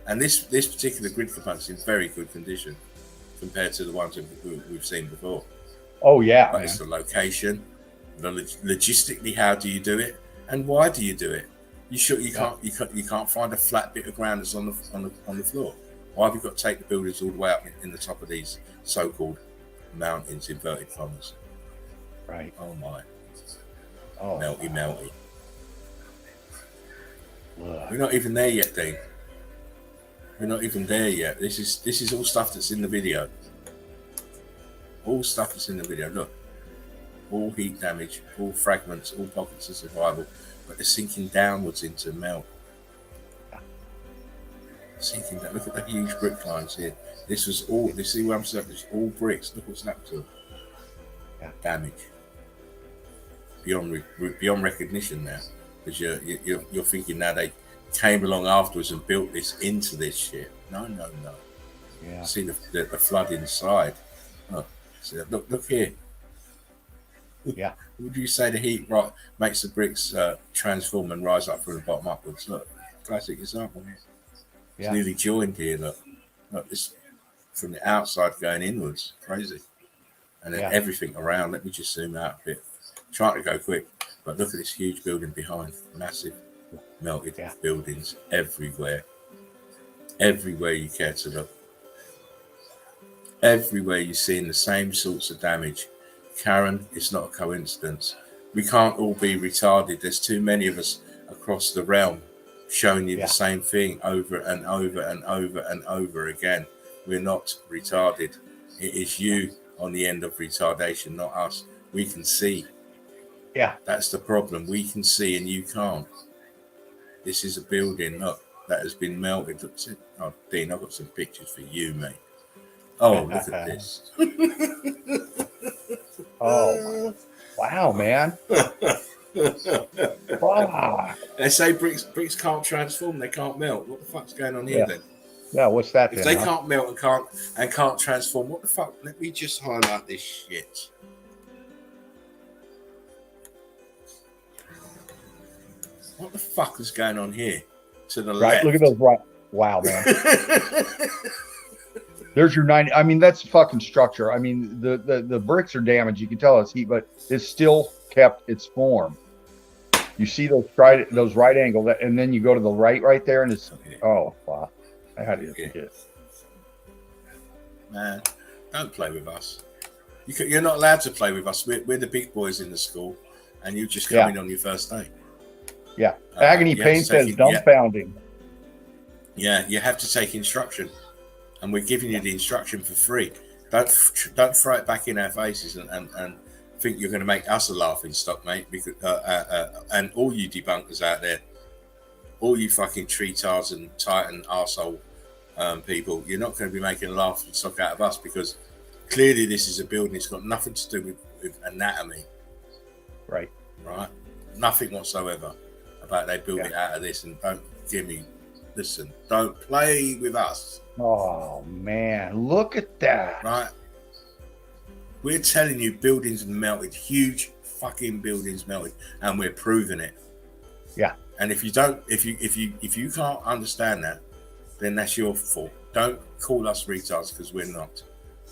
And this particular grid component is in very good condition compared to the ones we've seen before. Oh yeah. But it's the location, logistically, how do you do it, and why do you do it? You can't find a flat bit of ground that's on the floor. Why have you got to take the buildings all the way up in the top of these so-called mountains, inverted commas? Right. Oh my. Oh, Melty. Look. We're not even there yet, Dean. We're not even there yet. This is all stuff that's in the video. All stuff that's in the video. Look, all heat damage, all fragments, all pockets of survival, but they're sinking downwards into melt. Sinking down. Look at the huge brick lines here. This was all. You see where I'm saying? It's all bricks. Look what's happened to them. Damage beyond recognition now, because you're thinking now they came along afterwards and built this into this shit. No. Yeah. See the flood inside. Oh, see that? Look here. Yeah. Would you say the heat makes the bricks transform and rise up from the bottom upwards? Look, classic example here. It's nearly joined here. Look, this from the outside going inwards. Crazy. And then everything around. Let me just zoom out a bit. Trying to go quick, but look at this huge building behind. Massive melted buildings everywhere. Everywhere you care to look. Everywhere you're seeing the same sorts of damage. Karen, it's not a coincidence. We can't all be retarded. There's too many of us across the realm showing you the same thing over and over and over and over again. We're not retarded. It is you on the end of retardation, not us. We can see. Yeah. That's the problem. We can see and you can't. This is a building, look, that has been melted. Oh, Dean, I've got some pictures for you, mate. Oh, look at this. Oh, wow, man. Wow. They say bricks can't transform, they can't melt. What the fuck's going on here then? Yeah, what's that? If they can't melt and can't transform, what the fuck? Let me just highlight this shit. What the fuck is going on here? To the left. Look at those wow, man. There's your 90. I mean, that's fucking structure. I mean, the bricks are damaged. You can tell it's heat, but it's still kept its form. You see those right angle, and then you go to the right there, and it's oh fuck. I had to forget. Man, don't play with us. You're not allowed to play with us. We're the big boys in the school, and you just come in on your first day. Yeah, Agony Pain says dumbfounding. Yeah, you have to take instruction, and we're giving you the instruction for free. Don't throw it back in our faces and think you're going to make us a laughing stock, mate. Because and all you debunkers out there, all you fucking treetards and Titan arsehole people, you're not going to be making a laughing stock out of us, because clearly this is a building. It's got nothing to do with anatomy. Right. Nothing whatsoever. About they built it out of this, and don't play with us. Oh man, look at that. Right. We're telling you buildings melted, huge fucking buildings melted, and we're proving it. Yeah. And if you can't understand that, then that's your fault. Don't call us retards, because we're not.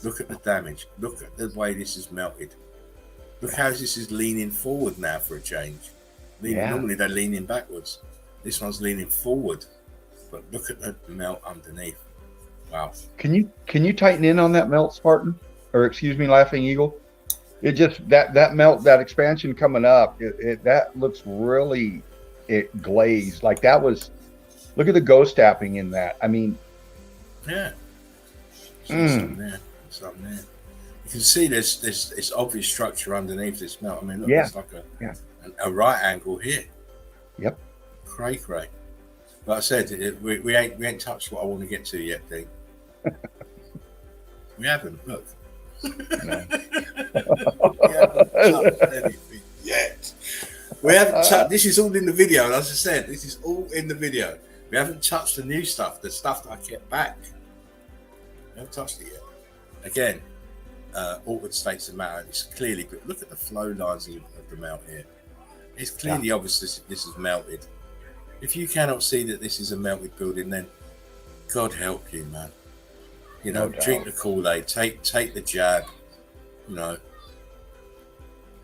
Look at the damage. Look at the way this is melted. Look how this is leaning forward now for a change. Normally they're leaning backwards. This one's leaning forward. But look at the melt underneath. Wow. Can you tighten in on that melt, Spartan? Or excuse me, Laughing Eagle? It just that melt, that expansion coming up, that looks really glazed. Like that was, look at the ghost tapping in that. I mean, yeah. Something there. You can see this obvious structure underneath this melt. I mean, look, it's like a right angle here. Yep. Cray. Like I said, we ain't touched what I want to get to yet, Dean. We haven't. Look. No. We haven't touched anything yet. We haven't touched. This is all in the video. And as I said, this is all in the video. We haven't touched the new stuff, the stuff that I kept back. We haven't touched it yet. Again, awkward states of matter. It's clearly, but look at the flow lines of the melt here. It's clearly obvious this is melted. If you cannot see that this is a melted building, then God help you, man. You know, drink the Kool-Aid, take the jab, you know,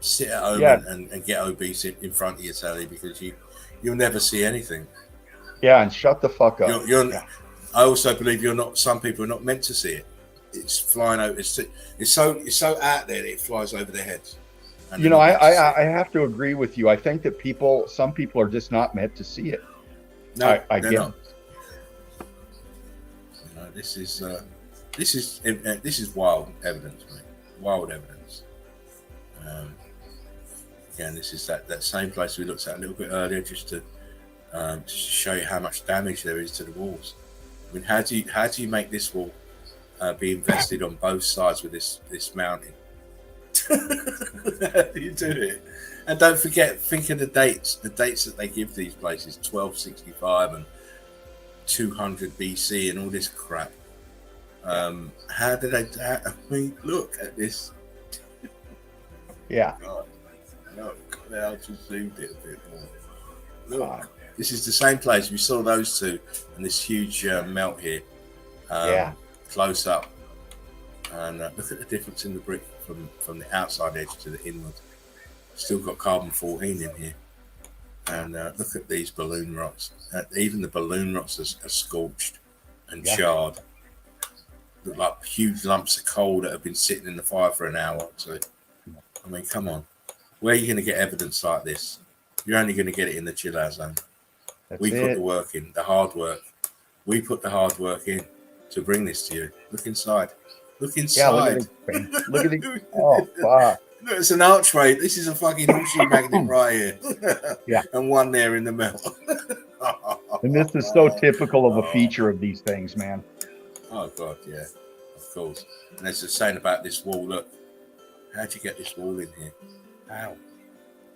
sit at home and get obese in front of your telly, because you'll never see anything. Yeah, and shut the fuck up. I also believe some people are not meant to see it. It's flying over. It's so out there that it flies over their heads. You know, I have to agree with you. I think that some people are just not meant to see it. No, I get not. You know, this is wild evidence, mate. Wild evidence. Again, this is that same place we looked at a little bit earlier, just to show you how much damage there is to the walls. I mean, how do you make this wall be invested on both sides with this mounting? How do you do it? And don't forget, think of the dates that they give these places: 1265 and 200 BC and all this crap. How did they? I mean, look at this. Yeah. God, look, I just zoomed it a bit more. Look, this is the same place we saw those two, and this huge melt here. Close up, and look at the difference in the brick from the outside edge to the inward. Still got carbon 14 in here, and look at these balloon rocks. Even the balloon rocks are scorched and charred. Look like huge lumps of coal that have been sitting in the fire for an hour or two. I mean, come on, where are you going to get evidence like this? You're only going to get it in the chill out zone. We put the work in, the hard work. We put the hard work in to bring this to you. Look inside. Look inside. Yeah, look at it. Oh, fuck. Look, it's an archway. This is a fucking horseshoe magnet right here. Yeah. And one there in the middle. And this is so typical of a feature of these things, man. Oh, God, yeah. Of course. And there's a saying about this wall. Look, how'd you get this wall in here? How?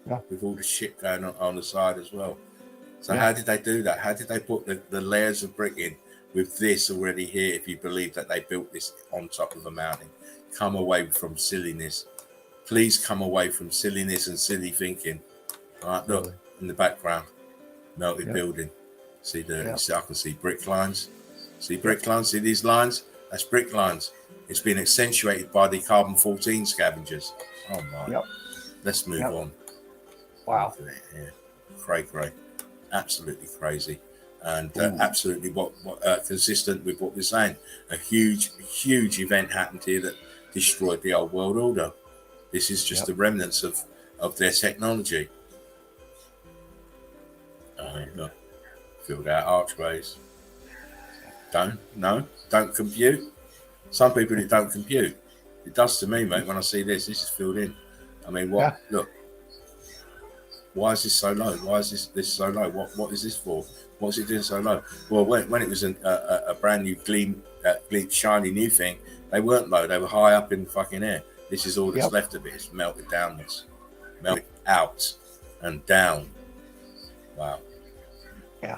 Yeah. With all the shit going on the side as well. So how did they do that? How did they put the layers of brick in with this already here, if you believe that they built this on top of a mountain? Come away from silliness. Please come away from silliness and silly thinking. All right, look in the background, melted building. See I can see brick lines. See brick lines. See these lines? That's brick lines. It's been accentuated by the carbon 14 scavengers. Oh my! Yep. Let's move on. Wow. Cray. Absolutely crazy, and absolutely what consistent with what we're saying. A huge event happened here that destroyed the old world order. This is just the remnants of their technology. Look, filled out archways. Don't compute. Some people, it don't compute. It does to me, mate. When I see this is filled in. I mean, what? Yeah. Look. Why is this so low? Why is this so low? What is this for? What's it doing so low? Well, when it was a brand new gleam, shiny new thing, they weren't low. They were high up in the fucking air. This is all that's left of it. It's melted downwards, melted out and down. Wow. Yeah.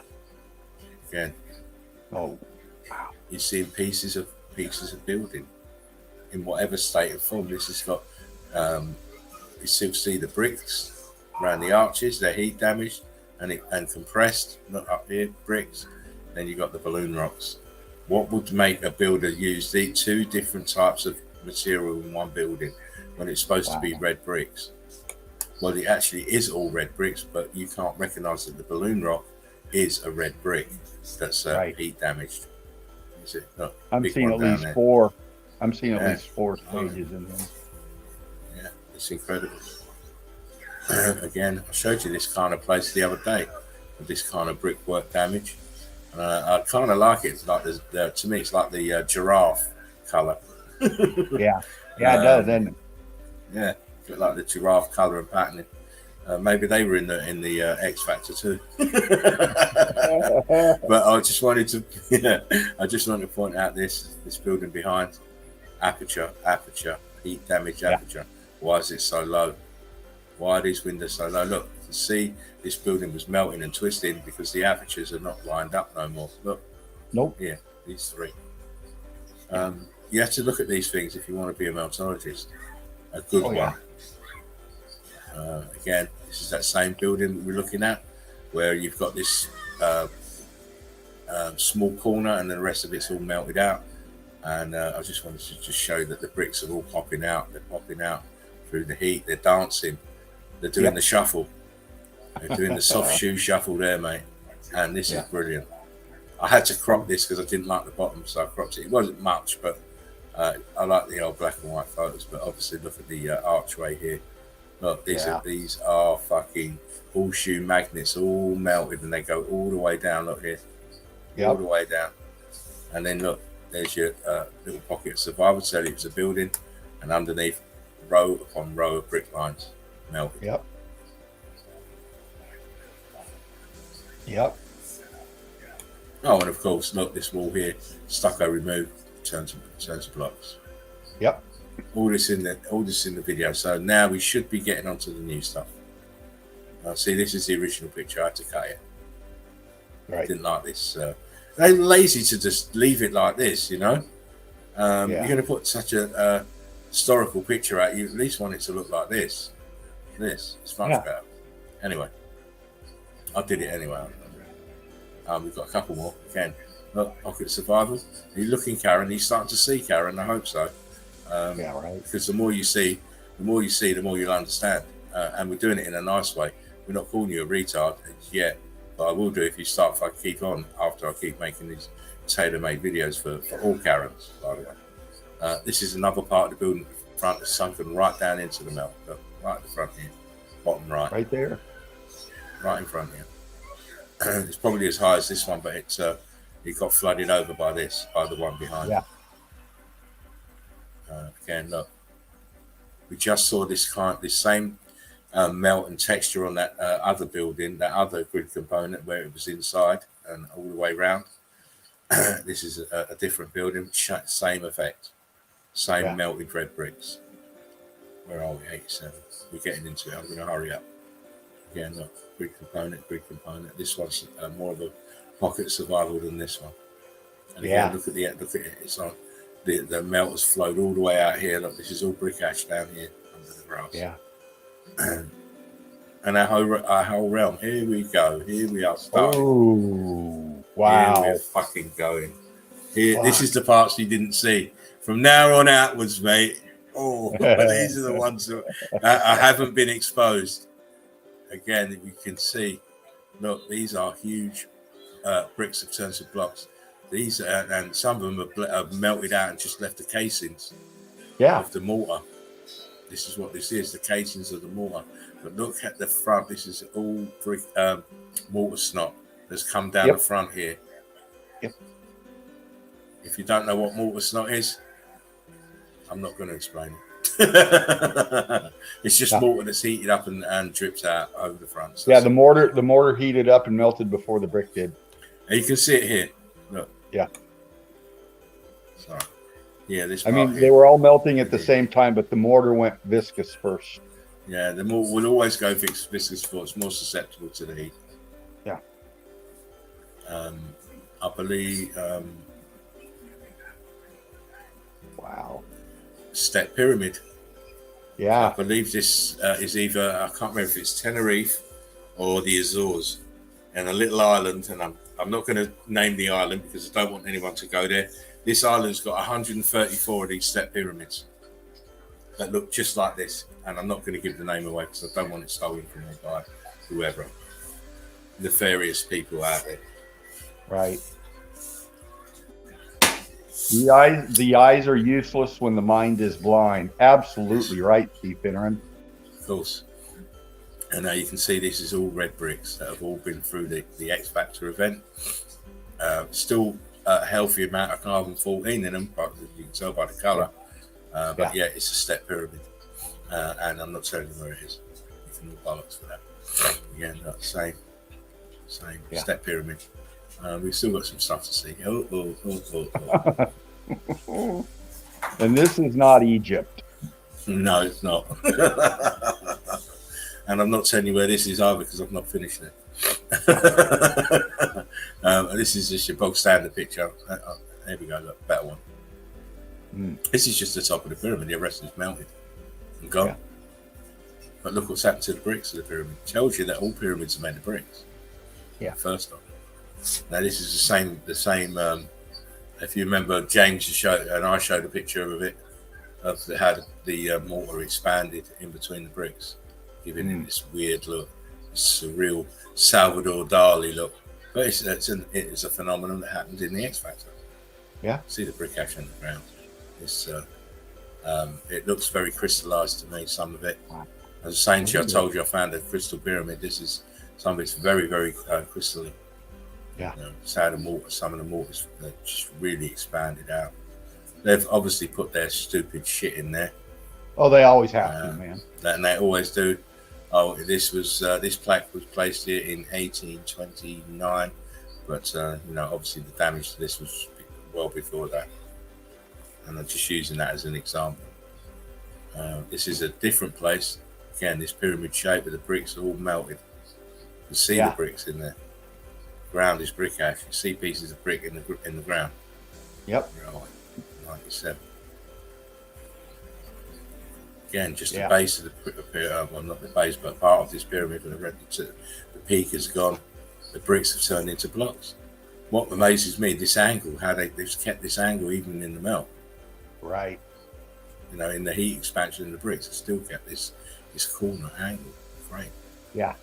Again. Oh, wow. You're seeing pieces of building in whatever state of form. This has got. You still see the bricks around the arches. They're heat damaged and compressed. Not up here, bricks. Then you got the balloon rocks. What would make a builder use the two different types of material in one building when it's supposed to be red bricks? Well, it actually is all red bricks, but you can't recognize that the balloon rock is a red brick that's heat damaged. Is it? Look, I'm seeing at least four. I'm seeing at least four stages in there. Yeah, it's incredible. Again, I showed you this kind of place the other day with this kind of brickwork damage. I kind of like it. It's like to me, it's like the giraffe color. Yeah, it does, doesn't it? Yeah, like the giraffe color and patterning. Maybe they were in the X Factor too. But I just wanted to point out this building behind, aperture, heat damage aperture. Why is it so low? Why are these windows so low? Look, you can see this building was melting and twisting because the apertures are not lined up no more. Look. Nope. Yeah, these three. You have to look at these things if you want to be a meltologist. A good one. Again, this is that same building we're looking at, where you've got this small corner and the rest of it's all melted out. And I just wanted to just show that the bricks are all popping out. They're popping out through the heat. They're dancing. They're doing the shuffle. They're doing the soft shoe shuffle there, mate. And this is brilliant. I had to crop this because I didn't like the bottom, so I cropped it. It wasn't much, but I like the old black and white photos. But obviously, look at the archway here. Look, these are fucking horseshoe magnets, all melted, and they go all the way down. Look here, all the way down. And then look, there's your little pocket of survival. So it was a building, and underneath, row upon row of brick lines melted. Oh, and of course, look, this wall here, stucco removed, turns to blocks. All this in the video. So now we should be getting onto the new stuff. See, this is the original picture. I had to cut it. I didn't like this. They're lazy to just leave it like this, you know. You're going to put such a historical picture out. You at least want it to look like this. This is much better. Anyway, I did it anyway. We've got a couple more. Again, look, pocket survival. Are you looking, Karen? Are you starting to see, Karen? I hope so. Because the more you see, the more you'll understand. And we're doing it in a nice way. We're not calling you a retard yet, but I will do if you start. If I keep on after I keep making these tailor-made videos for all Karens. By the way, this is another part of the building. Front is sunken right down into the melt. Look, right at the front here, bottom right. Right there. Right in front here. It's probably as high as this one, but it got flooded over by the one behind. Again, look, we just saw this same melt and texture on that other building, that other grid component where it was inside and all the way around. This is a different building, same effect, same melted red bricks. Where are we? 87. We're getting into it. I'm going to hurry up. Again, look. Grid component. This one's more of a pocket survival than this one. And again, look at it. It's on the melt has flowed all the way out here. Look, this is all brick ash down here under the grass. And our whole realm. Here we go. Here we are starting. Oh, wow! Here we're fucking going. Here, this is the parts you didn't see. From now on outwards, mate. Oh, these are the ones that I haven't been exposed. Again, you can see, look, these are huge bricks have turned to blocks. These and some of them have melted out and just left the casings of the mortar. This is what this is, the casings of the mortar. But look at the front. This is all brick mortar snot that's come down the front here. If you don't know what mortar snot is, I'm not going to explain it. It's just mortar that's heated up and drips out over the front. So the mortar heated up and melted before the brick did. And you can see it here. Look. So, this. I mean, they were all melting at the same time, but the mortar went viscous first. Yeah, the mortar will always go viscous first. It's more susceptible to the heat. I believe. Wow. Step pyramid. I believe this is either, I can't remember if it's Tenerife or the Azores, and a little island, and I'm not going to name the island because I don't want anyone to go there. This island's got 134 of these step pyramids that look just like this, and I'm not going to give the name away because I don't want it stolen from me by whoever, nefarious people out there. Right. The eyes are useless when the mind is blind. Absolutely right, Steve Finneran. Of course. And now you can see this is all red bricks that have all been through the X Factor event. Still a healthy amount of carbon-14 in them, but you can tell by the colour. But it's a step pyramid. And I'm not telling you where it is. You nothing but bollocks for that. Again, same step pyramid. We've still got some stuff to see. And this is not Egypt. No, it's not. And I'm not telling you where this is either because I've not finished it. This is just your bog standard picture. There we go, look, better one. This is just the top of the pyramid. The rest is melted and gone. Yeah. But look what's happened to the bricks of the pyramid. It tells you that all pyramids are made of bricks. Yeah. First off. Now this is the same. If you remember, James showed, and I showed a picture of it, of how the mortar expanded in between the bricks, giving it this weird look, this surreal Salvador Dali look. But it's a phenomenon that happened in the X Factor. Yeah. See the brick ash on the ground. It's it looks very crystallized to me. Some of it. As I was saying to you, I told you I found a crystal pyramid. This is some of it's very, very crystalline. Yeah. You know, some of the mortars just really expanded out. They've obviously put their stupid shit in there. Oh, they always have to, man. And they always do. Oh, this plaque was placed here in 1829, but obviously the damage to this was well before that. And I'm just using that as an example. This is a different place. Again, this pyramid shape with the bricks are all melted. You can see the bricks in there. Ground is brick ash. You see pieces of brick in the ground. Yep. Right. 97. Again, just the base of the pyramid. Well, not the base, but part of this pyramid. The peak has gone. The bricks have turned into blocks. What amazes me, this angle, how they've kept this angle even in the melt. Right. You know, in the heat expansion of the bricks, it's still kept this corner angle. Great. Yeah.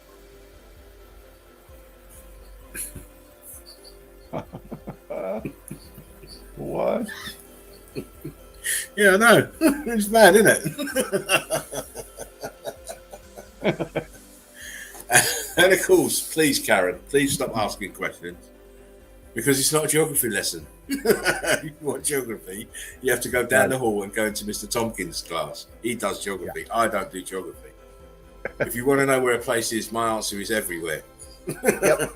What? Yeah, I know. It's mad, isn't it? And of course, please, Karen, please stop asking questions because it's not a geography lesson. If you want geography, you have to go down the hall and go into Mr. Tompkins' class. He does geography. Yeah. I don't do geography. If you want to know where a place is, my answer is everywhere. Yep.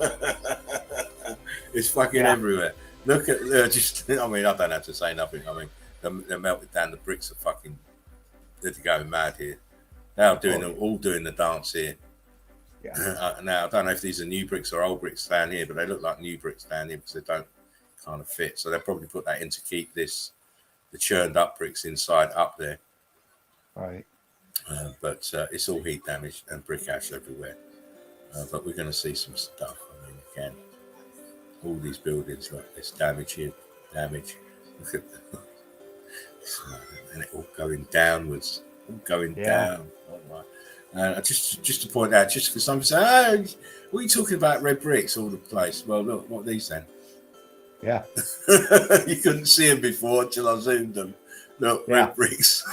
It's fucking everywhere. Look at I mean, I don't have to say nothing. I mean, they're melted down. The bricks are fucking. They're going mad here. They're all doing the dance here. Yeah. Now I don't know if these are new bricks or old bricks down here, but they look like new bricks down here because they don't kind of fit. So they'll probably put that in to keep the churned up bricks inside up there. Right. But it's all heat damage and brick ash everywhere. But we're going to see some stuff. I mean, again, all these buildings, like this damage here, damage. Look at and it all going downwards, all going down. Oh my. Just to point out, just because some say, "Oh, what are you talking about? Red bricks all the place." Well, look, what are these then? Yeah. You couldn't see them before until I zoomed them. Look, red bricks.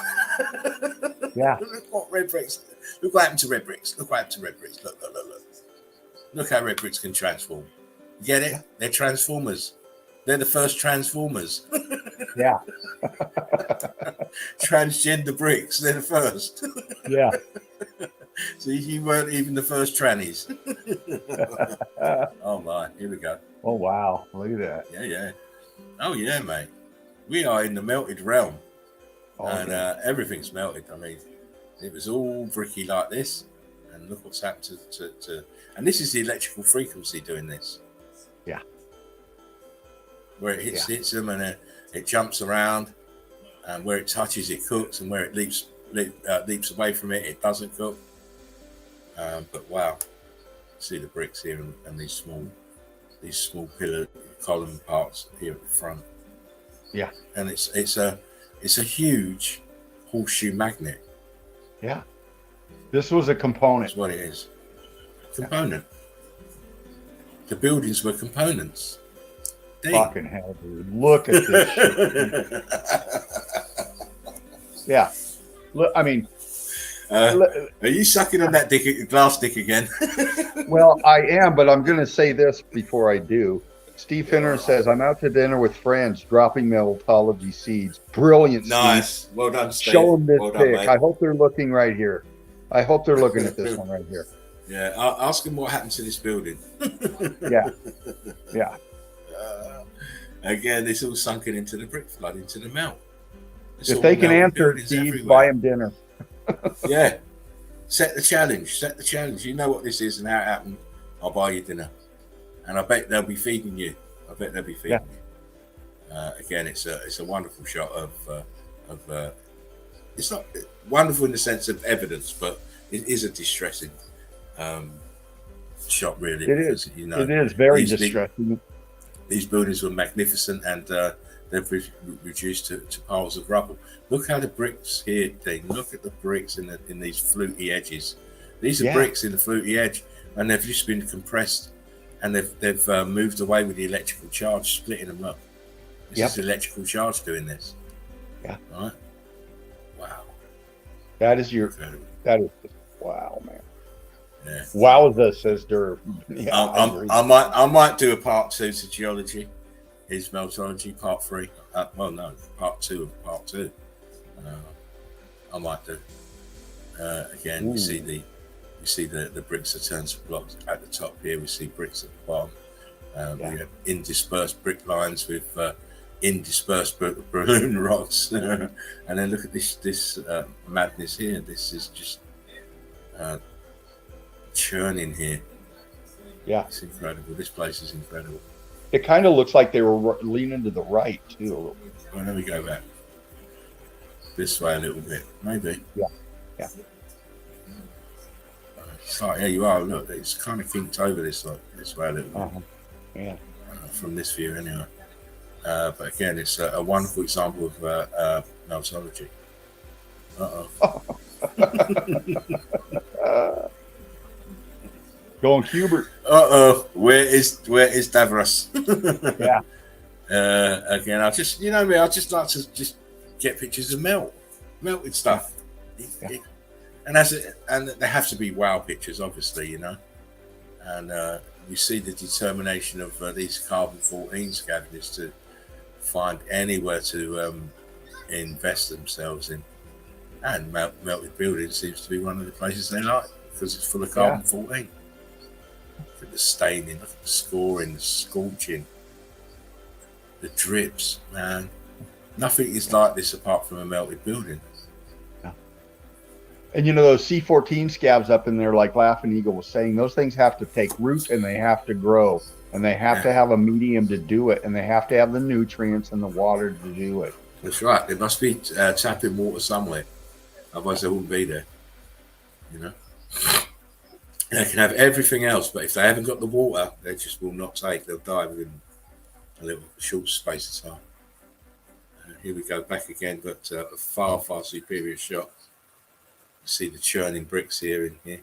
Yeah. Look what red bricks. Look what happened to red bricks. Look what happened to red bricks. Look. Look how red bricks can transform. You get it? Yeah. They're transformers. They're the first transformers. Yeah. Transgender bricks. They're the first. Yeah. So you weren't even the first trannies. Oh my, here we go. Oh wow, look at that. Yeah. Oh yeah, mate. We are in the melted realm. And everything's melted. I mean, it was all bricky like this. And look what's happened to and this is the electrical frequency doing this. Yeah. Where it hits them and it jumps around, and where it touches it cooks, and where it leaps away from it, it doesn't cook. But wow, see the bricks here and these small pillar column parts here at the front. Yeah. And it's a huge horseshoe magnet. Yeah. This was a component. That's what it is. Component. The buildings were components. Fucking hell, dude. Look at this shit. Yeah. Look, I mean. Are you sucking on that glass dick again? Well, I am, but I'm going to say this before I do. Steve Finner says, I'm out to dinner with friends dropping meltology seeds. Brilliant, nice. Steve. Well done, Steve. Show them this well pic. I hope they're looking right here. I hope they're looking at this one right here. Yeah, I'll ask them what happened to this building. Yeah. Yeah. Again, it's all sunken into the brick flood, into the melt. It's If all they can melted answer, buildings Steve, everywhere. buy them dinner. Yeah. Set the challenge. Set the challenge. You know what this is and how it happened. I'll buy you dinner. And I bet they'll be feeding you. Yeah. Again, it's a wonderful shot of it's not wonderful in the sense of evidence, but it is a distressing shot, really. It because, is. you know, It is very these- distressing. These buildings were magnificent, and they've reduced to piles of rubble. Look how the bricks here, Dean. Look at the bricks in these fluty edges. These are Yeah. bricks in the fluty edge, and they've just been compressed, and they've moved away with the electrical charge, splitting them up. This Yep. is the electrical charge doing this. Yeah. Right. Wow. That is your. Incredible. That is. Wow, man. Yeah. Wowza, says Derv. Yeah, I agree. I might do a part 2 to geology. Is meltology part 3? Well, no, part 2 of part 2. I might do. Again, Ooh. we see the bricks are turned to blocks at the top here. We see bricks at the bottom. Yeah. We have indispersed brick lines with indispersed balloon rocks, and then look at this madness here. This is just churning here. Yeah. It's incredible. This place is incredible. It kind of looks like they were leaning to the right too. Well, let me go back this way a little bit, maybe. Yeah. Yeah. It's like, yeah, you are. Look, it's kind of kinked over this way a little bit. Uh-huh. Yeah. From this view, anyway. But again, it's a wonderful example of meltology. Going Hubert. Where is Davros? Yeah. Again, I just, you know me, I just like to just get pictures of melted stuff. Yeah. And they have to be wow pictures, obviously, you know. And we see the determination of these carbon-14 scavengers to find anywhere to invest themselves in. And melted building seems to be one of the places they like because it's full of carbon-14. Look at the staining, look at the scoring, the scorching, the drips, man. Nothing is like this apart from a melted building. And you know those C14 scabs up in there, like Laughing Eagle was saying, those things have to take root and they have to grow, and they have to have a medium to do it, and they have to have the nutrients and the water to do it. That's right. They must be tapping water somewhere, otherwise they wouldn't be there. You know, they can have everything else, but if they haven't got the water, they just will not take. They'll die within a little short space of time. Here we go back again, but a far superior shot. See the churning bricks here in here.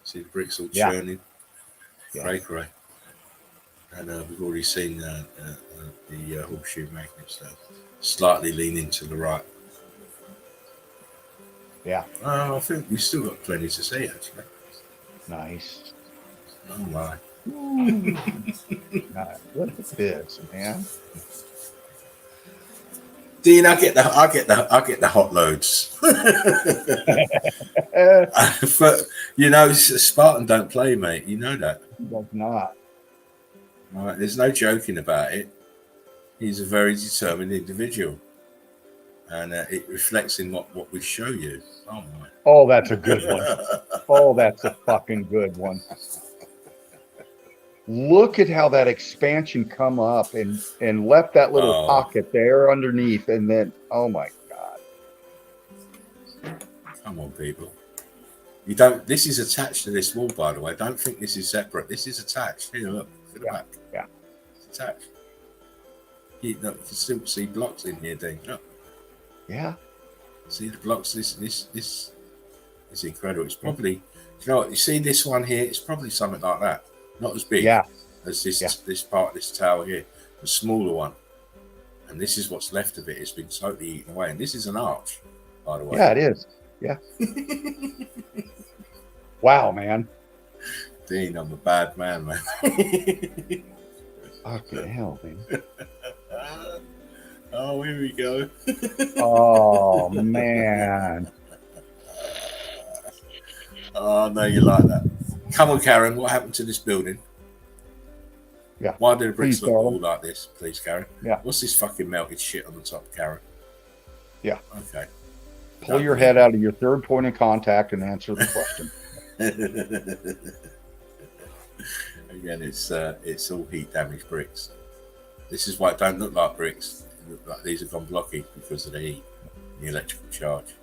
See the bricks all churning. Cray. And we've already seen the horseshoe magnets slightly leaning to the right. Yeah. I think we've still got plenty to see, actually. Nice. Oh my. Look at this, man. Dean, I get the hot loads. But you know, Spartan don't play, mate. You know that. He does not. Right, there's no joking about it. He's a very determined individual, and it reflects in what we show you. Oh my! Oh, that's a good one. Oh, that's a fucking good one. Look at how that expansion come up and left that little pocket there underneath, and then oh my god! Come on, people. You don't. This is attached to this wall, by the way. Don't think this is separate. This is attached. Here, look at the back. Yeah, it's attached. You can still see blocks in here, Dean. Look. Yeah. See the blocks. This is incredible. It's probably. You know what? You see this one here? It's probably something like that. Not as big as this part of this tower here, the smaller one. And this is what's left of it. It's been totally eaten away. And this is an arch, by the way. Yeah, it is. Yeah. Wow, man. Dean, I'm a bad man, man. Fucking hell, man. Oh, here we go. Oh, man. Oh, no, you like that. Come on, Karen. What happened to this building? Yeah. Why do the bricks Please, look all Karen. like this? Please, Karen. Yeah. What's this fucking melted shit on the top, Karen? Yeah. Okay. Pull your head out of your third point of contact and answer the question. Again, it's all heat damaged bricks. This is why it don't look like bricks. It look like these have gone blocky because of the heat, the electrical charge.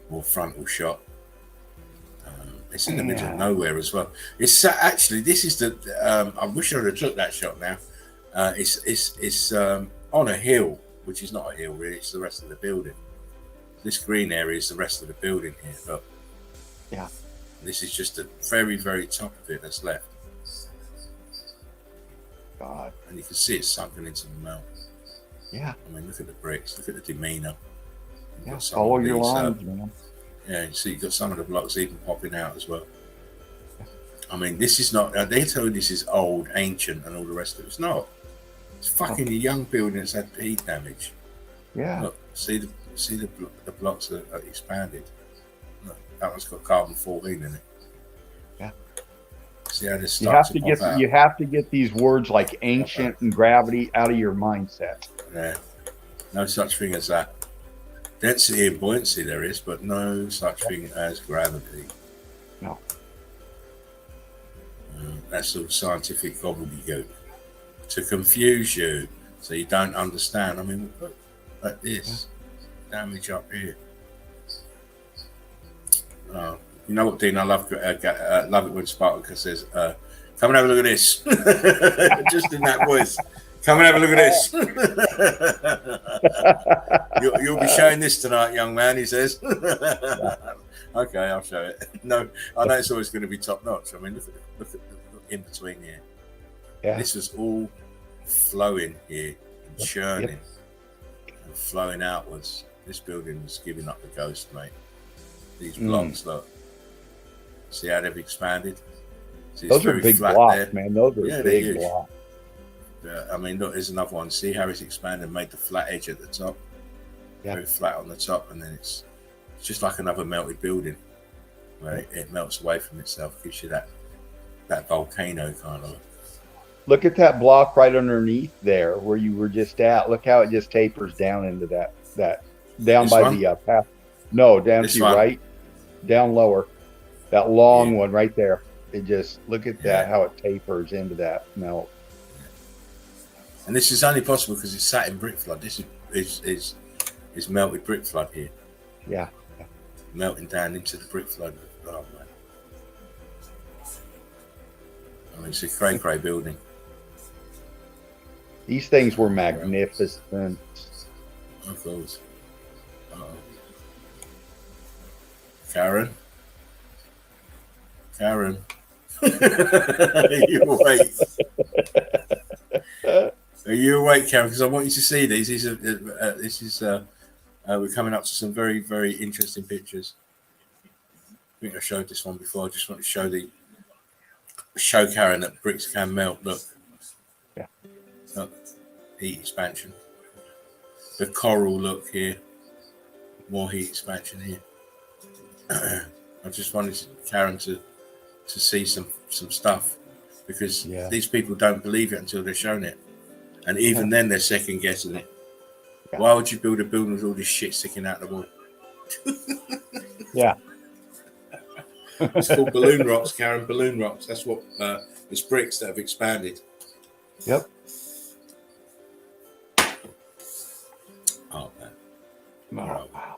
More frontal shot. It's in the middle of nowhere as well. It's actually, this is the. I wish I would have took that shot now. It's on a hill, which is not a hill really. It's the rest of the building. This green area is the rest of the building here. Look. Yeah. This is just the very, very top of it that's left. God. And you can see it's sunken into the melt. Yeah. I mean, look at the bricks. Look at the demeanor. Yeah. Follow your lines, man. Yeah, you see, you've got some of the blocks even popping out as well. I mean, this is not. They tell you this is old, ancient, and all the rest of it. It's not. It's fucking a young building that's had heat damage. Yeah. Look, see the blocks are expanded. Look, that one's got carbon 14 in it. Yeah. See how this You have starts to to get pop out? you have to get these words like ancient and gravity out of your mindset. Yeah. No such thing as that. Density and buoyancy there is, but no such thing as gravity. No. That's all scientific gobbledygook to confuse you so you don't understand. I mean, look like this damage up here. You know what, Dean? I love it when Spartacus says, "Come and have a look at this." Just in that voice. Come and have a look at this. You'll be showing this tonight, young man, he says. Okay, I'll show it. No, I know it's always going to be top notch. I mean, look in between here. Yeah. This was all flowing here and churning and flowing outwards. This building was giving up the ghost, mate. These blocks, look. See how they've expanded? See, those are big blocks, man. Those are big blocks. I mean, look, here's another one. See how it's expanded, made the flat edge at the top. Yeah. Very flat on the top, and then it's just like another melted building where it melts away from itself, gives you that volcano kind of look. Look at that block right underneath there where you were just at. Look how it just tapers down into that down This by one? the path. No, down This to your one? right, down lower. That long one right there. It just look at that how it tapers into that melt. And this is only possible because it's sat in brick flood. This is melted brick flood here. Yeah. Melting down into the brick flood. Oh, man. I mean, it's a cray building. These things were magnificent. Of course. Uh-oh. Karen? Are you awake? Are you awake, Karen? Because I want you to see these. We're coming up to some very, very interesting pictures. I think I showed this one before. I just want to show Karen that bricks can melt. Look. Yeah. Look. Heat expansion. The coral look here. More heat expansion here. I just wanted Karen to see some stuff because these people don't believe it until they're shown it. And even then they're second guessing it. Yeah. Why would you build a building with all this shit sticking out the wall? Yeah. It's called balloon rocks, Karen. Balloon rocks. That's what it's bricks that have expanded. Yep. Oh man. Oh, wow.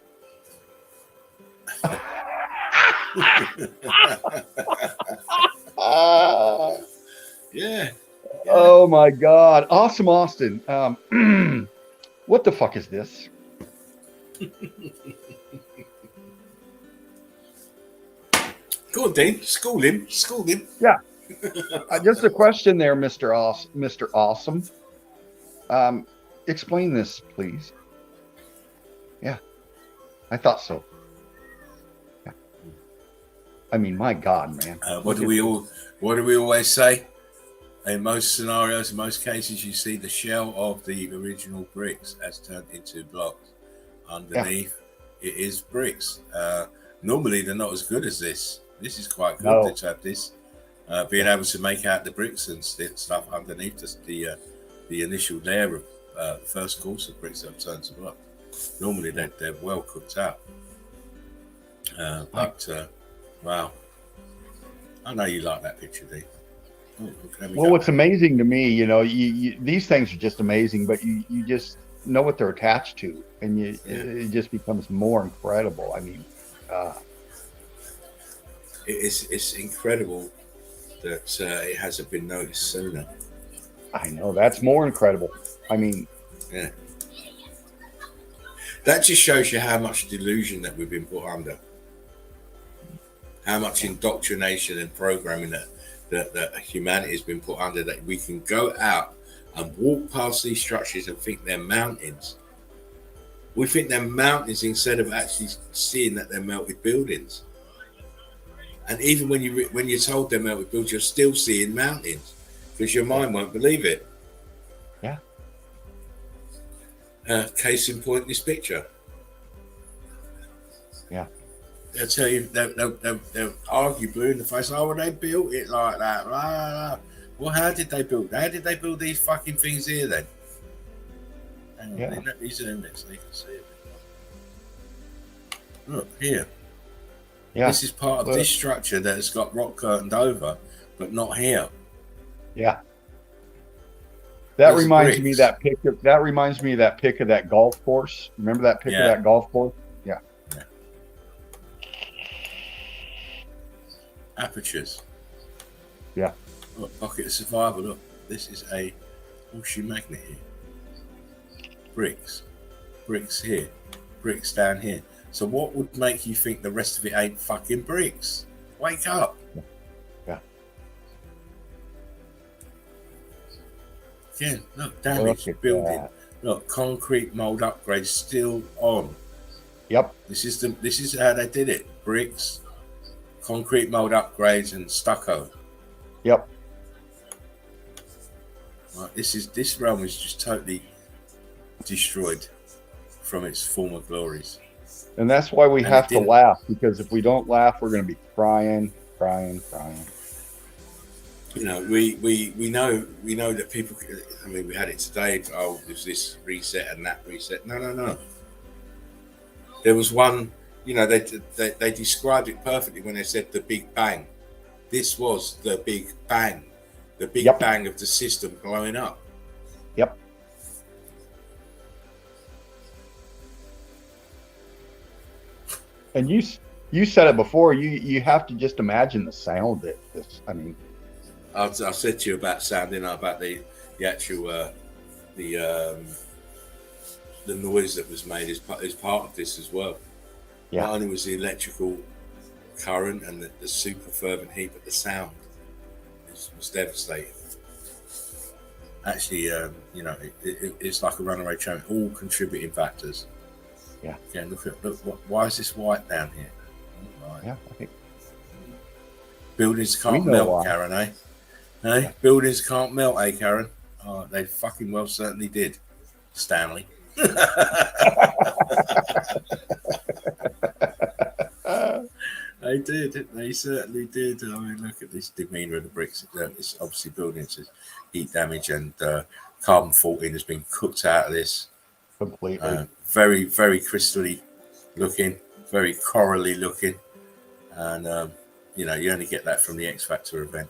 Yeah. Oh my God. Awesome, Austin. What the fuck is this? Go on, Dean. School him. Yeah. Just a question there, Mr. Awesome. Explain this, please. Yeah. I thought so. Yeah. I mean, my God, man. What do we always say? In most scenarios, in most cases, you see the shell of the original bricks has turned into blocks. Underneath, it is bricks. Normally, they're not as good as this. This is quite good No. to have this. Being able to make out the bricks and stuff underneath the initial layer of first course of bricks that I've turned to block. Normally, they're well cooked out. Wow. I know you like that picture, Dee. Oh, Well, what's amazing to me, you these things are just amazing, but you just know what they're attached to, and it just becomes more incredible. I mean, it's incredible that it hasn't been noticed sooner. I know that's more incredible. I mean, Yeah. That just shows you how much delusion that we've been put under, how much indoctrination and programming that humanity has been put under, that we can go out and walk past these structures and think they're mountains. We think they're mountains instead of actually seeing that they're melted buildings. And even when you're told they're melted buildings, you're still seeing mountains because your mind won't believe it. Yeah. Case in point, this picture. Yeah. They'll tell you, they'll argue blue in the face. Oh, well, they built it like that. Blah, blah, blah. Well, how did they build? How did they build these fucking things here then? Hang on, Yeah. let me zoom it so you can see it. Look here. Yeah. This is part of this structure that has got rock curtained over, but not here. Yeah. That These reminds bricks. me of that picture. That reminds me of that pic of that golf course. Remember that pic of that golf course? Yeah. Apertures. Yeah. Look, pocket of survival. Look, this is a horseshoe magnet here. Bricks. Bricks here. Bricks down here. So what would make you think the rest of it ain't fucking bricks? Wake up. Yeah. Again, look, damaged Look at building. that. Look, concrete mold upgrade still on. Yep. This is how they did it. Bricks, concrete mold upgrades, and stucco. Yep. Right, this realm is just totally destroyed from its former glories. And that's why we And have it to didn't- laugh, because if we don't laugh, we're going to be crying. You know, we know that people. I mean, we had it today. Oh, there's this reset and that reset. No. There was one. You know, they described it perfectly when they said the Big Bang. This was the Big Bang, the Big Yep. Bang of the system blowing up. Yep. And you said it before. You have to just imagine the sound that this. I mean, I said to you about sounding about the actual the noise that was made is part of this as well. Yeah. Not only was the electrical current and the super fervent heat, but the sound was devastating. Actually, you know, it's like a runaway train. All contributing factors. Yeah. Again, look. Why is this white down here? Right. yeah, I think Buildings can't know melt, why. Karen, eh? Eh? Buildings can't melt, eh, Karen? Oh, they fucking well certainly did, Stanley. They did. They certainly did. I mean, look at this demeanour of the bricks. It's obviously buildings, it's heat damage, and carbon 14 has been cooked out of this. completely. Very, very crystally looking, very corally looking, and you know, you only get that from the X Factor event.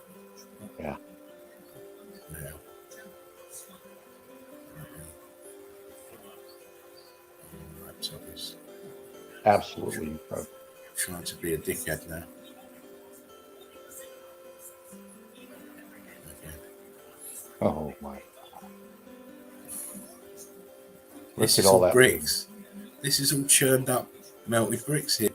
Yeah. Yeah. Laptop is Absolutely incredible. trying to be a dickhead now. Okay. Oh my! This Look is at all all that bricks. This is all churned up, melted bricks here.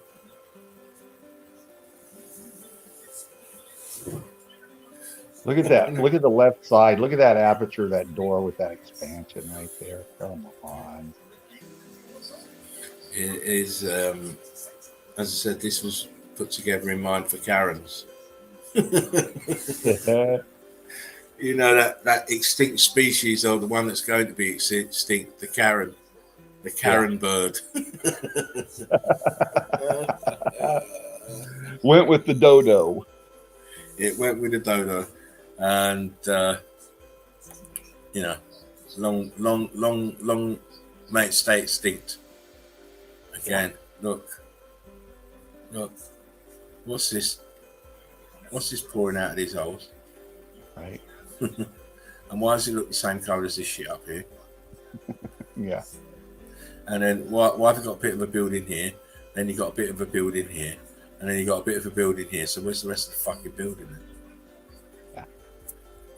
Look at that. Look at the left side. Look at that aperture, that door with that expansion right there. Come on. It is, as I said, this was put together in mind for Karens. You know, that extinct species, or the one that's going to be extinct, the Karen. The Karen bird. Went with the dodo. It went with the dodo, and you know, long may it stay extinct. Again, look, what's this? What's this pouring out of these holes? Right. And why does it look the same colour as this shit up here? Yeah. And then why have you got a bit of a building here? Then you got a bit of a building here, and then you got a bit of a building here. So where's the rest of the fucking building then? Yeah.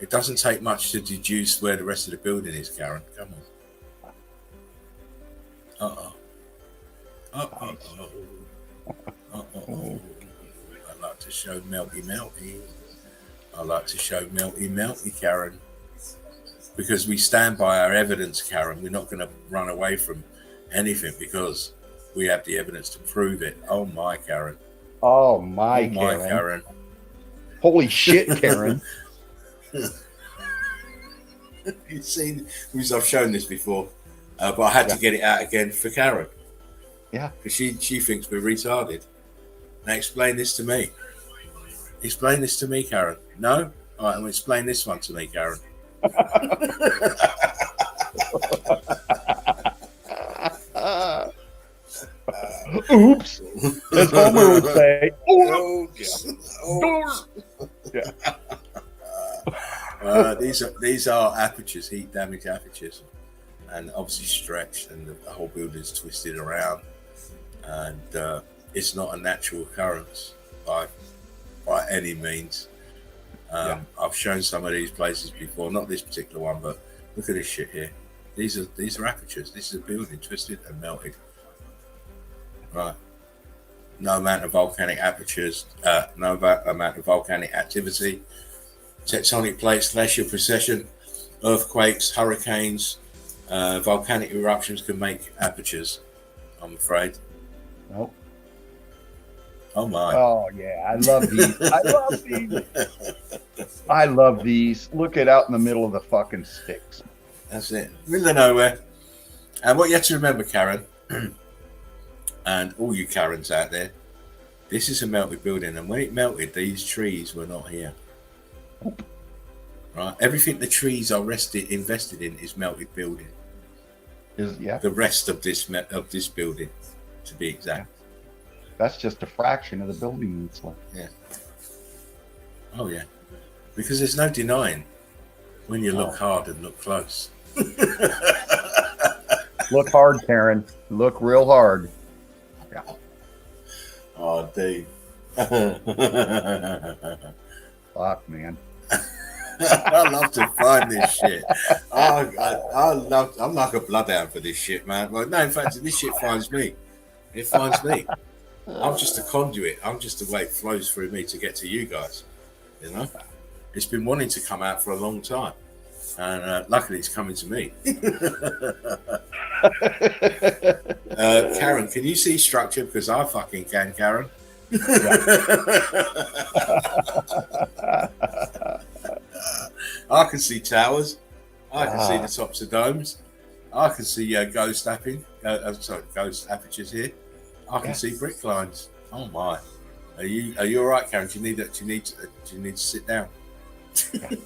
It doesn't take much to deduce where the rest of the building is, Karen. Come on. I'd like to show Melty. I like to show Melty, Karen. Because we stand by our evidence, Karen. We're not going to run away from anything because we have the evidence to prove it. Oh my, Karen. Oh my, Karen. Holy shit, Karen. You've seen, because I've shown this before, but I had to get it out again for Karen. Yeah. Because she thinks we're retarded. Now explain this to me. Explain this to me, Karen. No? All right, well, explain this one to me, Karen. Oops. As Homer would say. Oops. Yeah. These are apertures, heat damage apertures, and obviously stretched, and the whole building's twisted around, and it's not a natural occurrence by any means. I've shown some of these places before, not this particular one, but look at this shit here. These are apertures. This is a building twisted and melted. Right. No amount of volcanic apertures, no amount of volcanic activity, tectonic plates, glacial precession, earthquakes, hurricanes, volcanic eruptions can make apertures, I'm afraid. Nope. Oh my. Oh yeah, I love these. I love these. Look at out in the middle of the fucking sticks. That's it. Middle of nowhere. And what you have to remember, Karen, and all you Karens out there, this is a melted building, and when it melted, these trees were not here. Right? Everything the trees are invested in is melted building. The rest of this building, to be exact. That's just a fraction of the building that's left. Yeah. Oh yeah. Because there's no denying when you look hard and look close. Look hard, Karen. Look real hard. Yeah. Oh, dude. Fuck, man. I love to find this shit. I'm like a bloodhound for this shit, man. Well, no, in fact, this shit finds me. It finds me. I'm just a conduit. I'm just the way it flows through me to get to you guys. You know, it's been wanting to come out for a long time, and luckily it's coming to me. Karen, can you see structure? Because I fucking can, Karen. I can see towers. I can see the tops of domes. I can see ghost apertures here. I can see brick lines. Oh my! Are you all right, Karen? Do you need to sit down? You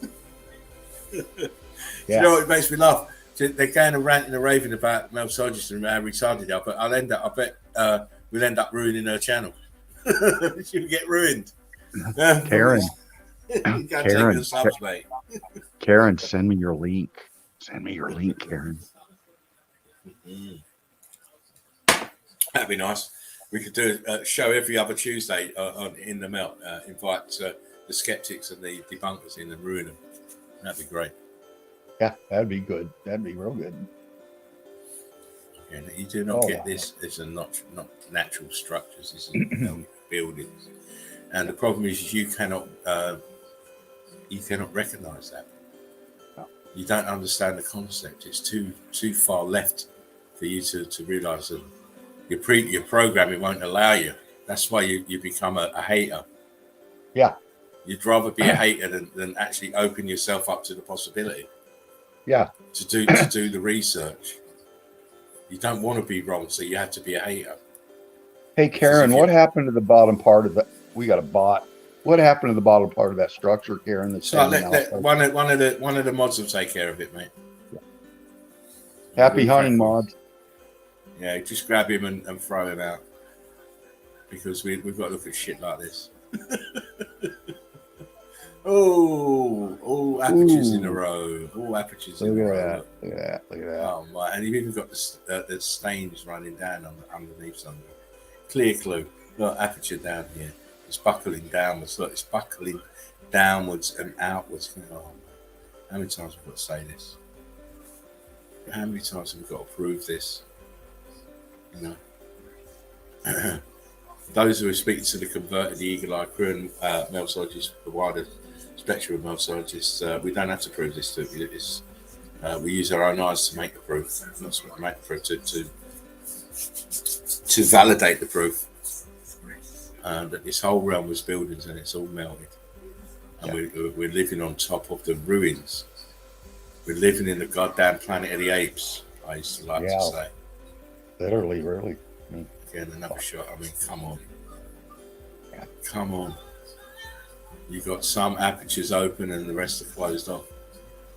know what makes me laugh? They're going and ranting and raving about Meltologist and how retarded they are, but I bet we'll end up ruining her channel. She'll get ruined. Karen. Karen, subs, mate. Karen, send me your link. Send me your link, Karen. Mm-hmm. That'd be nice. We could do a show every other Tuesday in the Melt. Invite the skeptics and the debunkers in and ruin them. That'd be great. Yeah, that'd be good. That'd be real good. And you do not get this. These are not natural structures. This is buildings. And the problem is you cannot recognise that. No. You don't understand the concept. It's too far left for you to realise that your programming won't allow you. That's why you become a hater. Yeah. You'd rather be a hater than actually open yourself up to the possibility. Yeah. To do the research. You don't want to be wrong, so you have to be a hater. Hey, Karen, what happened to the bottom part of the? We got a bot. What happened to the bottom part of that structure, Karen? That's So one of the mods will take care of it, mate. Happy hunting, mods. Yeah, just grab him and throw him out, because we've got to look at shit like this. Oh, apertures in a row. All apertures in a row. Look at that. Oh my! And you've even got the stains running down underneath something. Clear clue. Look, aperture down here. It's buckling downwards. Look, it's buckling downwards and outwards. Oh, how many times have we got to say this? How many times have we got to prove this? You know. Those who are speaking to the converted, the eagle-eye crew and meltologists, the wider spectrum of meltologists, we don't have to prove this to you. We use our own eyes to make the proof, not to make the proof, to validate the proof that this whole realm was buildings and it's all melted. And we're living on top of the ruins. We're living in the goddamn planet of the apes, I used to like to say. Literally, really. Again, another shot. I mean, come on. Come on. You've got some apertures open and the rest are closed off.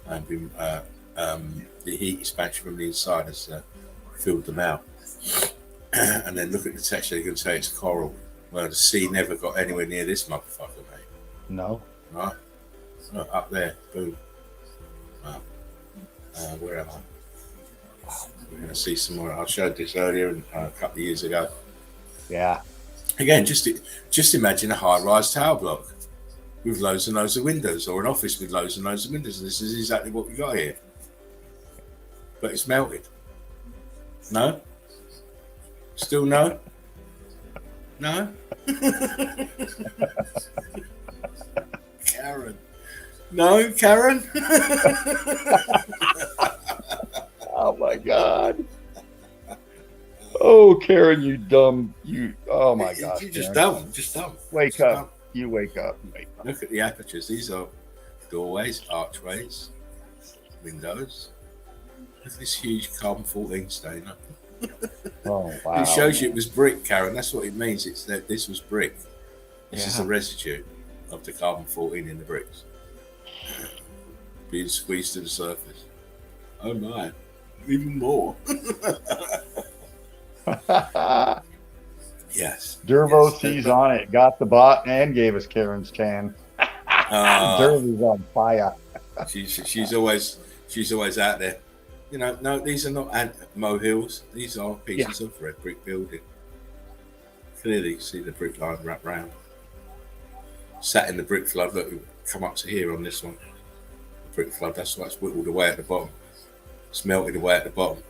And the heat expansion from the inside has filled them out. And then look at the texture, you can say it's coral. Well, the sea never got anywhere near this motherfucker, mate. No. Right? Look, up there, boom. Wow. Where am I? We're going to see some more. I showed this earlier a couple of years ago. Yeah. Again, just imagine a high-rise tower block with loads and loads of windows, or an office with loads and loads of windows. And this is exactly what we got here. But it's melted. No? Still no? No? Karen. No, Karen? Oh my God. Oh, Karen, you dumb. Oh my God. You're just dumb. Just dumb. Wake up. You wake up. Look at the apertures. These are doorways, archways, windows. Look at this huge carbon-14 stain. Oh, wow. It shows you it was brick, Karen. That's what it means. It's that this was brick. This is the residue of the carbon-14 in the bricks being squeezed to the surface. Oh my, even more. Yes. Dervo sees on it, got the bot, and gave us Karen's can. Dervo's on fire. she's always out there. You know, no, these are not molehills. These are pieces of red brick building. Clearly, you see the brick line wrapped round. Sat in the brick flood. Look, come up to here on this one. The brick flood. That's why it's whittled away at the bottom. It's melted away at the bottom.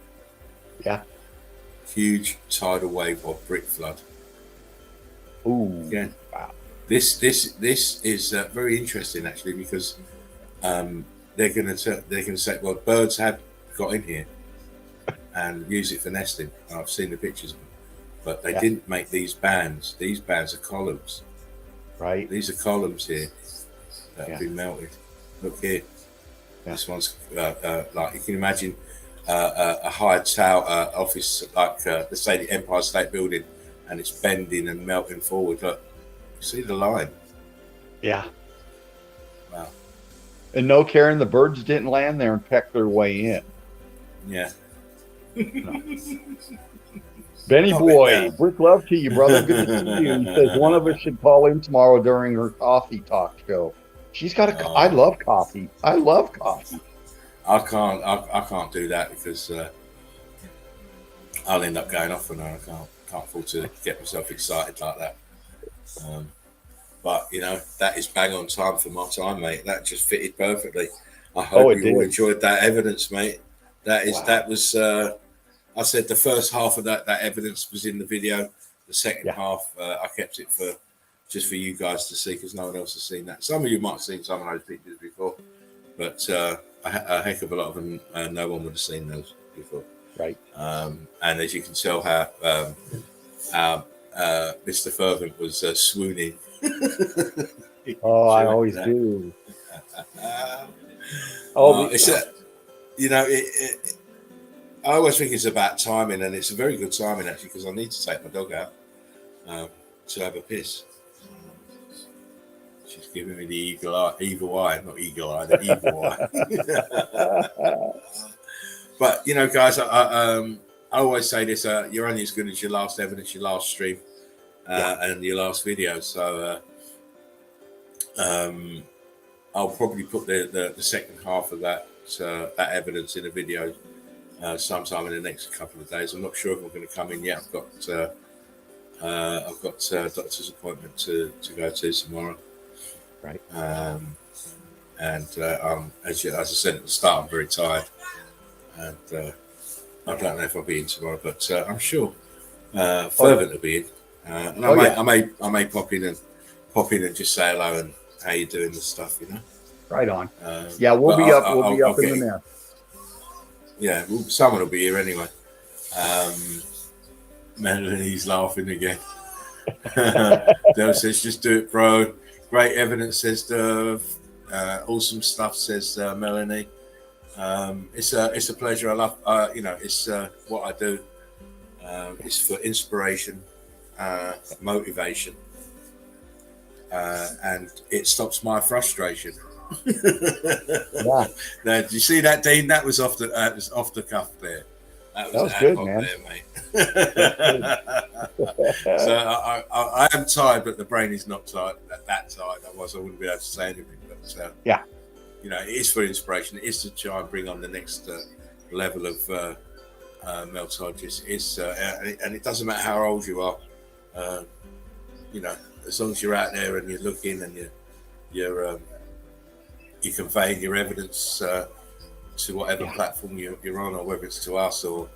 Yeah. Huge tidal wave of brick flood. Ooh. Again, wow. This is very interesting actually, because they're going to say, well, birds have got in here and use it for nesting. I've seen the pictures of them, but they didn't make these bands. These bands are columns. Right. These are columns here that have been melted. Look here. This one's like you can imagine a high tower office, like let's say the Empire State Building, and it's bending and melting forward. Look, you see the line? Yeah. Wow. And no, Karen, the birds didn't land there and peck their way in. Yeah. No. Benny Boy, brick love to you, brother. Good to see you. He says one of us should call in tomorrow during her coffee talk show. She's got a. I love coffee. I love coffee. I can't do that because I'll end up going off on her. I can't afford to get myself excited like that. But you know, that is bang on time for my time, mate. That just fitted perfectly. I hope you all enjoyed that evidence, mate. That was. I said the first half of that evidence was in the video. The second half, I kept it just for you guys to see, because no one else has seen that. Some of you might have seen some of those pictures before, but a heck of a lot of them, no one would have seen those before. Right. And as you can tell, how Mr. Fervent was swooning. Oh, I always do. It's you know, I always think it's about timing, and it's a very good timing actually, because I need to take my dog out to have a piss. She's giving me the evil eye, not eagle eye, the evil eye. But you know, guys, I always say this: you're only as good as your last evidence, your last stream, and your last video. So I'll probably put the second half of that evidence in a video sometime in the next couple of days. I'm not sure if I'm going to come in yet. I've got doctor's appointment to go to tomorrow. Right. And as I said at the start, I'm very tired, and I don't know if I'll be in tomorrow, but I'm sure Fervent will be in. And I may pop in and just say hello and how you doing the stuff, you know. Right on. We'll be up. We'll be up in the nest. Yeah, well, someone will be here anyway. Melanie's laughing again. Dale says, "Just do it, bro." Great evidence, says Derv. Awesome stuff, says Melanie. It's a pleasure. I love, it's what I do. It's for inspiration, motivation, and it stops my frustration. Yeah. Now, did you see that, Dean? That was off the cuff there. That was good, man. There, mate. So I am tired, but the brain is not tired. That tired. Otherwise, I wouldn't be able to say anything. But you know, it is for inspiration. It is to try and bring on the next level of meltologists. It's and it doesn't matter how old you are. You know, as long as you're out there and you're looking and you're conveying your evidence to whatever platform you're on, or whether it's to us or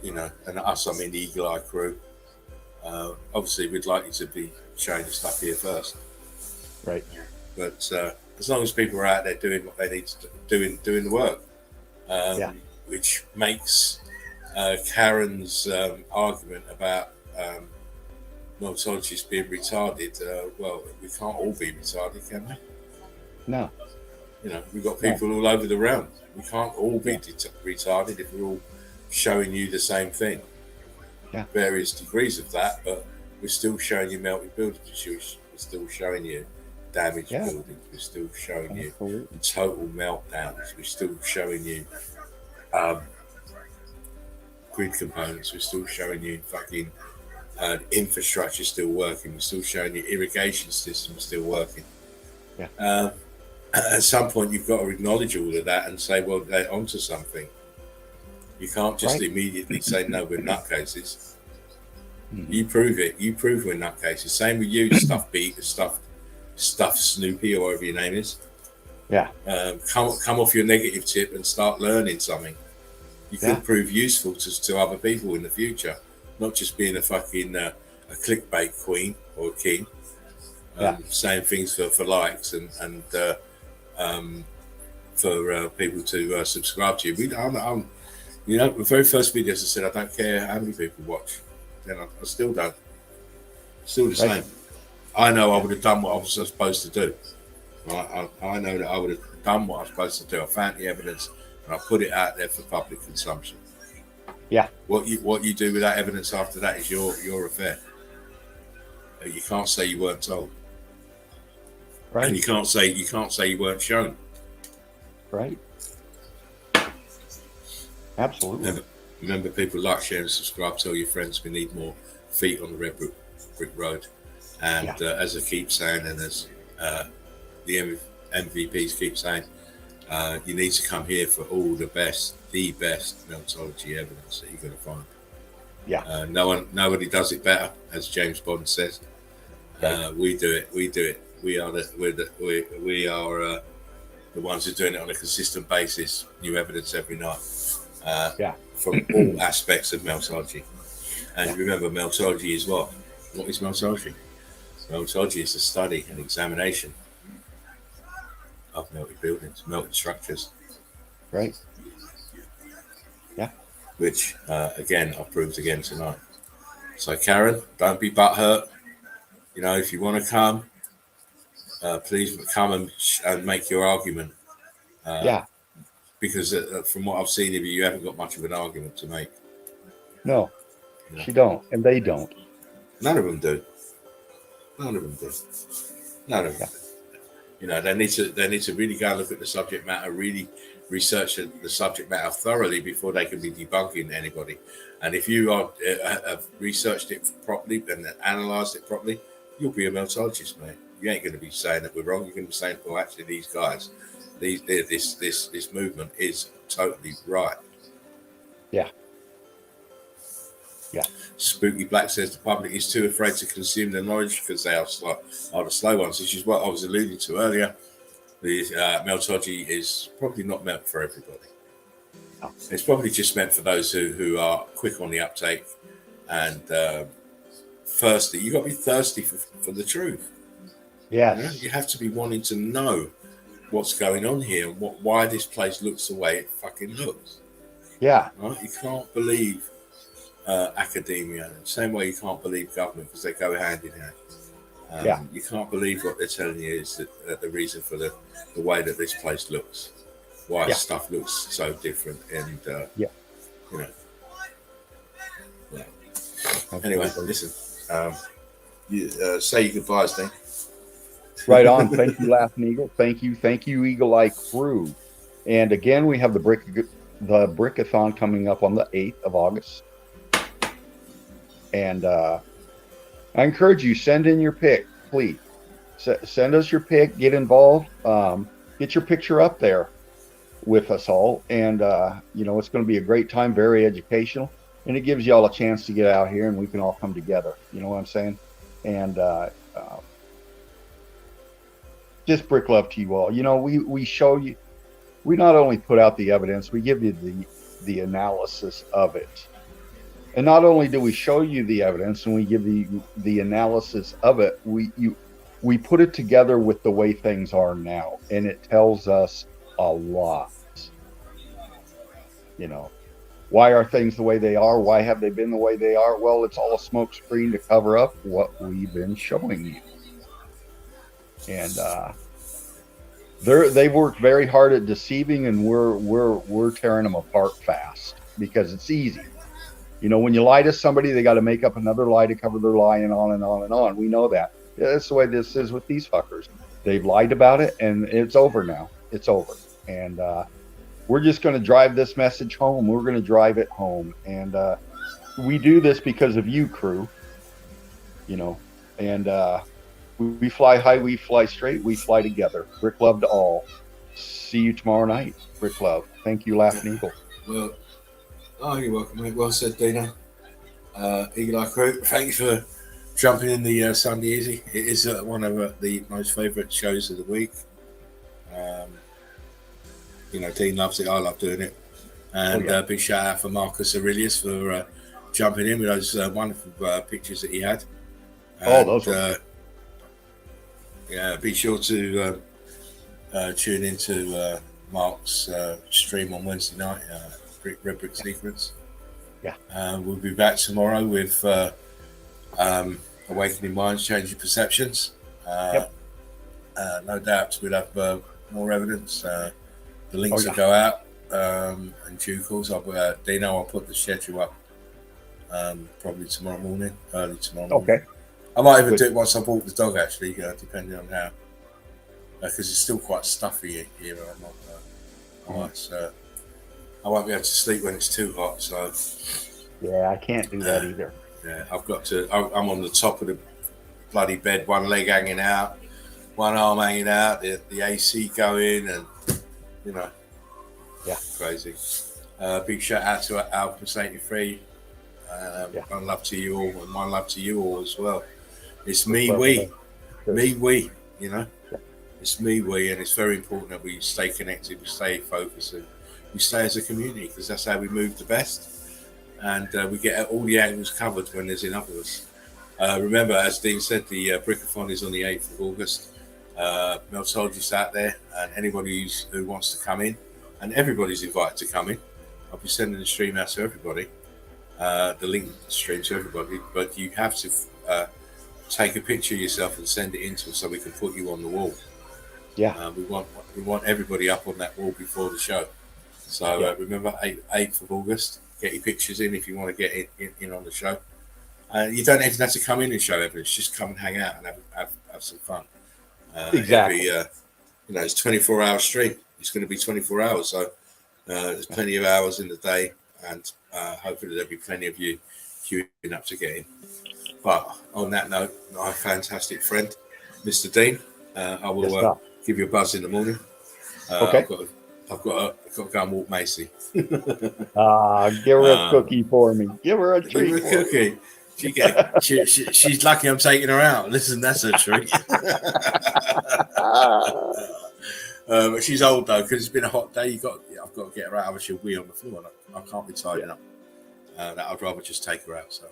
you know, and us, I mean the Eagle Eye crew. Obviously, we'd like you to be showing the stuff here first, right? But as long as people are out there doing what they need to do, doing the work, which makes Karen's argument about meltologists being retarded. Well, we can't all be retarded, can we? No. You know, we've got people all over the realm. We can't all be retarded if we're all showing you the same thing. Yeah. Various degrees of that, but we're still showing you melted building issues. We're still showing you damaged buildings. We're still showing you total meltdowns. We're still showing you grid components. We're still showing you fucking infrastructure still working. We're still showing you irrigation systems still working. Yeah. At some point, you've got to acknowledge all of that and say, well, they're onto something. You can't just immediately say, no, we're nutcases. Mm-hmm. You prove it. You prove we're nutcases. Same with you, Stuff Beat, Stuff Snoopy, or whatever your name is. Yeah. Come off your negative tip and start learning something. You could prove useful to other people in the future, not just being a fucking a clickbait queen or king. Saying things for likes and for people to subscribe to you. You know, the very first videos I said I don't care how many people watch. Then I still don't. Still the same. I know I would have done what I was supposed to do. I know that I would have done what I was supposed to do. I found the evidence and I put it out there for public consumption. Yeah. What you do with that evidence after that is your affair. You can't say you weren't told. Right. And you can't say you weren't shown. Right. Absolutely. Remember, people like, share, and subscribe. Tell your friends we need more feet on the red brick road. And as I keep saying, and as the MVPs keep saying, you need to come here for all the best meltology evidence that you're going to find. Yeah. Nobody does it better, as James Bond says. Right. We do it. We are the ones who are doing it on a consistent basis. New evidence every night. From all aspects of meltology. And remember, meltology is what? What is meltology? Meltology is the study and examination of melted buildings, melted structures. Right. Yeah. Which, again, I've proved again tonight. So, Karen, don't be butthurt. You know, if you want to come, please come and make your argument. because from what I've seen of you, you haven't got much of an argument to make. No, You know? she don't, and they don't. None of them do. None of them do. None of them. You know, they need to really go and look at the subject matter, really research the subject matter thoroughly before they can be debunking anybody. And if you have researched it properly and analysed it properly, you'll be a meltologist, mate. You ain't going to be saying that we're wrong. You're going to be saying, well, actually, these guys, this movement is totally right. Yeah. Yeah. Spooky Black says the public is too afraid to consume the knowledge because they are the slow ones. This is what I was alluding to earlier. The meltology is probably not meant for everybody. No. It's probably just meant for those who are quick on the uptake and thirsty. You got to be thirsty for the truth. Yes. You know? You have to be wanting to know what's going on here and why this place looks the way it fucking looks. Yeah. Right? You can't believe academia in the same way you can't believe government because they go hand in hand. You can't believe what they're telling you is that the reason for the way that this place looks, why stuff looks so different, and you know. Yeah. Anyway, listen. You say your goodbyes, then. Right on. Thank you, Laughing Eagle. Thank you, Eagle Eye Crew. And again, we have the Brickathon coming up on the 8th of August. And I encourage you, send in your pick, please. Send us your pick, get involved, get your picture up there with us all. And, you know, it's going to be a great time, very educational. And it gives you all a chance to get out here and we can all come together. You know what I'm saying? And just brick love to you all. You know, we show you, we not only put out the evidence, we give you the analysis of it. And not only do we show you the evidence and we give the analysis of it, we put it together with the way things are now, and it tells us a lot. You know, why are things the way they are? Why have they been the way they are? Well, it's all a smoke screen to cover up what we've been showing you. And they've worked very hard at deceiving, and we're tearing them apart fast because it's easy. You know, when you lie to somebody, they got to make up another lie to cover their lie, and on and on and on. We know that. That's the way this is with these fuckers. They've lied about it, and it's over now. It's over. And we're just going to drive this message home. We're going to drive it home. And we do this because of you, crew. You know, and we fly high, we fly straight, we fly together. Brick love to all. See you tomorrow night. Brick love. Thank you, Laughing Eagle. Well, you're welcome, mate. Well said, Dino. Eagle Eye Crew, thank you for jumping in the Sunday Easy. It is one of the most favourite shows of the week. You know, Dean loves it. I love doing it. And big shout out for Marcus Aurelius for jumping in with those wonderful pictures that he had. And, those were... yeah, be sure to tune into Mark's stream on Wednesday night, Red Brick Secrets. Yeah. We'll be back tomorrow with Awakening Minds, Changing Perceptions. No doubt we'll have more evidence. The links will go out in due course. Dino, I'll put the schedule up probably tomorrow morning, early tomorrow morning. Okay. I might even do it once I walk the dog, actually, depending on how, because it's still quite stuffy here. I won't be able to sleep when it's too hot. So yeah, I can't do that either. Yeah, I've got to. I'm on the top of the bloody bed, one leg hanging out, one arm hanging out, the AC going, and you know, crazy. Big shout out to Alpha 83. One love to you all, and one love to you all as well. It's me, we, you know. It's me, we, and it's very important that we stay connected, we stay focused, and we stay as a community, because that's how we move the best, and we get all the angles covered when there's enough of us. Remember, as Dean said, the Brickathon is on the 8th of August. Meltologists out there, and anybody who wants to come in, and everybody's invited to come in. I'll be sending the stream out to everybody. The link to the stream to everybody, but you have to take a picture of yourself and send it in to us so we can put you on the wall. Yeah. We want everybody up on that wall before the show. So remember, 8th of August. Get your pictures in if you want to get in on the show. You don't even have to come in and show evidence. Just come and hang out and have some fun. Exactly. It's 24-hour stream. It's going to be 24 hours. So there's plenty of hours in the day, and hopefully there'll be plenty of you queuing up to get in. But on that note, my fantastic friend, Mr. Dean, I will give you a buzz in the morning. Okay. I've got to go and walk Macy. Give her a cookie for me. Give her a treat. Give her a cookie. She's lucky I'm taking her out. Listen, that's a treat. But she's old though, because it's been a hot day. I've got to get her out, or she'll wee on the floor. And I can't be tidying up. I'd rather just take her out. So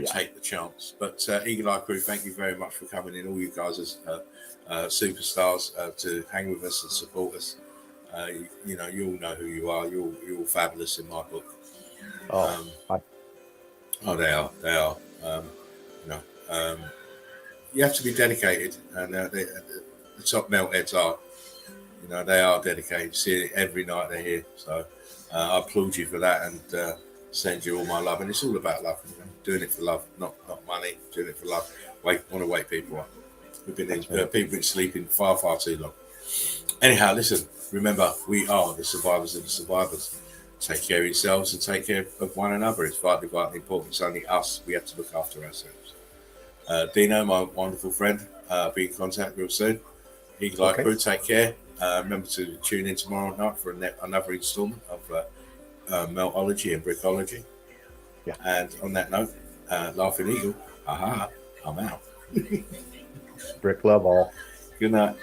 take the chance. But Eagle Eye Crew, thank you very much for coming in. All you guys as superstars to hang with us and support us. You all know who you are. You're all fabulous in my book. They are. You have to be dedicated, and the top melt heads are. They are dedicated. See it every night they're here. So I applaud you for that, and send you all my love. And it's all about love. Doing it for love, not money. Doing it for love. Want to wake people up. We've been people been sleeping far too long. Anyhow, listen. Remember, we are the survivors of the survivors. Take care of yourselves and take care of one another. It's vitally important. It's only us. We have to look after ourselves. Dino, my wonderful friend, be in contact real soon. Eagle Eye Crew, take care. Remember to tune in tomorrow night for another installment of Meltology and Brickology. Yeah. And on that note, Laughing Eagle, I'm out. Brick love all. Good night.